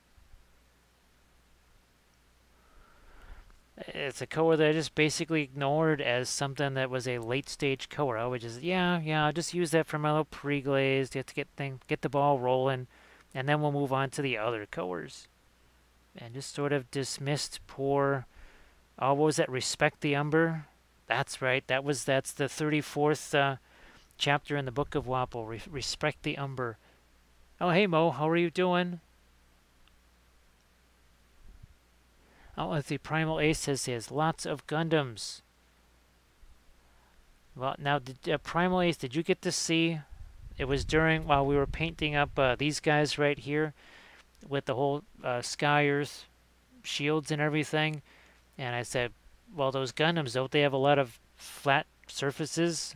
It's a color that I just basically ignored as something that was a late stage color. I would just, yeah, I'll just use that for my little pre-glazed. You have to get the ball rolling, and then we'll move on to the other colors. And just sort of dismissed poor, oh, what was that? Respect the Umber? That's right. That's the 34th chapter in the Book of Wappel. Respect the Umber. Oh, hey Mo, how are you doing? Oh, let's see. Primal Ace says he has lots of Gundams. Well, now, Primal Ace, did you get to see? It was while we were painting up these guys right here with the whole Sky Earth shields and everything. And I said, well, those Gundams, don't they have a lot of flat surfaces?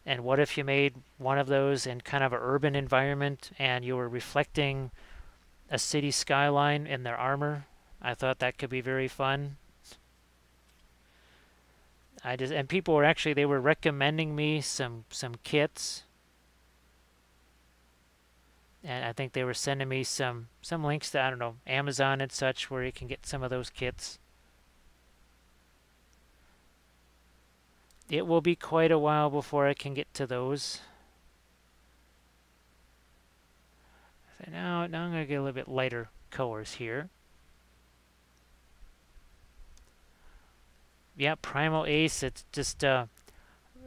And what if you made one of those in kind of an urban environment and you were reflecting a city skyline in their armor? I thought that could be very fun. And people were actually, they were recommending me some kits. And I think they were sending me some links to, I don't know, Amazon and such, where you can get some of those kits. It will be quite a while before I can get to those. So now I'm going to get a little bit lighter colors here. Yeah, Primal Ace, it's just,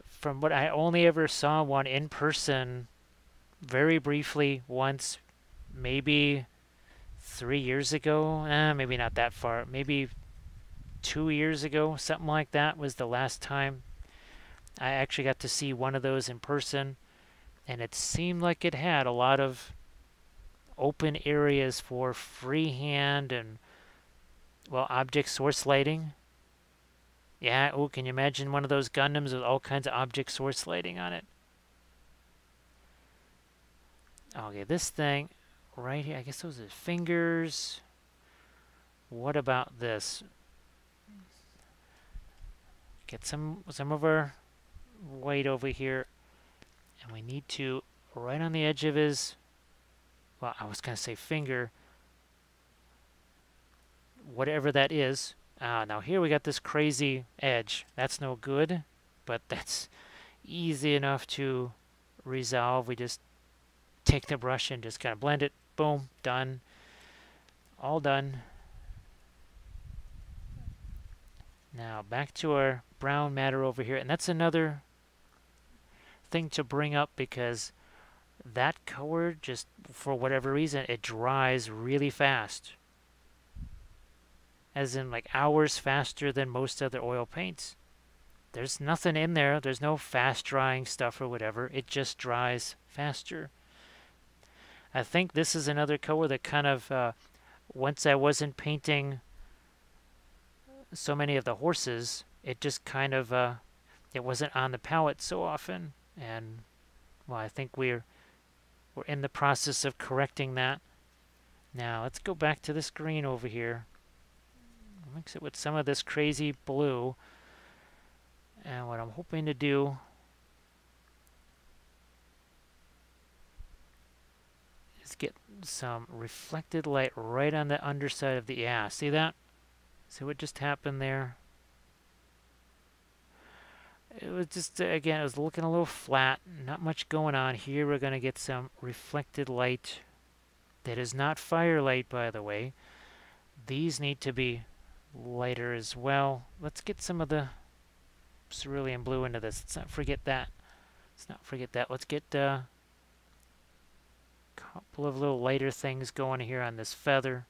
from what I only ever saw one in person very briefly once, maybe 3 years ago. Maybe not that far. Maybe 2 years ago, something like that was the last time I actually got to see one of those in person. And it seemed like it had a lot of open areas for freehand and, well, object source lighting. Yeah, oh, can you imagine one of those Gundams with all kinds of object source lighting on it? Okay, this thing right here, I guess those are fingers. What about this? Get some of our white over here, and we need to, right on the edge of his, well, I was going to say finger, whatever that is. Now here we got this crazy edge. That's no good, but that's easy enough to resolve. We just take the brush and just kind of blend it. Boom, done. All done. Now back to our brown matter over here, and that's another thing to bring up because that color, just for whatever reason, it dries really fast. As in like hours faster than most other oil paints. There's nothing in there. There's no fast drying stuff or whatever. It just dries faster. I think this is another color that kind of, once I wasn't painting so many of the horses, it just kind of, it wasn't on the palette so often. And, well, I think we're in the process of correcting that. Now, let's go back to this green over here. Mix it with some of this crazy blue. And what I'm hoping to do is get some reflected light right on the underside of the, yeah, see that? See what just happened there? It was just, again, it was looking a little flat, not much going on. Here we're going to get some reflected light. That is not firelight, by the way. These need to be lighter as well. Let's get some of the cerulean blue into this. Let's not forget that. Let's get a couple of little lighter things going here on this feather.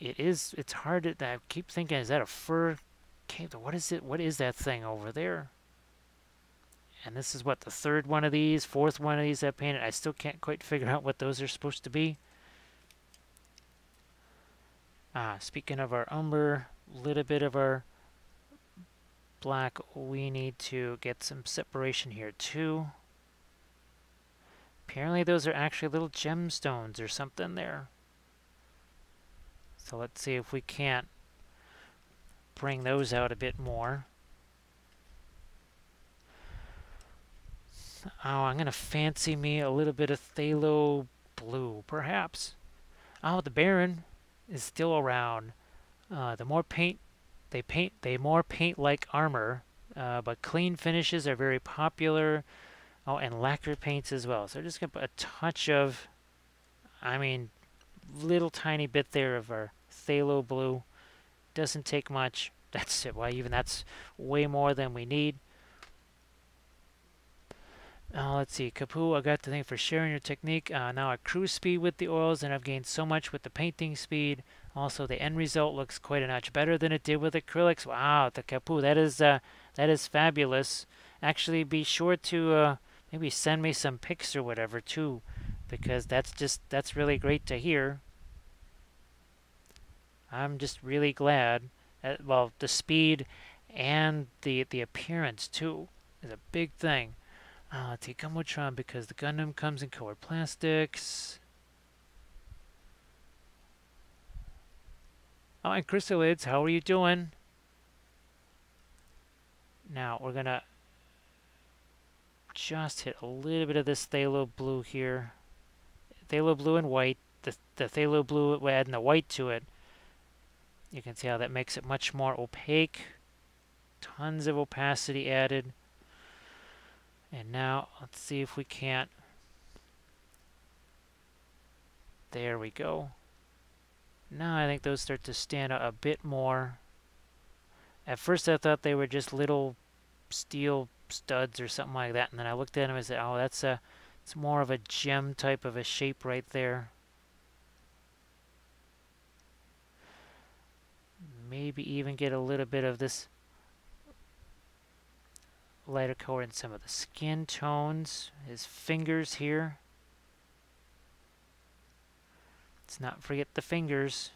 It's hard to, I keep thinking, is that a fur cape? What is it? What is that thing over there? And this is what, the third one of these, fourth one of these I painted. I still can't quite figure out what those are supposed to be. Speaking of our umber, a little bit of our black, we need to get some separation here too. Apparently those are actually little gemstones or something there. So let's see if we can't bring those out a bit more. Oh, I'm going to fancy me a little bit of phthalo blue, perhaps. Oh, the Baron is still around. The more paint they paint, they more paint like armor, but clean finishes are very popular. Oh, and lacquer paints as well. So just going to put a touch of, I mean, little tiny bit there of our phthalo blue. Doesn't take much. That's it. Well, even that's way more than we need. Let's see, Kapu, I got to thank for sharing your technique. Now I cruise speed with the oils, and I've gained so much with the painting speed. Also, the end result looks quite a notch better than it did with acrylics. Wow, the Kapu, that is fabulous. Actually, be sure to maybe send me some pics or whatever too, because that's really great to hear. I'm just really glad. Well, the speed and the appearance too is a big thing. Let's see, Gumbotron, because the Gundam comes in colored plastics. Oh, and Chrysalids, how are you doing? Now, we're going to just hit a little bit of this phthalo blue here. Phthalo blue and white. The phthalo blue, we're adding the white to it. You can see how that makes it much more opaque. Tons of opacity added. And now, let's see if we can't. There we go. Now I think those start to stand out a bit more. At first I thought they were just little steel studs or something like that. And then I looked at them and said, oh, it's more of a gem type of a shape right there. Maybe even get a little bit of this lighter color in some of the skin tones, his fingers here. Let's not forget the fingers.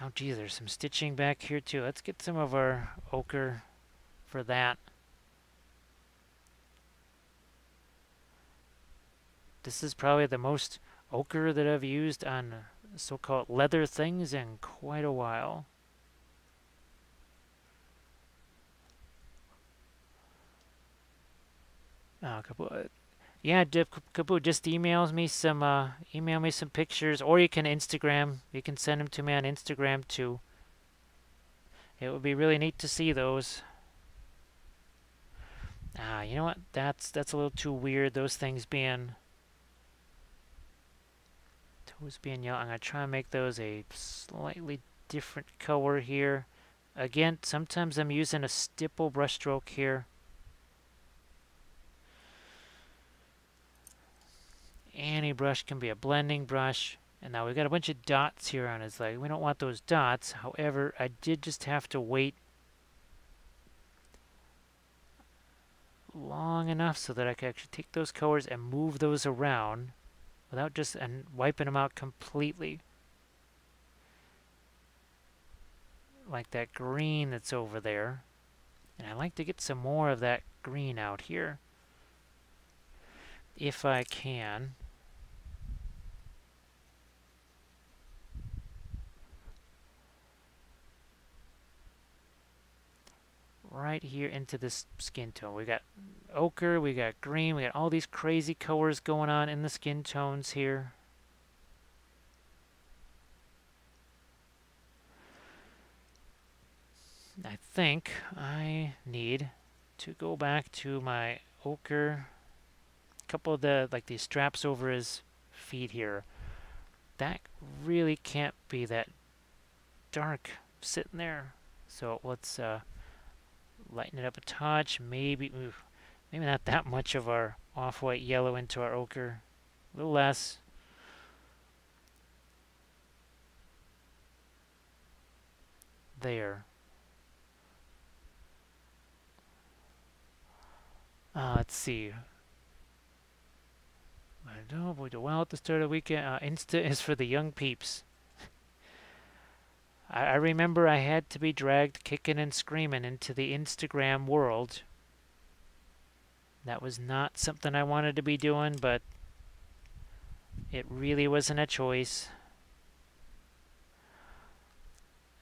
Oh, geez, there's some stitching back here, too. Let's get some of our ochre for that. This is probably the most ochre that I've used on so-called leather things in quite a while. Yeah, Kaboo, just email me some pictures, or you can Instagram. You can send them to me on Instagram too. It would be really neat to see those. You know what? That's a little too weird. Those things being yellow. I'm gonna try and make those a slightly different color here. Again, sometimes I'm using a stipple brushstroke here. Any brush can be a blending brush. And now we've got a bunch of dots here on his leg. We don't want those dots. However, I did just have to wait long enough so that I could actually take those colors and move those around without just wiping them out completely. Like that green that's over there. And I like to get some more of that green out here, if I can. Right here into this skin tone. We got ochre, we got green, we got all these crazy colors going on in the skin tones here. I think I need to go back to my ochre. A couple of these straps over his feet here. That really can't be that dark sitting there. So let's lighten it up a touch. Maybe not that much of our off-white yellow into our ochre. A little less. There. Let's see. I don't know, we do well at the start of the weekend. Insta is for the young peeps. I remember I had to be dragged kicking and screaming into the Instagram world. That was not something I wanted to be doing, but it really wasn't a choice.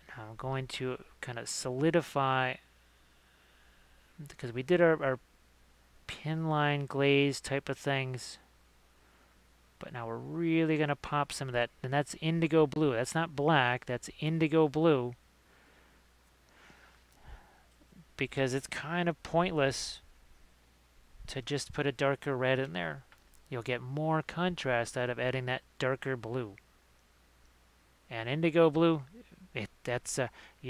Now I'm going to kind of solidify, because we did our pin line glaze type of things. But now we're really going to pop some of that. And that's indigo blue. That's not black. That's indigo blue. Because it's kind of pointless to just put a darker red in there. You'll get more contrast out of adding that darker blue. And indigo blue, you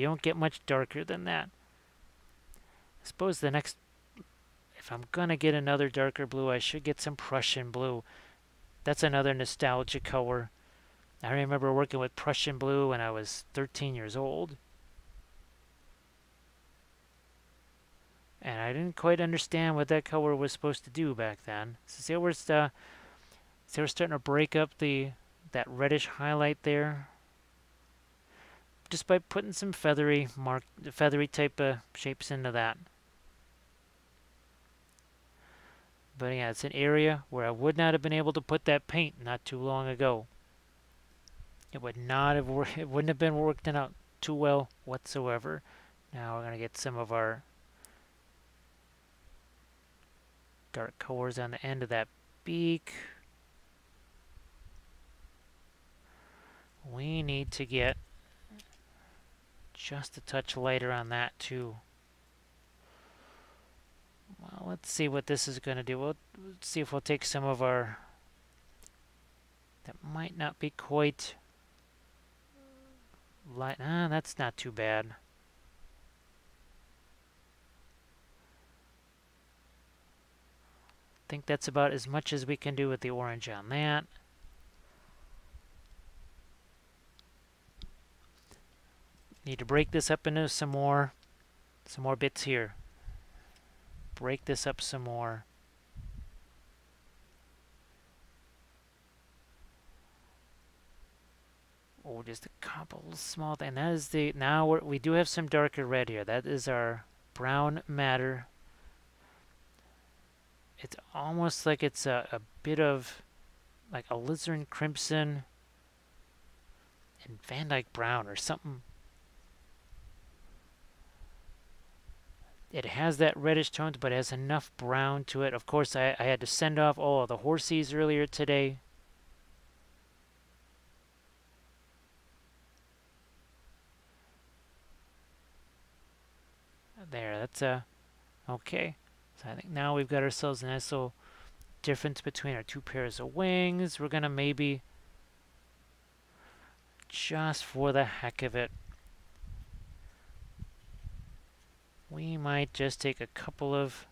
don't get much darker than that. I suppose the next, if I'm going to get another darker blue, I should get some Prussian blue. That's another nostalgia color. I remember working with Prussian blue when I was 13 years old. And I didn't quite understand what that color was supposed to do back then. So see how we're starting to break up that reddish highlight there? Just by putting some feathery type of shapes into that. But yeah, it's an area where I would not have been able to put that paint not too long ago. It would not have it wouldn't have been worked out too well whatsoever. Now we're going to get some of our dark colors on the end of that beak. We need to get just a touch lighter on that too. Well, let's see what this is going to do. Let's see if we'll take some of our... That might not be quite light. That's not too bad. I think that's about as much as we can do with the orange on that. Need to break this up into some more bits here. Break this up some more. Oh, just a couple small things. That is the, now we do have some darker red here. That is our brown matter. It's almost like it's a bit of like alizarin crimson and Van Dyke brown or something. It has that reddish tones, but it has enough brown to it. Of course, I had to send off all of the horsies earlier today. There, that's okay. So I think now we've got ourselves a nice little difference between our two pairs of wings. We're gonna maybe, just for the heck of it, we might just take a couple of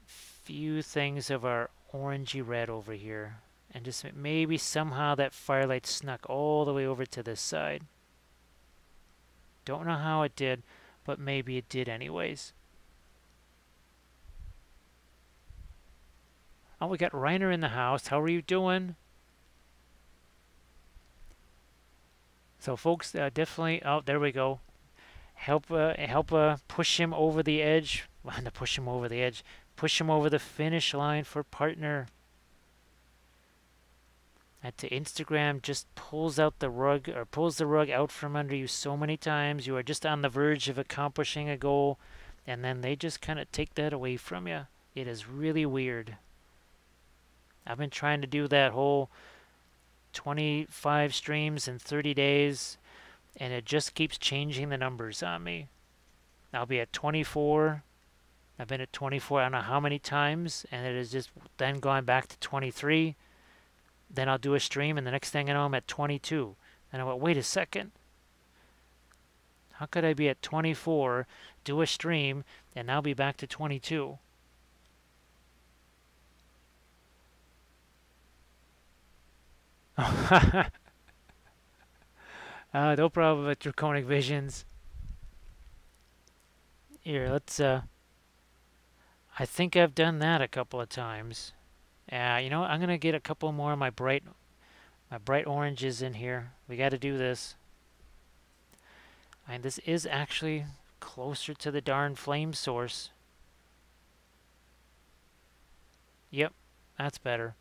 few things of our orangey red over here and just maybe somehow that firelight snuck all the way over to this side. Don't know how it did, but maybe it did anyways. Oh, we got Reiner in the house. How are you doing? So folks, definitely, oh, there we go. Help push him over the edge. Well, not push him over the edge. Push him over the finish line for partner. And to Instagram just pulls out the rug, or pulls the rug out from under you so many times. You are just on the verge of accomplishing a goal, and then they just kind of take that away from you. It is really weird. I've been trying to do that whole 25 streams in 30 days, and it just keeps changing the numbers on me. I'll be at 24. I've been at 24 I don't know how many times, and it has just then gone back to 23. Then I'll do a stream, and the next thing I know, I'm at 22. And I went, wait a second. How could I be at 24, do a stream, and now be back to 22? No problem with draconic visions. Here, let's, I think I've done that a couple of times. You know what? I'm gonna get a couple more of my bright oranges in here. We got to do this. And this is actually closer to the darn flame source. Yep, that's better.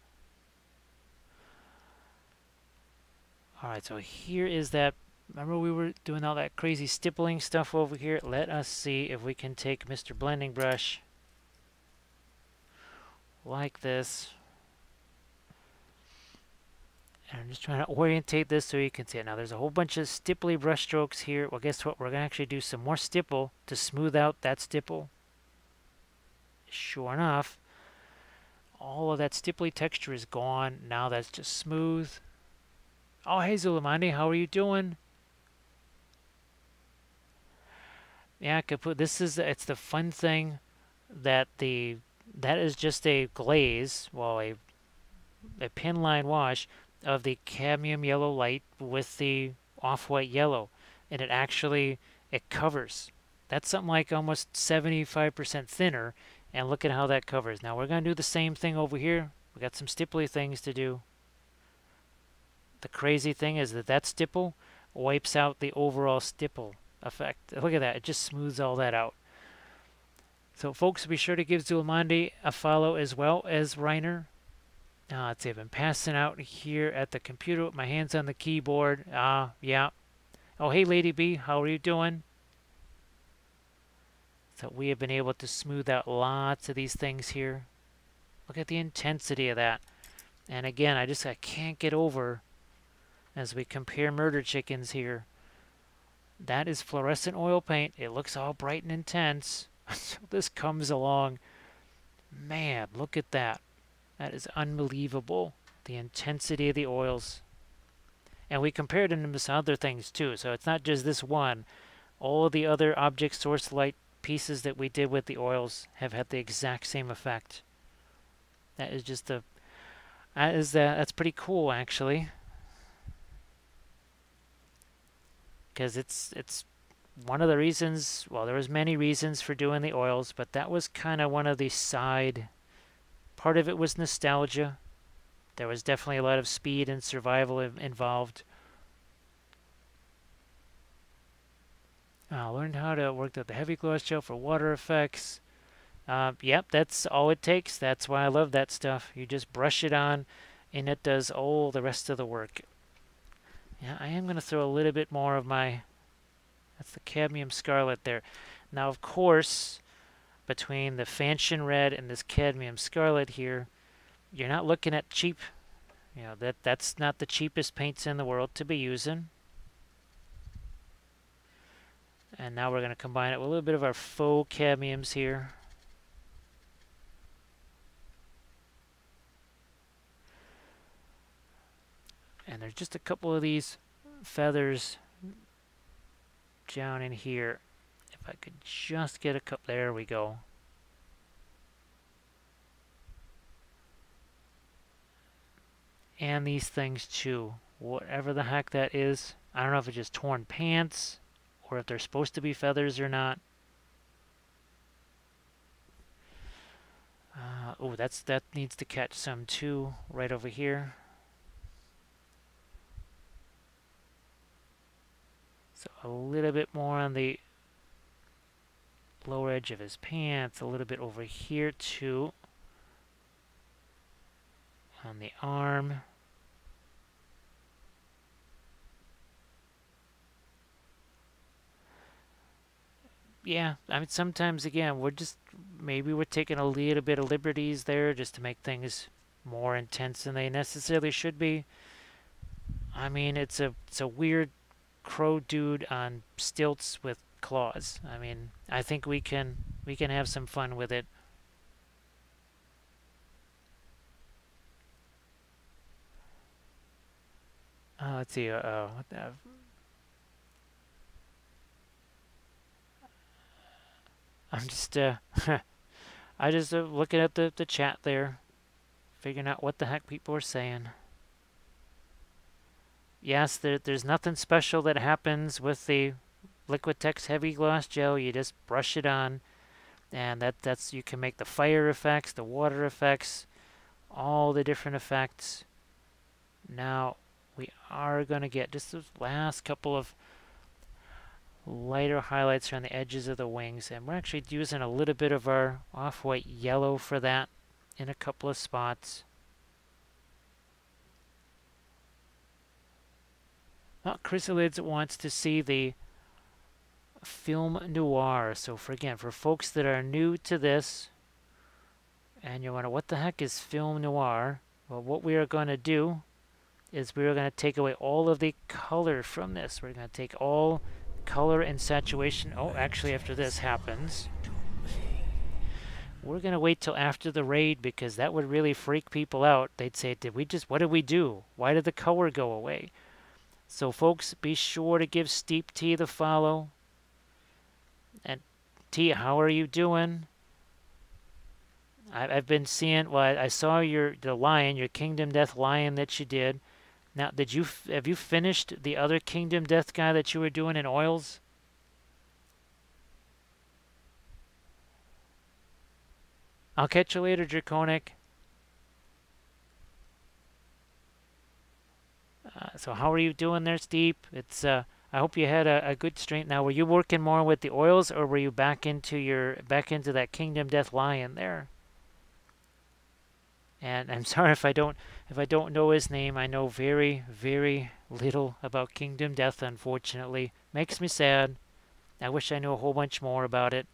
Alright, so here is that. Remember we were doing all that crazy stippling stuff over here? Let us see if we can take Mr. Blending Brush like this. And I'm just trying to orientate this so you can see it. Now there's a whole bunch of stipply brush strokes here. Well, guess what? We're going to actually do some more stipple to smooth out that stipple. Sure enough, all of that stipply texture is gone. Now that's just smooth. Oh, hey Zulamandi, how are you doing? Yeah, I could put, this is, it's the fun thing that that is just a glaze, well, a pin line wash of the cadmium yellow light with the off-white yellow, and it covers. That's something like almost 75% thinner, and look at how that covers. Now we're going to do the same thing over here. We got some stipply things to do. The crazy thing is that stipple wipes out the overall stipple effect. Look at that. It just smooths all that out. So folks, be sure to give Zulamandi a follow as well as Reiner. Let's see, I've been passing out here at the computer with my hands on the keyboard. Yeah. Oh, hey Lady B, how are you doing? So we have been able to smooth out lots of these things here. Look at the intensity of that. And again, I can't get over, as we compare Murder Chickens here, that is fluorescent oil paint. It looks all bright and intense. So this comes along. Man, look at that. That is unbelievable. The intensity of the oils. And we compared them to some other things too. So it's not just this one. All of the other object source light pieces that we did with the oils have had the exact same effect. That is just that's pretty cool actually. Because it's one of the reasons, well, there was many reasons for doing the oils, but that was kind of one of the side, part of it was nostalgia, there was definitely a lot of speed and survival involved. Learned how to work with the heavy gloss gel for water effects. Yep, that's all it takes. That's why I love that stuff. You just brush it on, and it does all the rest of the work. Yeah, I am going to throw a little bit more of my... That's the Cadmium Scarlet there. Now, of course, between the Fanchon Red and this Cadmium Scarlet here, you're not looking at cheap. You know, that's not the cheapest paints in the world to be using. And now we're going to combine it with a little bit of our faux cadmiums here. And there's just a couple of these feathers down in here. If I could just get a couple, there we go. And these things too, whatever the heck that is. I don't know if it's just torn pants or if they're supposed to be feathers or not. Oh, that needs to catch some too, right over here. So a little bit more on the lower edge of his pants, a little bit over here too. On the arm. Yeah, I mean, sometimes, again, maybe we're taking a little bit of liberties there just to make things more intense than they necessarily should be. I mean, it's a weird crow dude on stilts with claws. I mean, I think we can have some fun with it. Let's see. What the... I'm just I just looking at the chat there, figuring out what the heck people are saying. Yes, there's nothing special that happens with the Liquitex Heavy Gloss Gel. You just brush it on, and that's you can make the fire effects, the water effects, all the different effects. Now we are going to get just those last couple of lighter highlights around the edges of the wings, and we're actually using a little bit of our off-white yellow for that in a couple of spots. Well, Chrysalids wants to see the film noir. So for folks that are new to this and you wonder what the heck is film noir, well, what we are going to do is we are going to take away all of the color from this. We're going to take all color and saturation. Oh, actually, after this happens, we're going to wait till after the raid, because that would really freak people out. They'd say, what did we do? Why did the color go away? So folks, be sure to give Steep T the follow. And T, how are you doing? I've been seeing, well, I saw the lion, your Kingdom Death lion that you did. Now, have you finished the other Kingdom Death guy that you were doing in oils? I'll catch you later, Draconic. So how are you doing there, Steep? It's I hope you had a good stream. Now, were you working more with the oils, or were you back into that Kingdom Death lion there? And I'm sorry if I don't know his name. I know very, very little about Kingdom Death, unfortunately. Makes me sad. I wish I knew a whole bunch more about it.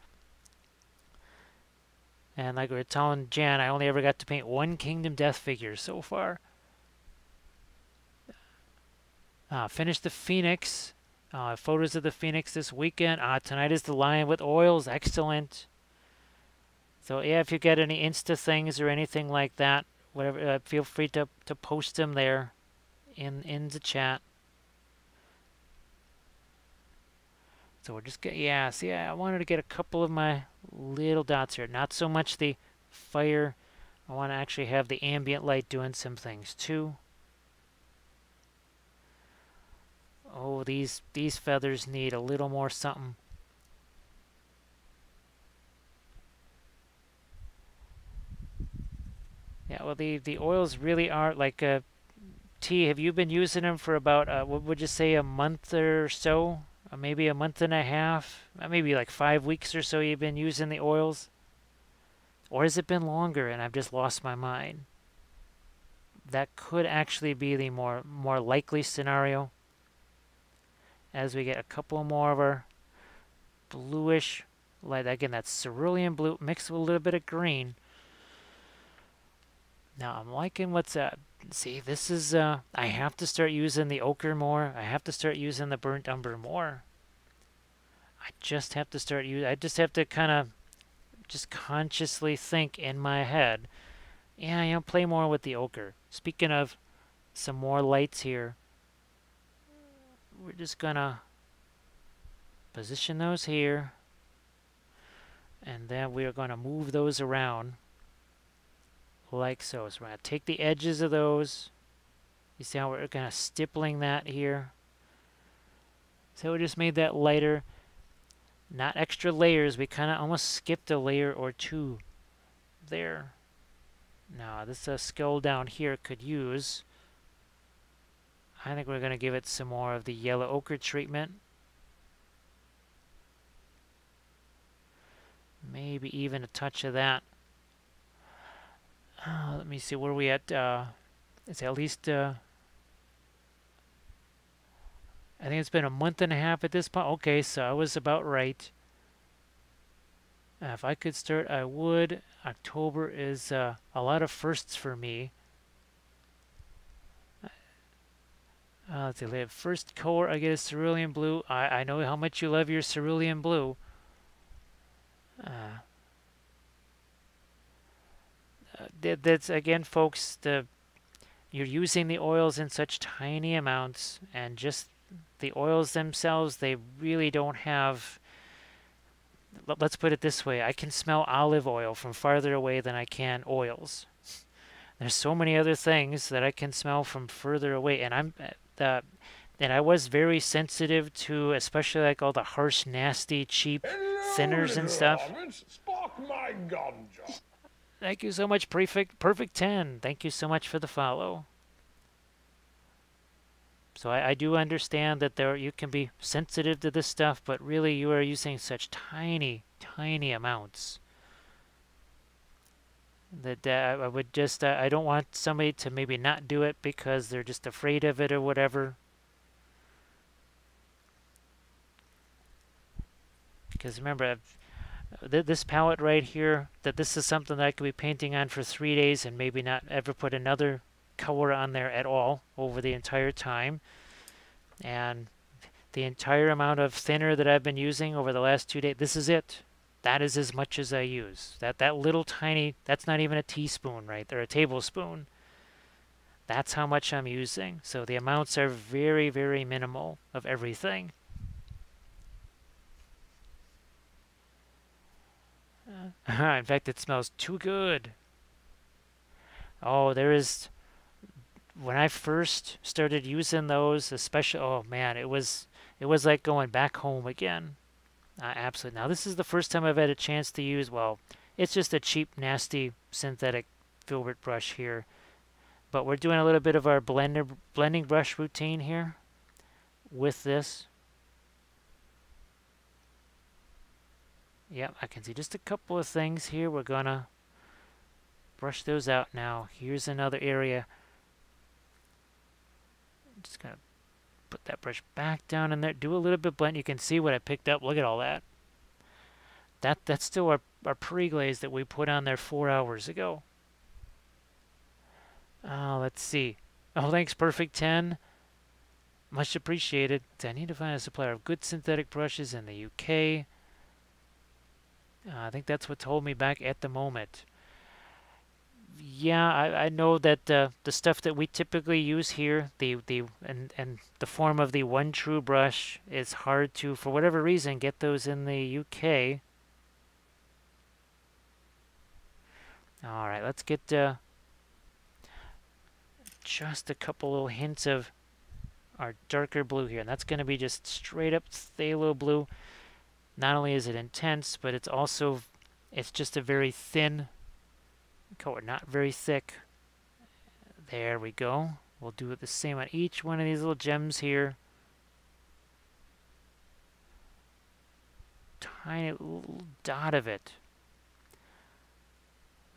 And like we were telling Jan, I only ever got to paint one Kingdom Death figure so far. Finished the Phoenix. Photos of the Phoenix this weekend. Tonight is the lion with oils. Excellent. So yeah, if you get any Insta things or anything like that, whatever, feel free to post them there in the chat. So we're just see, I wanted to get a couple of my little dots here. Not so much the fire. I want to actually have the ambient light doing some things too. Oh, these feathers need a little more something. Yeah, well, the oils really are like T. Have you been using them for about what would you say, a month or so? Maybe a month and a half? Maybe like 5 weeks or so you've been using the oils? Or has it been longer and I've just lost my mind? That could actually be the more likely scenario. As we get a couple more of our bluish light, again, that's cerulean blue mixed with a little bit of green. Now I'm liking what's see, this is I have to start using the ochre more. I have to start using the burnt umber more. I just have to start using. I just have to kind of just consciously think in my head. Yeah, play more with the ochre. Speaking of some more lights here, we're just gonna position those here, and then we are going to move those around like so. So we're going to take the edges of those. You see how we're kind of stippling that here? So we just made that lighter. Not extra layers. We kind of almost skipped a layer or two there. Now this skull down here could use. I think we're going to give it some more of the yellow ochre treatment. Maybe even a touch of that. Let me see, where are we at? It's at least, I think it's been a month and a half at this point. Okay, so I was about right. If I could start, I would. October is a lot of firsts for me. Let's see, first color, I get a cerulean blue. I know how much you love your cerulean blue. That's again, folks, you're using the oils in such tiny amounts, and just the oils themselves, they really don't have. Let's put it this way: I can smell olive oil from farther away than I can oils. There's so many other things that I can smell from further away, and and I was very sensitive to, especially like all the harsh, nasty, cheap thinners and stuff.
Spark my ganja.
Thank you so much, Perfect 10. Thank you so much for the follow. So I do understand that you can be sensitive to this stuff, but really you are using such tiny, tiny amounts that I would just, I don't want somebody to maybe not do it because they're just afraid of it or whatever. Because remember, this palette right here, that this is something that I could be painting on for 3 days and maybe not ever put another color on there at all over the entire time. And the entire amount of thinner that I've been using over the last 2 days, this is it. That is as much as I use. That little tiny, that's not even a teaspoon right there, a tablespoon. That's how much I'm using. So the amounts are very, very minimal of everything. In fact, it smells too good. Oh, there is. When I first started using those, especially, oh man, it was like going back home again. Absolutely. Now this is the first time I've had a chance to use. Well, it's just a cheap, nasty synthetic filbert brush here, but we're doing a little bit of our blending brush routine here with this. Yep, I can see just a couple of things here. We're gonna brush those out now. Here's another area. Just gonna put that brush back down in there. Do a little bit blend. You can see what I picked up. Look at all that. That's still our pre-glaze that we put on there 4 hours ago. Let's see. Oh, thanks, Perfect 10. Much appreciated. I need to find a supplier of good synthetic brushes in the UK. I think that's what's holding me back at the moment. Yeah, I know that the stuff that we typically use here, and the form of the One True brush, is hard to, for whatever reason, get those in the UK. All right, let's get just a couple little hints of our darker blue here, and that's going to be just straight up phthalo blue. Not only is it intense, but it's just a very thin color, not very thick. There we go. We'll do it the same on each one of these little gems here. Tiny little dot of it.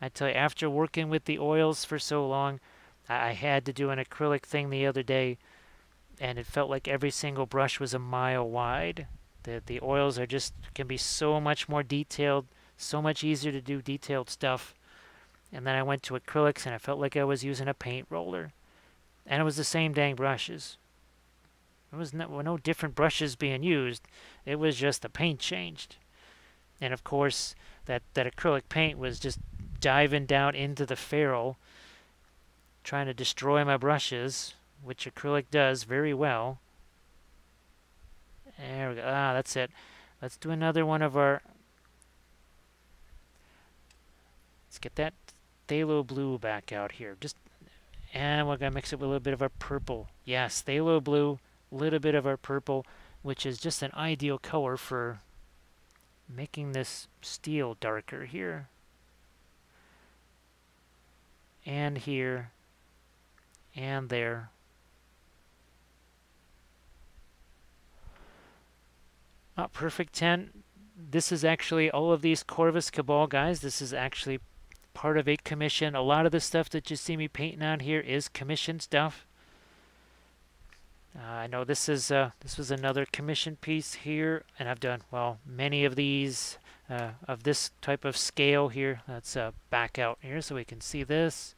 I tell you, after working with the oils for so long, I had to do an acrylic thing the other day, and it felt like every single brush was a mile wide. The oils are just can be so much more detailed, so much easier to do detailed stuff. And then I went to acrylics, and I felt like I was using a paint roller. And it was the same dang brushes. There was no different brushes being used. It was just the paint changed. And of course, that acrylic paint was just diving down into the ferrule, trying to destroy my brushes, which acrylic does very well. There we go. Ah, that's it. Let's do another one of our... Let's get that phthalo blue back out here. And we're going to mix it with a little bit of our purple. Yes, phthalo blue, a little bit of our purple, which is just an ideal color for making this steel darker here. And here. And there. Oh, perfect 10. This is actually all of these Corvus Cabal guys. This is actually part of a commission. A lot of the stuff that you see me painting on here is commission stuff. I know this was another commission piece here, and I've done, well, many of these of this type of scale here. Let's back out here so we can see this.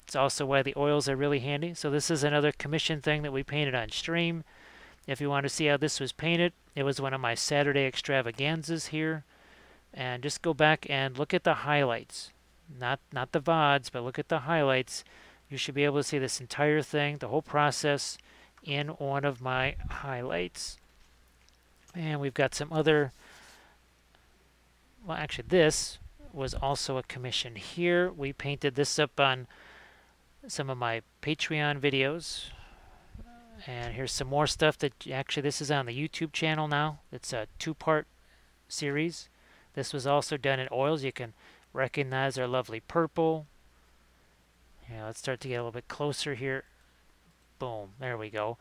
It's also why the oils are really handy. So this is another commission thing that we painted on stream. If you want to see how this was painted, it was one of my Saturday extravaganzas here. And just go back and look at the highlights. Not the VODs, but look at the highlights. You should be able to see this entire thing, the whole process, in one of my highlights. And we've got some other... Well, actually, this was also a commission here. We painted this up on some of my Patreon videos. And here's some more stuff that... Actually, this is on the YouTube channel now. It's a two-part series. This was also done in oils. You can recognize our lovely purple. Yeah, let's start to get a little bit closer here. Boom, there we go.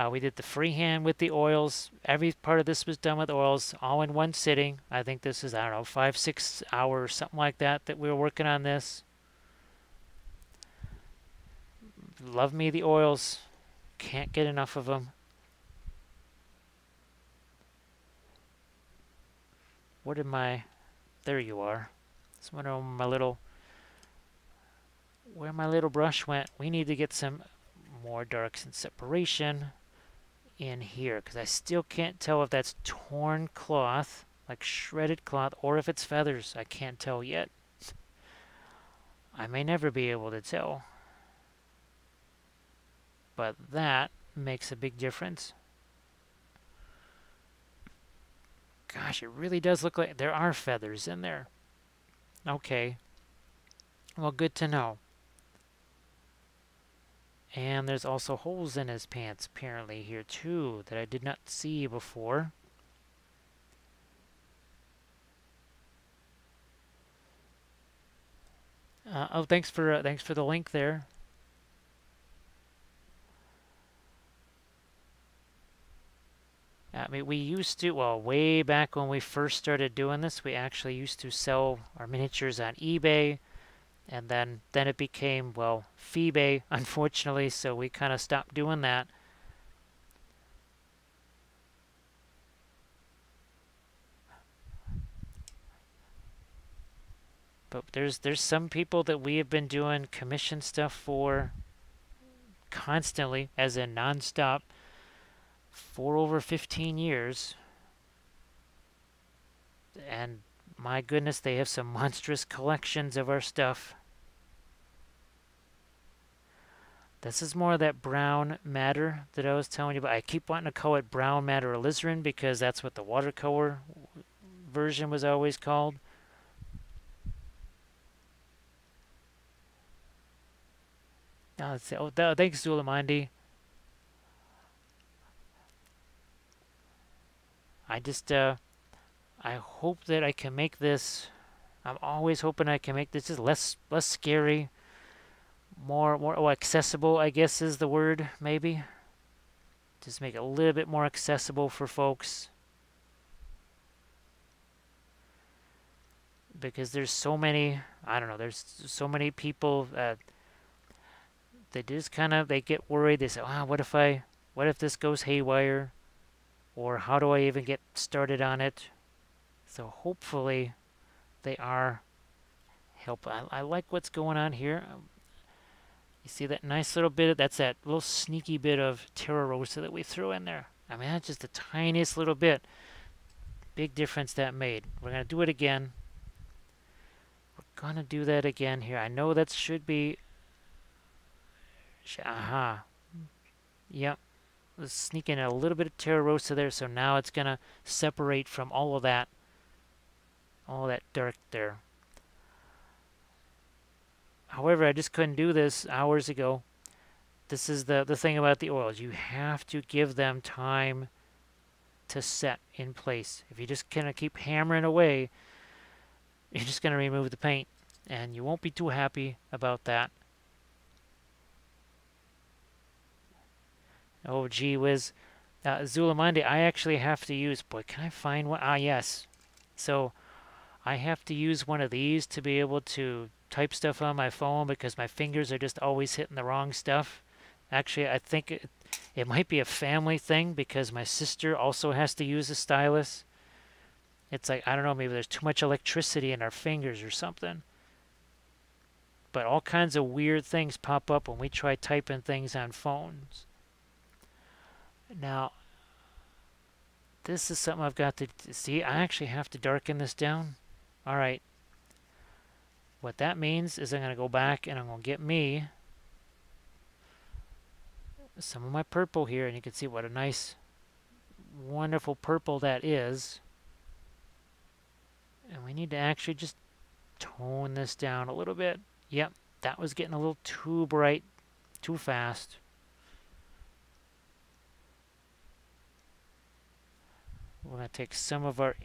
We did the freehand with the oils. Every part of this was done with oils, all in one sitting. I think this is, I don't know, 5-6 hours, something like that we were working on this. Love me the oils. Can't get enough of them. What am I? There you are. It's one of my little... Where my little brush went. We need to get some more darks and separation in here, because I still can't tell if that's torn cloth, like shredded cloth, or if it's feathers. I can't tell yet. I may never be able to tell. But that makes a big difference. Gosh, it really does look like there are feathers in there. Okay. Well, good to know. And there's also holes in his pants apparently here too that I did not see before. Oh, thanks for the link there. I mean, we used to, well, way back when we first started doing this, we actually used to sell our miniatures on eBay. And then it became, well, Feebay, unfortunately, so we kind of stopped doing that. But there's some people that we have been doing commission stuff for constantly, as in non-stop, for over 15 years. And my goodness, they have some monstrous collections of our stuff. This is more of that brown matter that I was telling you about. I keep wanting to call it brown matter alizarin because that's what the watercolor version was always called. Oh, let's see. Oh, thanks, Zulamandi. I hope that I can make this I'm always hoping I can make this just less scary, more accessible, I guess is the word, maybe. Just make it a little bit more accessible for folks. Because there's so many, I don't know, there's so many people they just they get worried. They say, what if this goes haywire? Or how do I even get started on it? So hopefully they are helpful. I like what's going on here. You see that nice little bit, that's that little sneaky bit of Terra Rosa that we threw in there. I mean, that's just the tiniest little bit. Big difference that made. We're going to do it again. We're going to do that again here. I know that should be... Aha. Yep. Let's sneak in a little bit of Terra Rosa there, so now it's going to separate from all of that. All that dark there. However, I just couldn't do this hours ago. This is the thing about the oils. You have to give them time to set in place. If you just kind of keep hammering away, you're just going to remove the paint. And you won't be too happy about that. Oh, gee whiz. Zulamande, I actually have to use... Boy, can I find one? Ah, yes. So, I have to use one of these to be able to type stuff on my phone because my fingers are just always hitting the wrong stuff. Actually, I think it might be a family thing because my sister also has to use a stylus. It's like, I don't know, maybe there's too much electricity in our fingers or something. But all kinds of weird things pop up when we try typing things on phones. Now, this is something I've got to see. I actually have to darken this down. All right. What that means is I'm going to go back and I'm going to get me some of my purple here. And you can see what a nice, wonderful purple that is. And we need to actually just tone this down a little bit. Yep, that was getting a little too bright, too fast. We're going to take some of our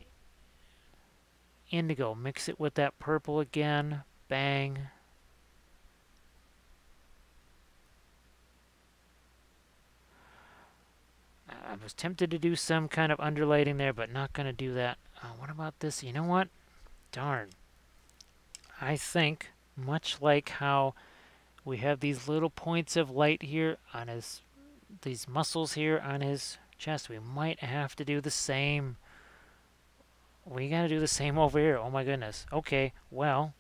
indigo, mix it with that purple again. Bang. I was tempted to do some kind of underlighting there, but not going to do that. What about this? You know what? Darn. I think, much like how we have these little points of light here on his, these muscles here on his chest, we might have to do the same. We got to do the same over here. Oh my goodness. Okay, well,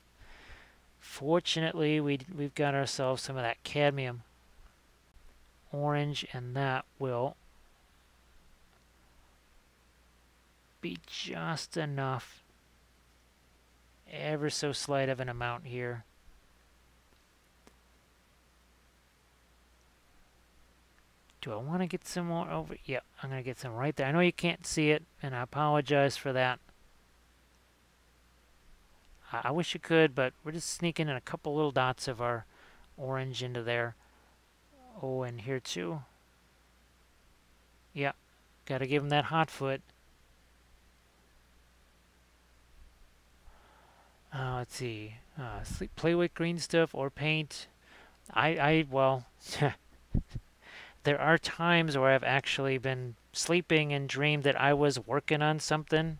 fortunately we've got ourselves some of that cadmium orange, and that will be just enough. Ever so slight of an amount here. Do I want to get some more over? Yeah, I'm going to get some right there. I know you can't see it, and I apologize for that. I wish you could, but we're just sneaking in a couple little dots of our orange into there. Oh, and here too. Yeah, got to give him that hot foot. Let's see. Play with green stuff or paint. Well, there are times where I've actually been sleeping and dreamed that I was working on something.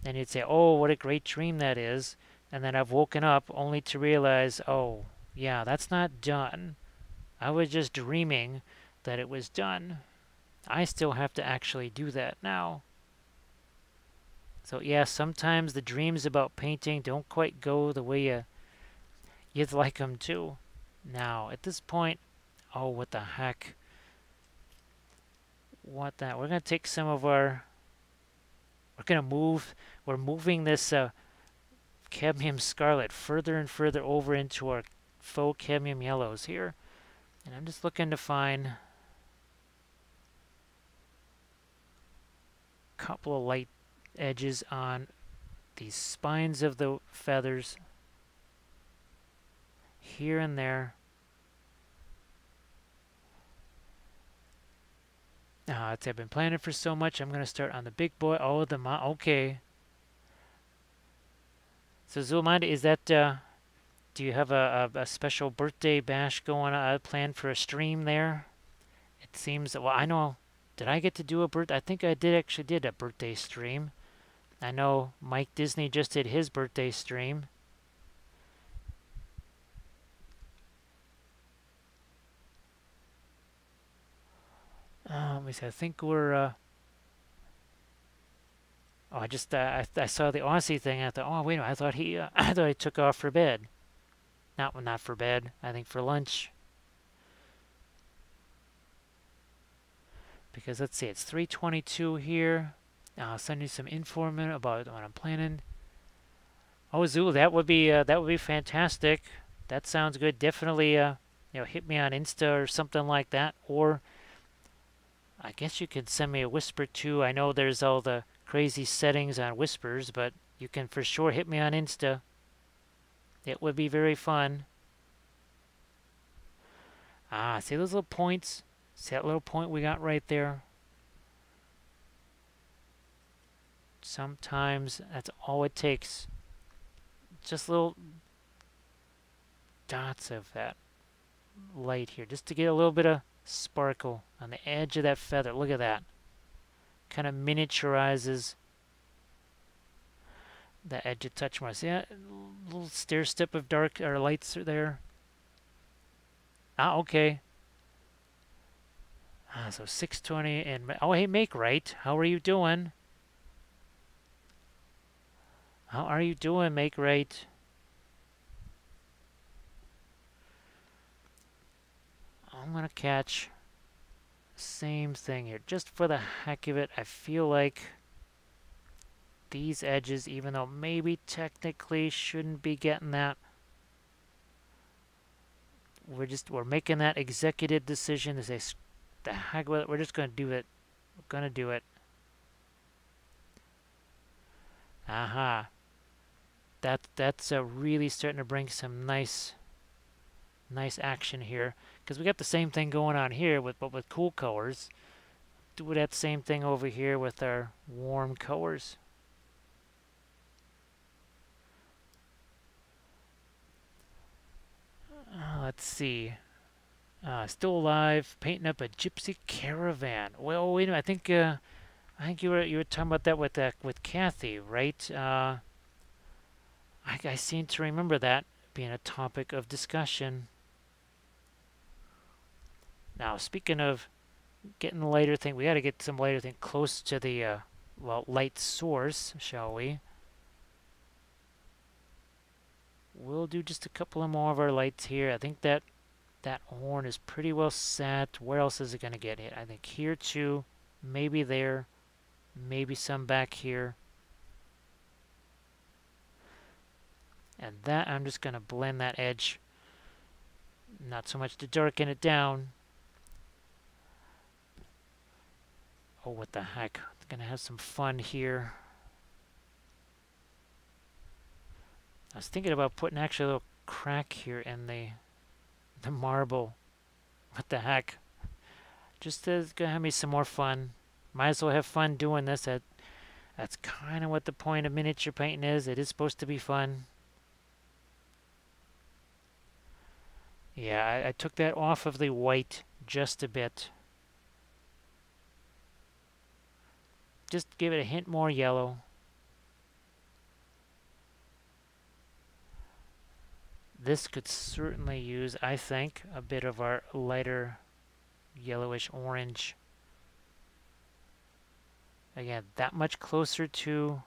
And you'd say, oh, what a great dream that is. And then I've woken up only to realize, oh, yeah, that's not done. I was just dreaming that it was done. I still have to actually do that now. So yeah, sometimes the dreams about painting don't quite go the way you'd like them to. Now, at this point, oh, what the heck? What that? We're going to take some of our... We're moving this cadmium scarlet further and further over into our faux cadmium yellows here. And I'm just looking to find a couple of light edges on these spines of the feathers here and there. I've been planning for so much. I'm going to start on the big boy. Oh, okay. So Zulmanda, is that do you have a special birthday bash going on planned for a stream there? It seems well, I know. Did I get to do a birthday? I think I did actually did a birthday stream. I know Mike Disney just did his birthday stream. Let me see. I think we're. Oh, I just I saw the Aussie thing. I thought, oh wait a minute. I thought he I thought he took off for bed. Not for bed. I think for lunch. Because let's see, it's 3:22 here. I'll send you some info about what I'm planning. Oh, Zul, that would be fantastic. That sounds good. Definitely, hit me on Insta or something like that. Or I guess you could send me a whisper too. I know there's all the crazy settings on whispers, but you can for sure hit me on Insta. It would be very fun. Ah, see those little points? See that little point we got right there? Sometimes that's all it takes. Just little dots of that light here, just to get a little bit of sparkle on the edge of that feather. Look at that. Kind of miniaturizes the edge of touch more. See that little stair step of dark or lights are there? Ah, okay. So 6:20 and oh, hey, Make Right. How are you doing? How are you doing, Make Right? I'm gonna catch the same thing here, just for the heck of it. I feel like these edges, even though maybe technically shouldn't be getting that, we're making that executive decision to say, the heck with it. We're just gonna do it. We're gonna do it. Aha. That's really starting to bring some nice action here, because we got the same thing going on here but with cool colors. Do that same thing over here with our warm colors. Let's see. Still alive, painting up a gypsy caravan. Well, wait a minute. I think you were talking about that with Kathy, right? I seem to remember that being a topic of discussion. Now, speaking of getting the lighter thing, we got to get some lighter thing close to the light source, shall we? We'll do just a couple of more of our lights here. I think that horn is pretty well set. Where else is it going to get hit? I think here too, maybe there, maybe some back here. And that, I'm just going to blend that edge. Not so much to darken it down. Oh, what the heck. I'm going to have some fun here. I was thinking about putting actually a little crack here in the marble. What the heck. Just to gonna have me some more fun. Might as well have fun doing this. That's kind of what the point of miniature painting is. It is supposed to be fun. Yeah, I took that off of the white just a bit. Just give it a hint more yellow. This could certainly use, I think, a bit of our lighter yellowish orange. Again, that much closer to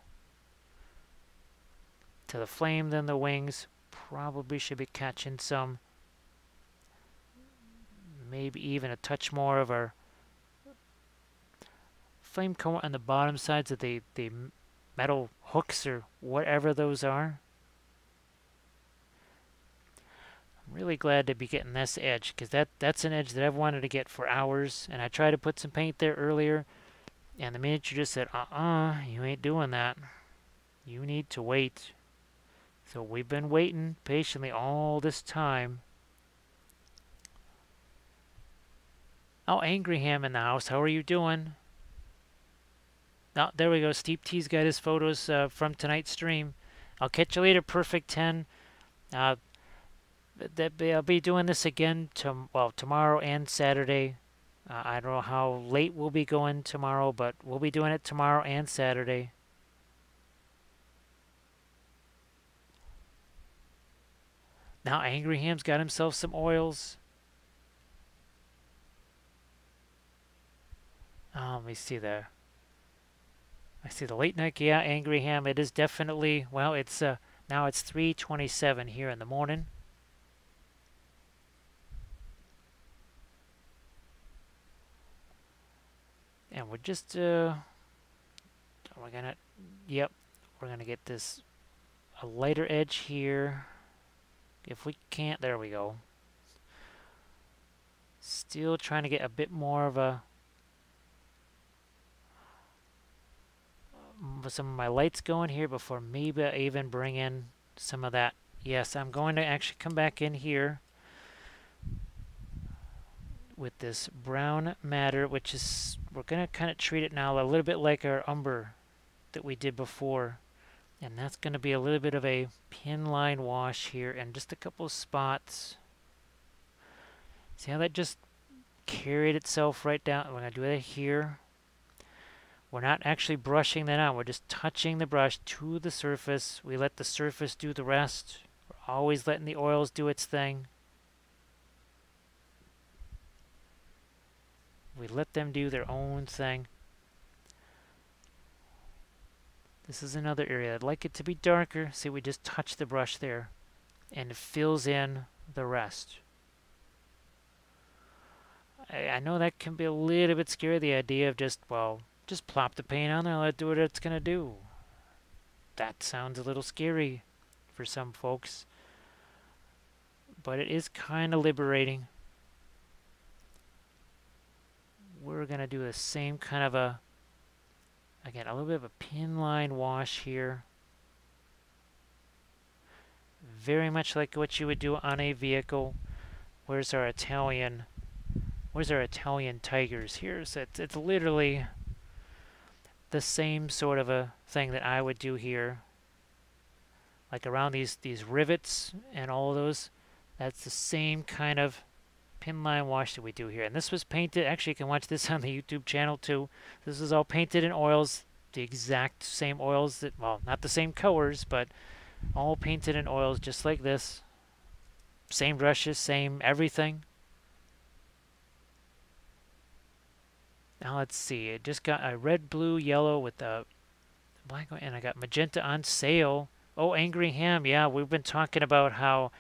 the flame than the wings. Probably should be catching some, maybe even a touch more of our flame color on the bottom sides of the metal hooks or whatever those are. I'm really glad to be getting this edge, because that's an edge that I've wanted to get for hours, and I tried to put some paint there earlier, and the miniature just said, you ain't doing that. You need to wait. So we've been waiting patiently all this time. Oh, Angry Ham in the house. How are you doing? Oh, there we go. Steep T's got his photos from tonight's stream. I'll catch you later, Perfect 10. I'll be doing this again tomorrow and Saturday. I don't know how late we'll be going tomorrow, but we'll be doing it tomorrow and Saturday. Now Angry Ham's got himself some oils. Let me see there. I see the late night. Yeah, Angry Ham. It is definitely, well, it's now it's 3:27 here in the morning. And we're just we're gonna, yep, we're gonna get this a lighter edge here. If we can't, there we go. Still trying to get a bit more of a some of my lights going here before maybe I even bring in some of that. Yes, I'm going to actually come back in here with this brown matter, which is, we're going to kind of treat it now a little bit like our umber that we did before. And that's going to be a little bit of a pin line wash here and just a couple of spots. See how that just carried itself right down? We're going to do that here. We're not actually brushing that on. We're just touching the brush to the surface. We let the surface do the rest. We're always letting the oils do its thing. We let them do their own thing. This is another area. I'd like it to be darker. See, we just touch the brush there, and it fills in the rest. I know that can be a little bit scary, the idea of just, well, just plop the paint on there and let it do what it's going to do. That sounds a little scary for some folks, but it is kind of liberating. We're going to do the same kind of a, again, a little bit of a pin line wash here. Very much like what you would do on a vehicle. Where's our Italian tigers here? So it's literally the same sort of a thing that I would do here. Like around these rivets and all of those. That's the same kind of pin line wash that we do here. And this was painted, actually you can watch this on the YouTube channel too. This is all painted in oils, the exact same oils that, well, not the same colors, but all painted in oils just like this. Same brushes, same everything. Now let's see, it just got a red, blue, yellow with a black, and I got magenta on sale. Oh, Angry Ham, yeah, we've been talking about how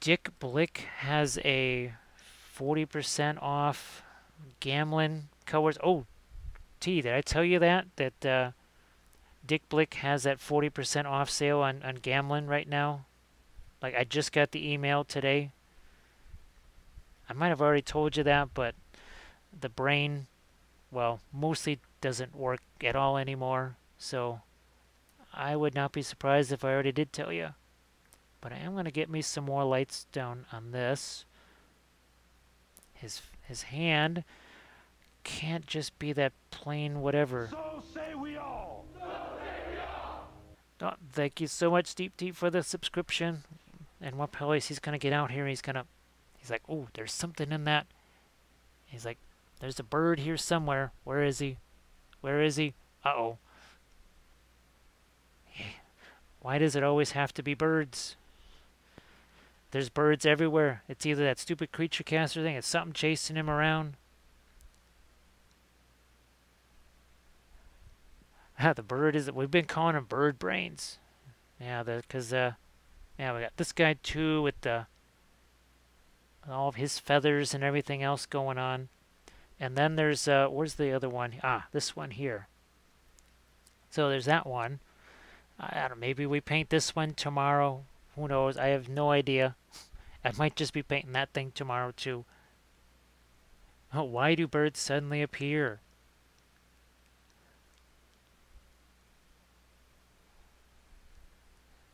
Dick Blick has a 40% off Gamlin colors. Oh, T, did I tell you that Dick Blick has that 40% off sale on Gamlin right now? Like, I just got the email today. I might have already told you that, but the brain, well, mostly doesn't work at all anymore, so I would not be surprised if I already did tell you. But I am going to get me some more lights down on this. His hand can't just be that plain whatever.
So say we all. So say we all.
Oh, thank you so much, Deep Deep, for the subscription. And Wappel, he's going to get out here. He's like, oh, there's something in that. He's like, there's a bird here somewhere. Where is he? Where is he? Uh-oh. Why does it always have to be birds? There's birds everywhere. It's either that stupid creature caster thing, it's something chasing him around. The bird is, we've been calling him bird brains. Yeah, because yeah, we got this guy too with all of his feathers and everything else going on. And then there's, where's the other one? Ah, this one here. So there's that one. I don't know, maybe we paint this one tomorrow. Who knows? I have no idea. I might just be painting that thing tomorrow too. Oh, why do birds suddenly appear?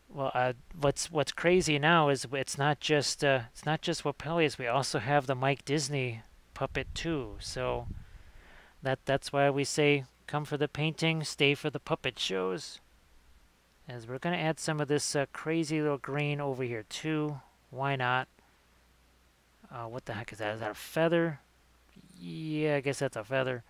Well, what's crazy now is it's not just Wappelius. We also have the Mike Disney puppet too. So that's why we say come for the painting, stay for the puppet shows. As we're going to add some of this crazy little green over here too. Why not? What the heck is that? Is that a feather? Yeah, I guess that's a feather.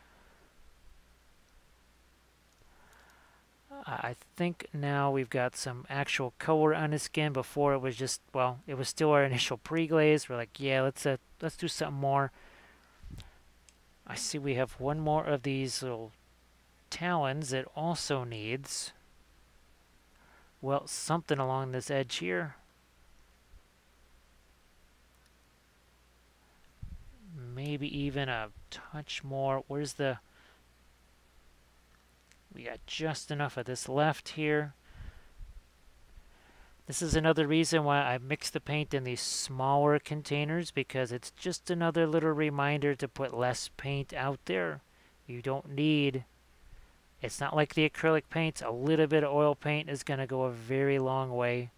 I think now we've got some actual color on the skin. Before it was just, well, it was still our initial pre-glaze. We're like, yeah, let's do something more. I see we have one more of these little talons that also needs, well, something along this edge here. Maybe even a touch more. Where's the... We got just enough of this left here. This is another reason why I mix the paint in these smaller containers, because it's just another little reminder to put less paint out there. You don't need... It's not like the acrylic paints. A little bit of oil paint is going to go a very long way.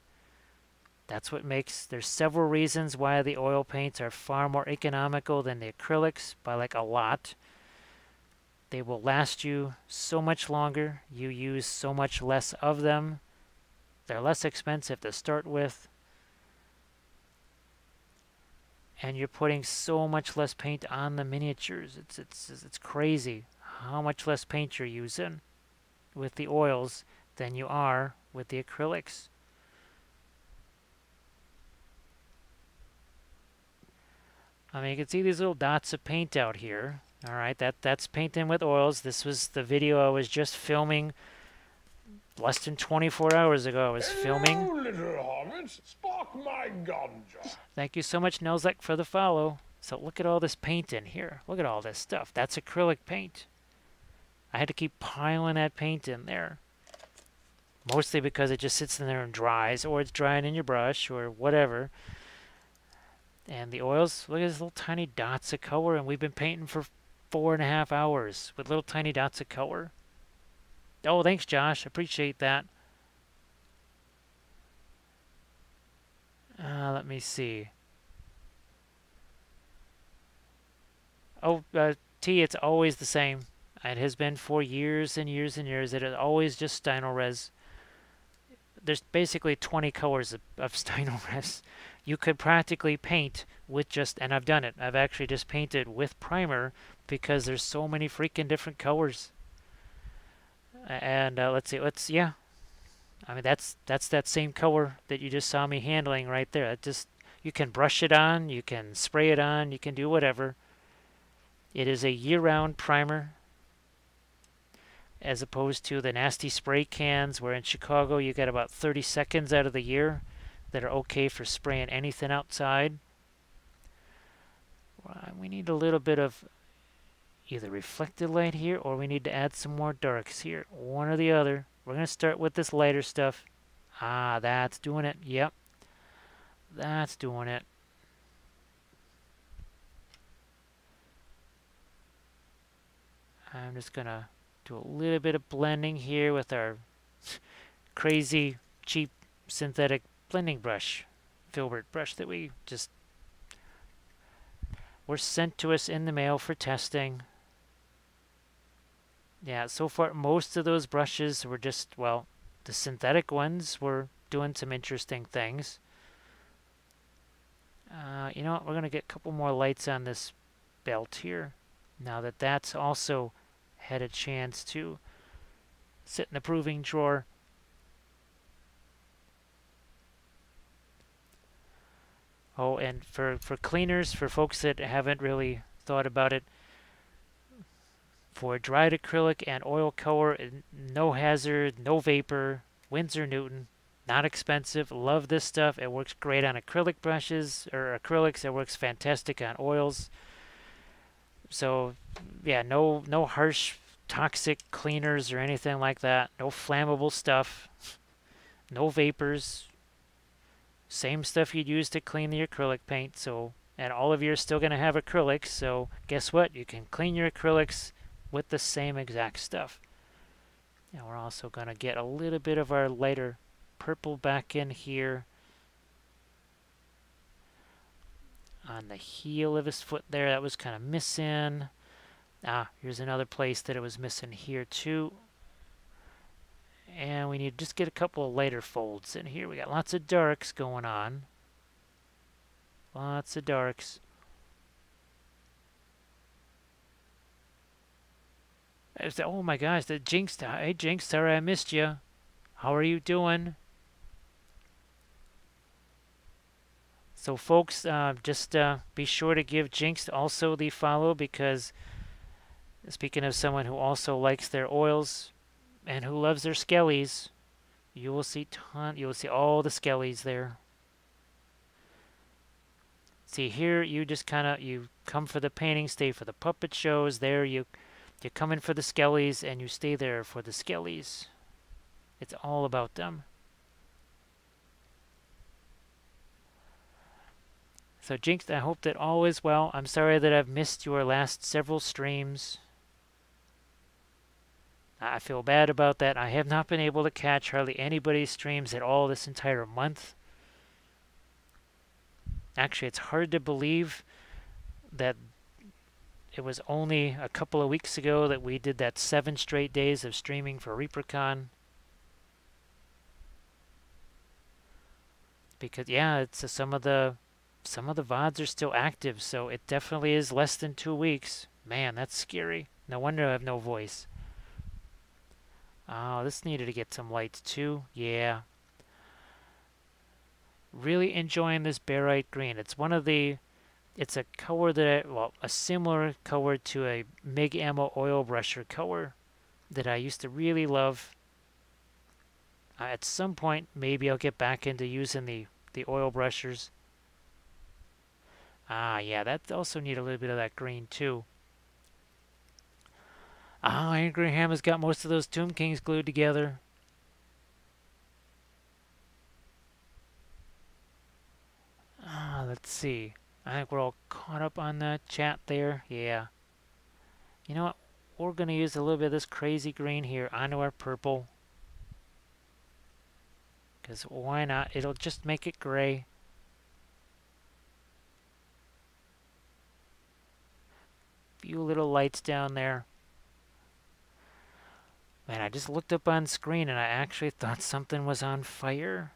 That's what makes... There's several reasons why the oil paints are far more economical than the acrylics, by like a lot. They will last you so much longer. You use so much less of them. They're less expensive to start with. And you're putting so much less paint on the miniatures. It's crazy how much less paint you're using with the oils than you are with the acrylics. I mean, you can see these little dots of paint out here. All right, that's painting with oils. This was the video I was just filming less than 24 hours ago. I was filming.
Hello, little hobbits. Spark my ganja.
Thank you so much, Nelzek, for the follow. So look at all this paint in here. Look at all this stuff. That's acrylic paint. I had to keep piling that paint in there. Mostly because it just sits in there and dries, or it's drying in your brush, or whatever. And the oils, look at these little tiny dots of color, and we've been painting for 4.5 hours with little tiny dots of color. Oh, thanks, Josh. Appreciate that. Let me see. Oh, T, it's always the same. It has been for years and years and years. It is always just Stynylrez. There's basically 20 colors of Stynylrez. You could practically paint with just, and I've done it. I've actually just painted with primer because there's so many freaking different colors. And let's see, yeah. I mean, that's that same color that you just saw me handling right there. It just, you can brush it on, you can spray it on, you can do whatever. It is a year-round primer, as opposed to the nasty spray cans where in Chicago you get about 30 seconds out of the year that are okay for spraying anything outside. We need a little bit of either reflected light here, or we need to add some more darks here. One or the other. We're going to start with this lighter stuff. Ah, that's doing it. Yep. That's doing it. I'm just going to do a little bit of blending here with our crazy, cheap, synthetic blending brush, filbert brush that we just were sent to us in the mail for testing. Yeah, so far most of those brushes were just, well, the synthetic ones were doing some interesting things. You know what, we're going to get a couple more lights on this belt here. Now that that's also had a chance to sit in the proving drawer. Oh, and for cleaners, for folks that haven't really thought about it, for dried acrylic and oil color, no hazard, no vapor, Winsor Newton, not expensive. Love this stuff. It works great on acrylic brushes or acrylics. It works fantastic on oils. So, yeah, no harsh, toxic cleaners or anything like that. No flammable stuff. No vapors. Same stuff you'd use to clean the acrylic paint. So, and all of you are still going to have acrylics. So, guess what? You can clean your acrylics with the same exact stuff. And we're also going to get a little bit of our lighter purple back in here on the heel of his foot there. That was kind of missing. Here's another place that it was missing here too. And we need to just get a couple of lighter folds in here. We got lots of darks going on. Lots of darks. Oh my gosh, the Jinx. Hey Jinx, sorry I missed you. How are you doing? So folks, just be sure to give Jinx also the follow, because speaking of someone who also likes their oils and who loves their skellies, you will see all the skellies there. See here, you just you come for the painting, stay for the puppet shows. There you come in for the skellies, and you stay there for the skellies. It's all about them. So Jinx, I hope that all is well. I'm sorry that I've missed your last several streams. I feel bad about that. I have not been able to catch hardly anybody's streams at all this entire month. Actually, it's hard to believe that it was only a couple of weeks ago that we did that 7 straight days of streaming for ReaperCon. Because yeah, it's some of the VODs are still active, so it definitely is less than 2 weeks. Man, that's scary. No wonder I have no voice. Oh, this needed to get some lights too. Yeah. Really enjoying this barite green. It's a color that a similar color to a MIG Ammo oil brusher color that I used to really love. At some point, maybe I'll get back into using the oil brushers. Ah, yeah, that also need a little bit of that green too. Ah, Ingraham has got most of those Tomb Kings glued together. Ah, let's see. I think we're all caught up on the chat there. Yeah. You know what? We're going to use a little bit of this crazy green here onto our purple. Because why not? It'll just make it gray. Few little lights down there. Man, I just looked up on screen and I actually thought something was on fire.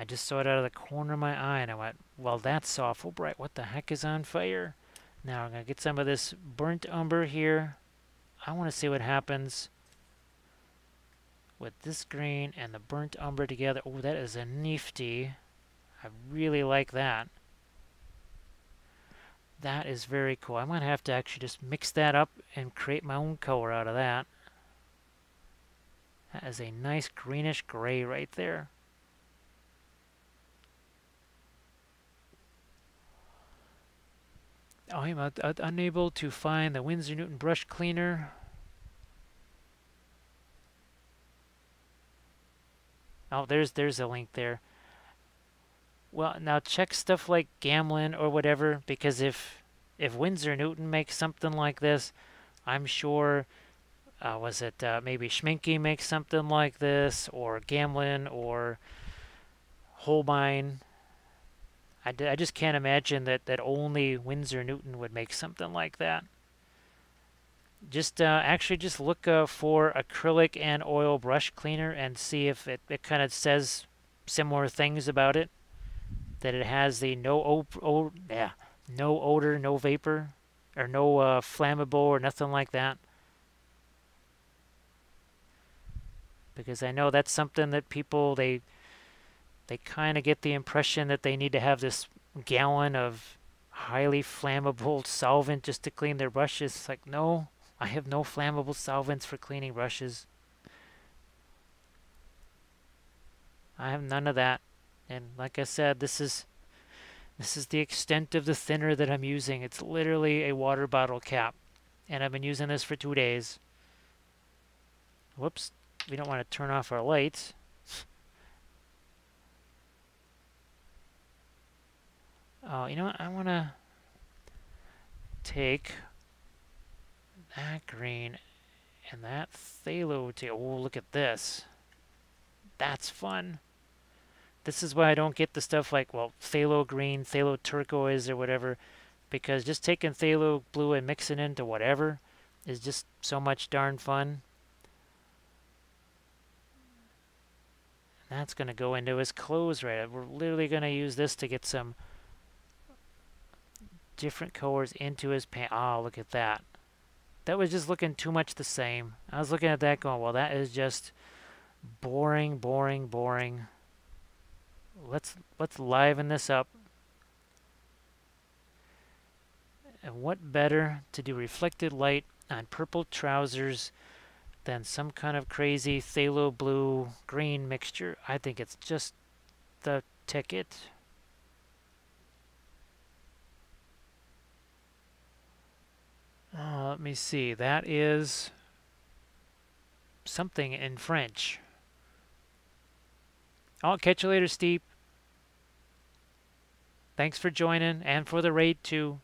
I just saw it out of the corner of my eye and I went, well, that's awful bright. What the heck is on fire? Now I'm going to get some of this burnt umber here. I want to see what happens with this green and the burnt umber together. Oh, that is a nifty. I really like that. That is very cool. I might have to actually just mix that up and create my own color out of that. That is a nice greenish gray right there. I'm unable to find the Winsor Newton brush cleaner. Oh, there's a link there. Well, now check stuff like Gamlin or whatever, because if Winsor Newton makes something like this, I'm sure, was it maybe Schminke makes something like this, or Gamlin, or Holbein. I just can't imagine that only Winsor Newton would make something like that. Just actually just look for acrylic and oil brush cleaner and see if it kind of says similar things about it. That it has the no odor, no vapor, or no flammable or nothing like that. Because I know that's something that people, they kind of get the impression that they need to have this gallon of highly flammable solvent just to clean their brushes. It's like, no, I have no flammable solvents for cleaning brushes. I have none of that. And like I said, this is the extent of the thinner that I'm using. It's literally a water bottle cap. And I've been using this for 2 days. Whoops. We don't want to turn off our lights. Oh, you know what? I want to take that green and that phthalo to... Oh, look at this. That's fun. This is why I don't get the stuff like, well, phthalo green, phthalo turquoise, or whatever, because just taking phthalo blue and mixing into whatever is just so much darn fun. That's going to go into his clothes, right? We're literally going to use this to get some different colors into his pants. Oh, look at that. That was just looking too much the same. I was looking at that going, well, that is just boring, boring, boring. Let's liven this up. And what better to do reflected light on purple trousers than some kind of crazy phthalo blue green mixture? I think it's just the ticket. Let me see. That is something in French. I'll catch you later, Steve. Thanks for joining and for the raid too.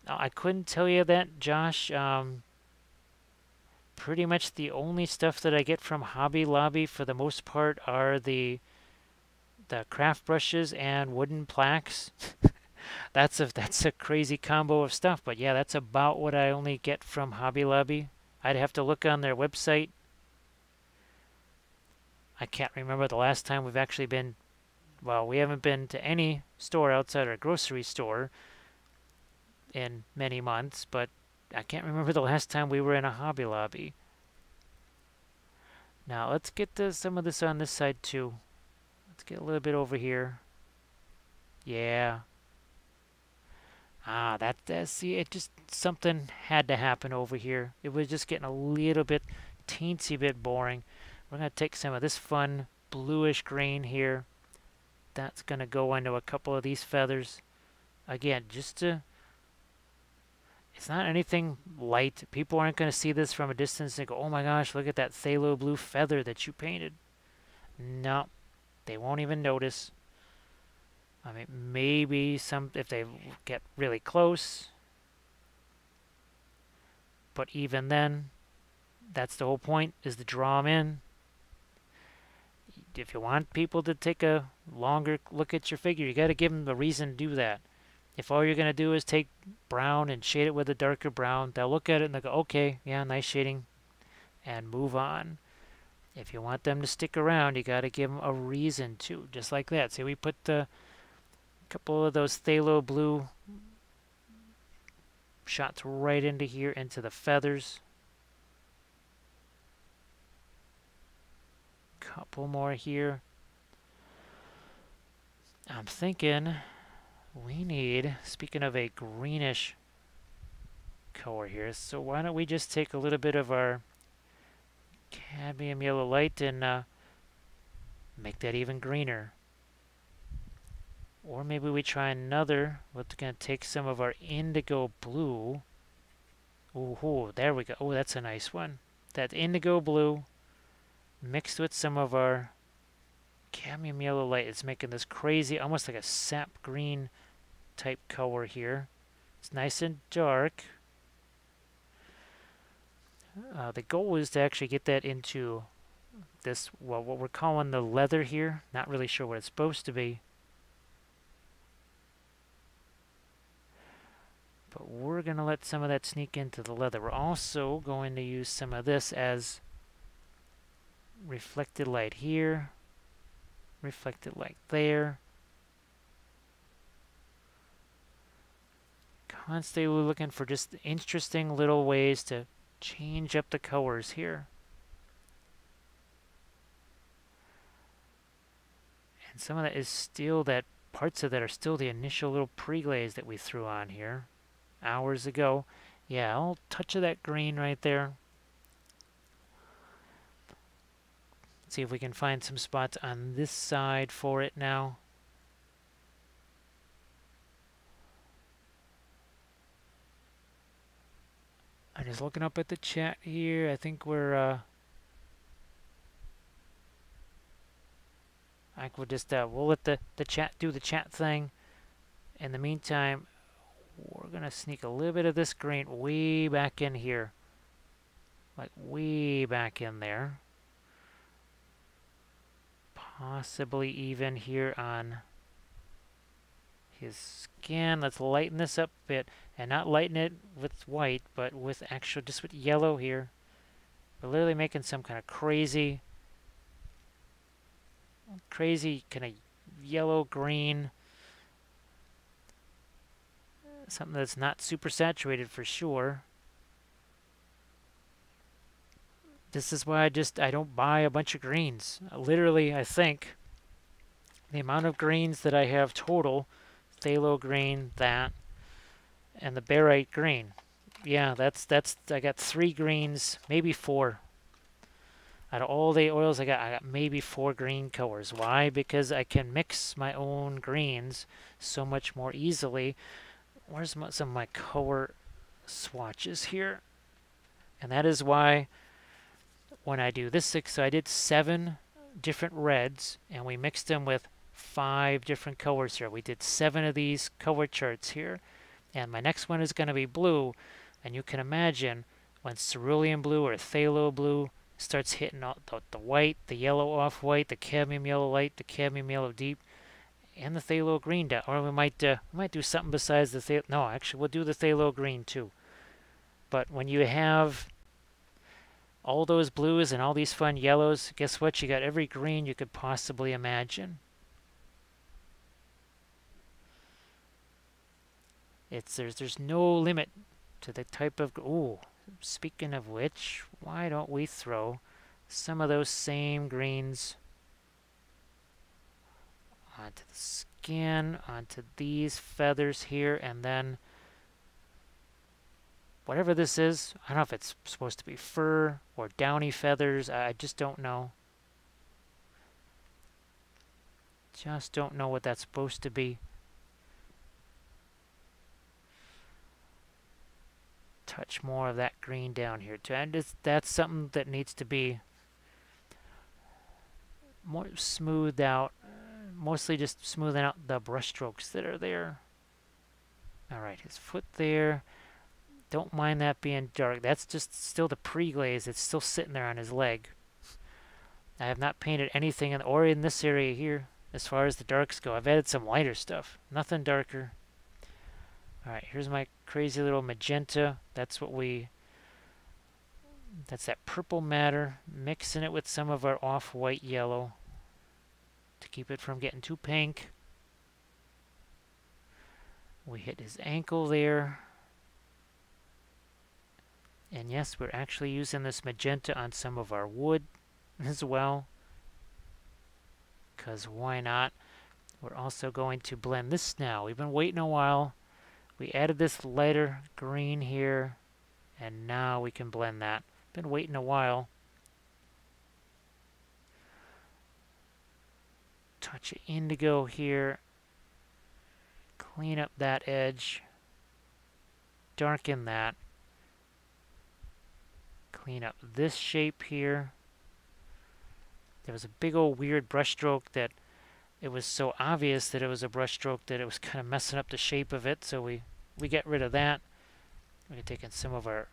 I couldn't tell you that, Josh. Pretty much the only stuff that I get from Hobby Lobby for the most part are the craft brushes and wooden plaques. That's a crazy combo of stuff, but yeah, that's about what I only get from Hobby Lobby. I'd have to look on their website. I can't remember the last time we've actually been, well, we haven't been to any store outside our grocery store in many months, but I can't remember the last time we were in a Hobby Lobby. Now let's get some of this on this side too. Let's get a little bit over here. Yeah. See, it just, something had to happen over here. It was just getting a little bit, teensy bit boring. We're going to take some of this fun bluish green here. That's going to go into a couple of these feathers. Again, just to, it's not anything light. People aren't going to see this from a distance and go, oh my gosh, look at that phthalo blue feather that you painted. No, they won't even notice. I mean, maybe some, if they get really close. But even then, that's the whole point, is to draw them in. If you want people to take a longer look at your figure, you got to give them the reason to do that. If all you're going to do is take brown and shade it with a darker brown, they'll look at it and they'll go, okay, yeah, nice shading, and move on. If you want them to stick around, you got to give them a reason to, just like that. See, we put the couple of those phthalo blue shots right into here, into the feathers. Couple more here. I'm thinking we need, speaking of a greenish color here, so why don't we just take a little bit of our cadmium yellow light and make that even greener. Or maybe we try another. We're going to take some of our indigo blue. Ooh, there we go. Oh, that's a nice one. That indigo blue mixed with some of our cadmium yellow light. It's making this crazy, almost like a sap green type color here. It's nice and dark. The goal is to actually get that into this, well, what we're calling the leather here. Not really sure what it's supposed to be. But we're going to let some of that sneak into the leather. We're also going to use some of this as reflected light here, reflected light there. Constantly looking for just interesting little ways to change up the colors here. And some of that is still that, parts of that are still the initial little pre-glaze that we threw on here hours ago. Yeah, a little touch of that green right there. See if we can find some spots on this side for it now. I'm just looking up at the chat here. I think we're I will just we'll let the chat do the chat thing. In the meantime, we're gonna sneak a little bit of this green way back in here, like way back in there. Possibly even here on his skin. Let's lighten this up a bit, and not lighten it with white, but with actual, just with yellow here. We're literally making some kind of crazy crazy kind of yellow-green. Something that's not super saturated for sure. This is why I don't buy a bunch of greens. Literally, I think the amount of greens that I have total, phthalo green, that, and the barite green. Yeah, I got 3 greens, maybe 4. Out of all the oils I got maybe 4 green colors. Why? Because I can mix my own greens so much more easily. Where's some of my color swatches here? And that is why when I do this, so I did 7 different reds, and we mixed them with 5 different colors here. We did 7 of these color charts here, and my next one is going to be blue, and you can imagine when cerulean blue or phthalo blue starts hitting the white, the yellow off-white, the cadmium yellow light, the cadmium yellow deep, and the phthalo green down. Or we might do something besides the phthalo. No, actually, we'll do the phthalo green too. But when you have all those blues and all these fun yellows, guess what? You got every green you could possibly imagine. There's no limit to the type of. Ooh, speaking of which, why don't we throw some of those same greens onto the skin, onto these feathers here, and then whatever this is, I don't know if it's supposed to be fur or downy feathers. I just don't know. Just don't know what that's supposed to be. Touch more of that green down here too. And that's something that needs to be more smoothed out. Mostly just smoothing out the brush strokes that are there. Alright, his foot there. Don't mind that being dark. That's just still the pre-glaze. It's still sitting there on his leg. I have not painted anything or in this area here as far as the darks go. I've added some lighter stuff. Nothing darker. Alright, here's my crazy little magenta. That's that purple matter. Mixing it with some of our off-white yellow to keep it from getting too pink. We hit his ankle there. And yes, we're actually using this magenta on some of our wood as well. Because why not? We're also going to blend this now. We've been waiting a while. We added this lighter green here. And now we can blend that. Been waiting a while. Touch of indigo here. Clean up that edge. Darken that. Clean up this shape here. There was a big old weird brush stroke that it was so obvious that it was a brush stroke that it was kind of messing up the shape of it. So we get rid of that. We're going to take in some of our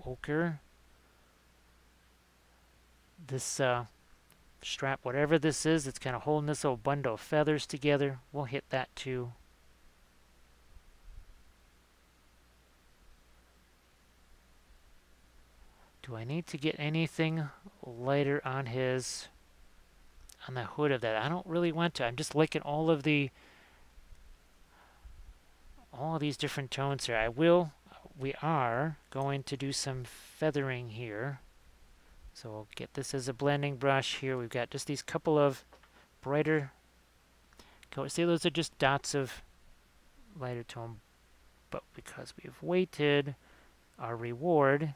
ochre. This strap, whatever this is, it's kind of holding this little bundle of feathers together. We'll hit that too. Do I need to get anything lighter on the hood of that? I don't really want to. I'm just liking all of these different tones here. We are going to do some feathering here. So we'll get this as a blending brush here. We've got just these couple of brighter colors. See, those are just dots of lighter tone. But because we've waited, our reward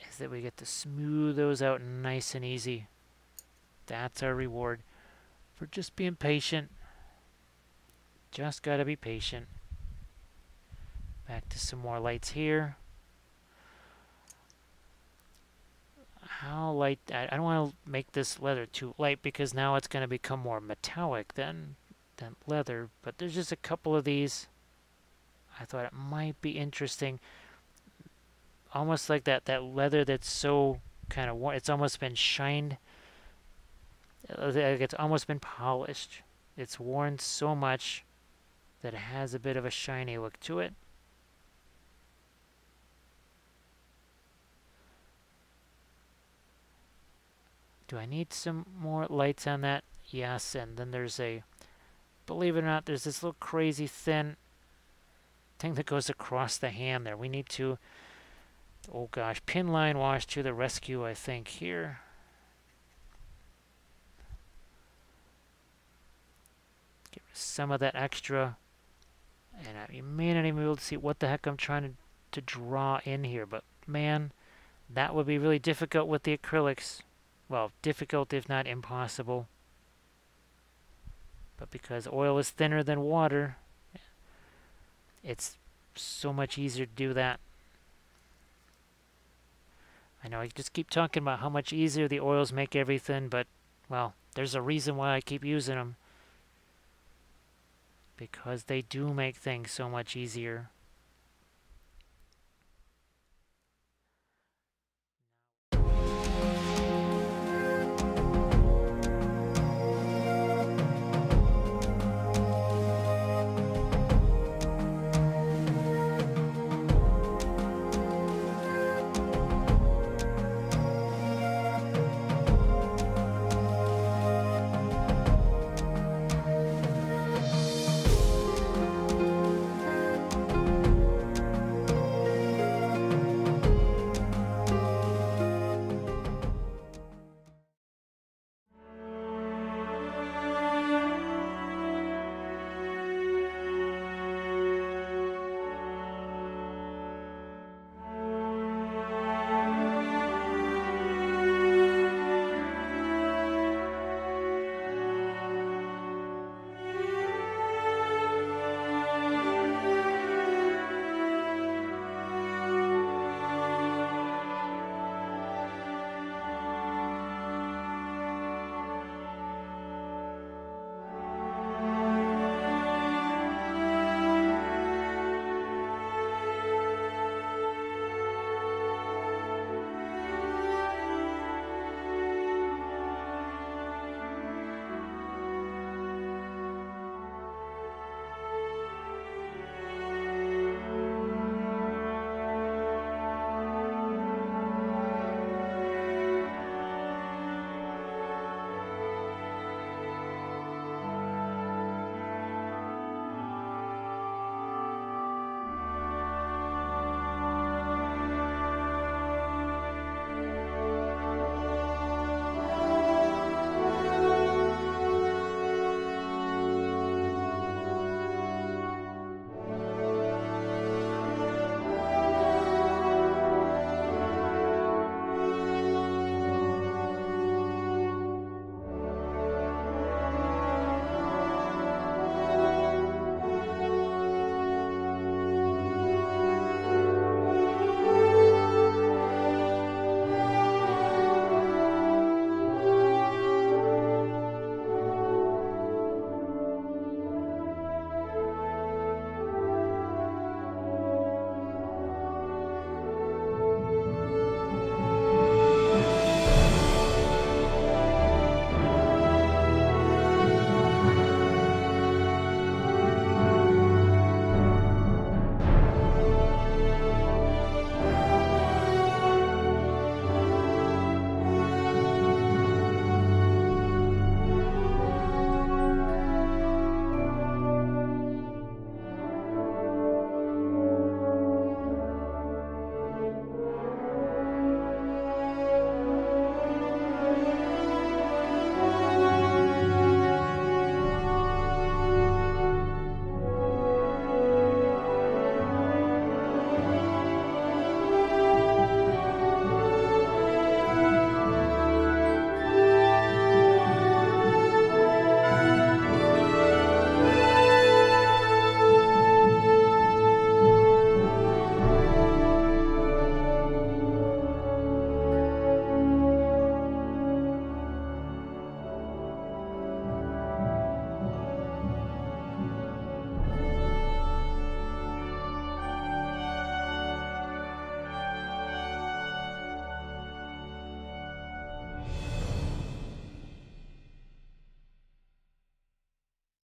is that we get to smooth those out nice and easy. That's our reward for just being patient. Just gotta be patient. Back to some more lights here. How light? I don't want to make this leather too light because now it's going to become more metallic than leather. But there's just a couple of these. I thought it might be interesting. Almost like that leather that's so kind of worn. It's almost been shined. It's almost been polished. It's worn so much that it has a bit of a shiny look to it. Do I need some more lights on that? Yes, and then there's a, believe it or not, there's this little crazy thin thing that goes across the hand there. We need to, oh gosh, pin line wash to the rescue, I think, here. Get some of that extra. And you may not even be able to see what the heck I'm trying to draw in here, but man, that would be really difficult with the acrylics. Well, difficult if not impossible. But because oil is thinner than water, it's so much easier to do that. I know I just keep talking about how much easier the oils make everything, but, well, there's a reason why I keep using them. Because they do make things so much easier.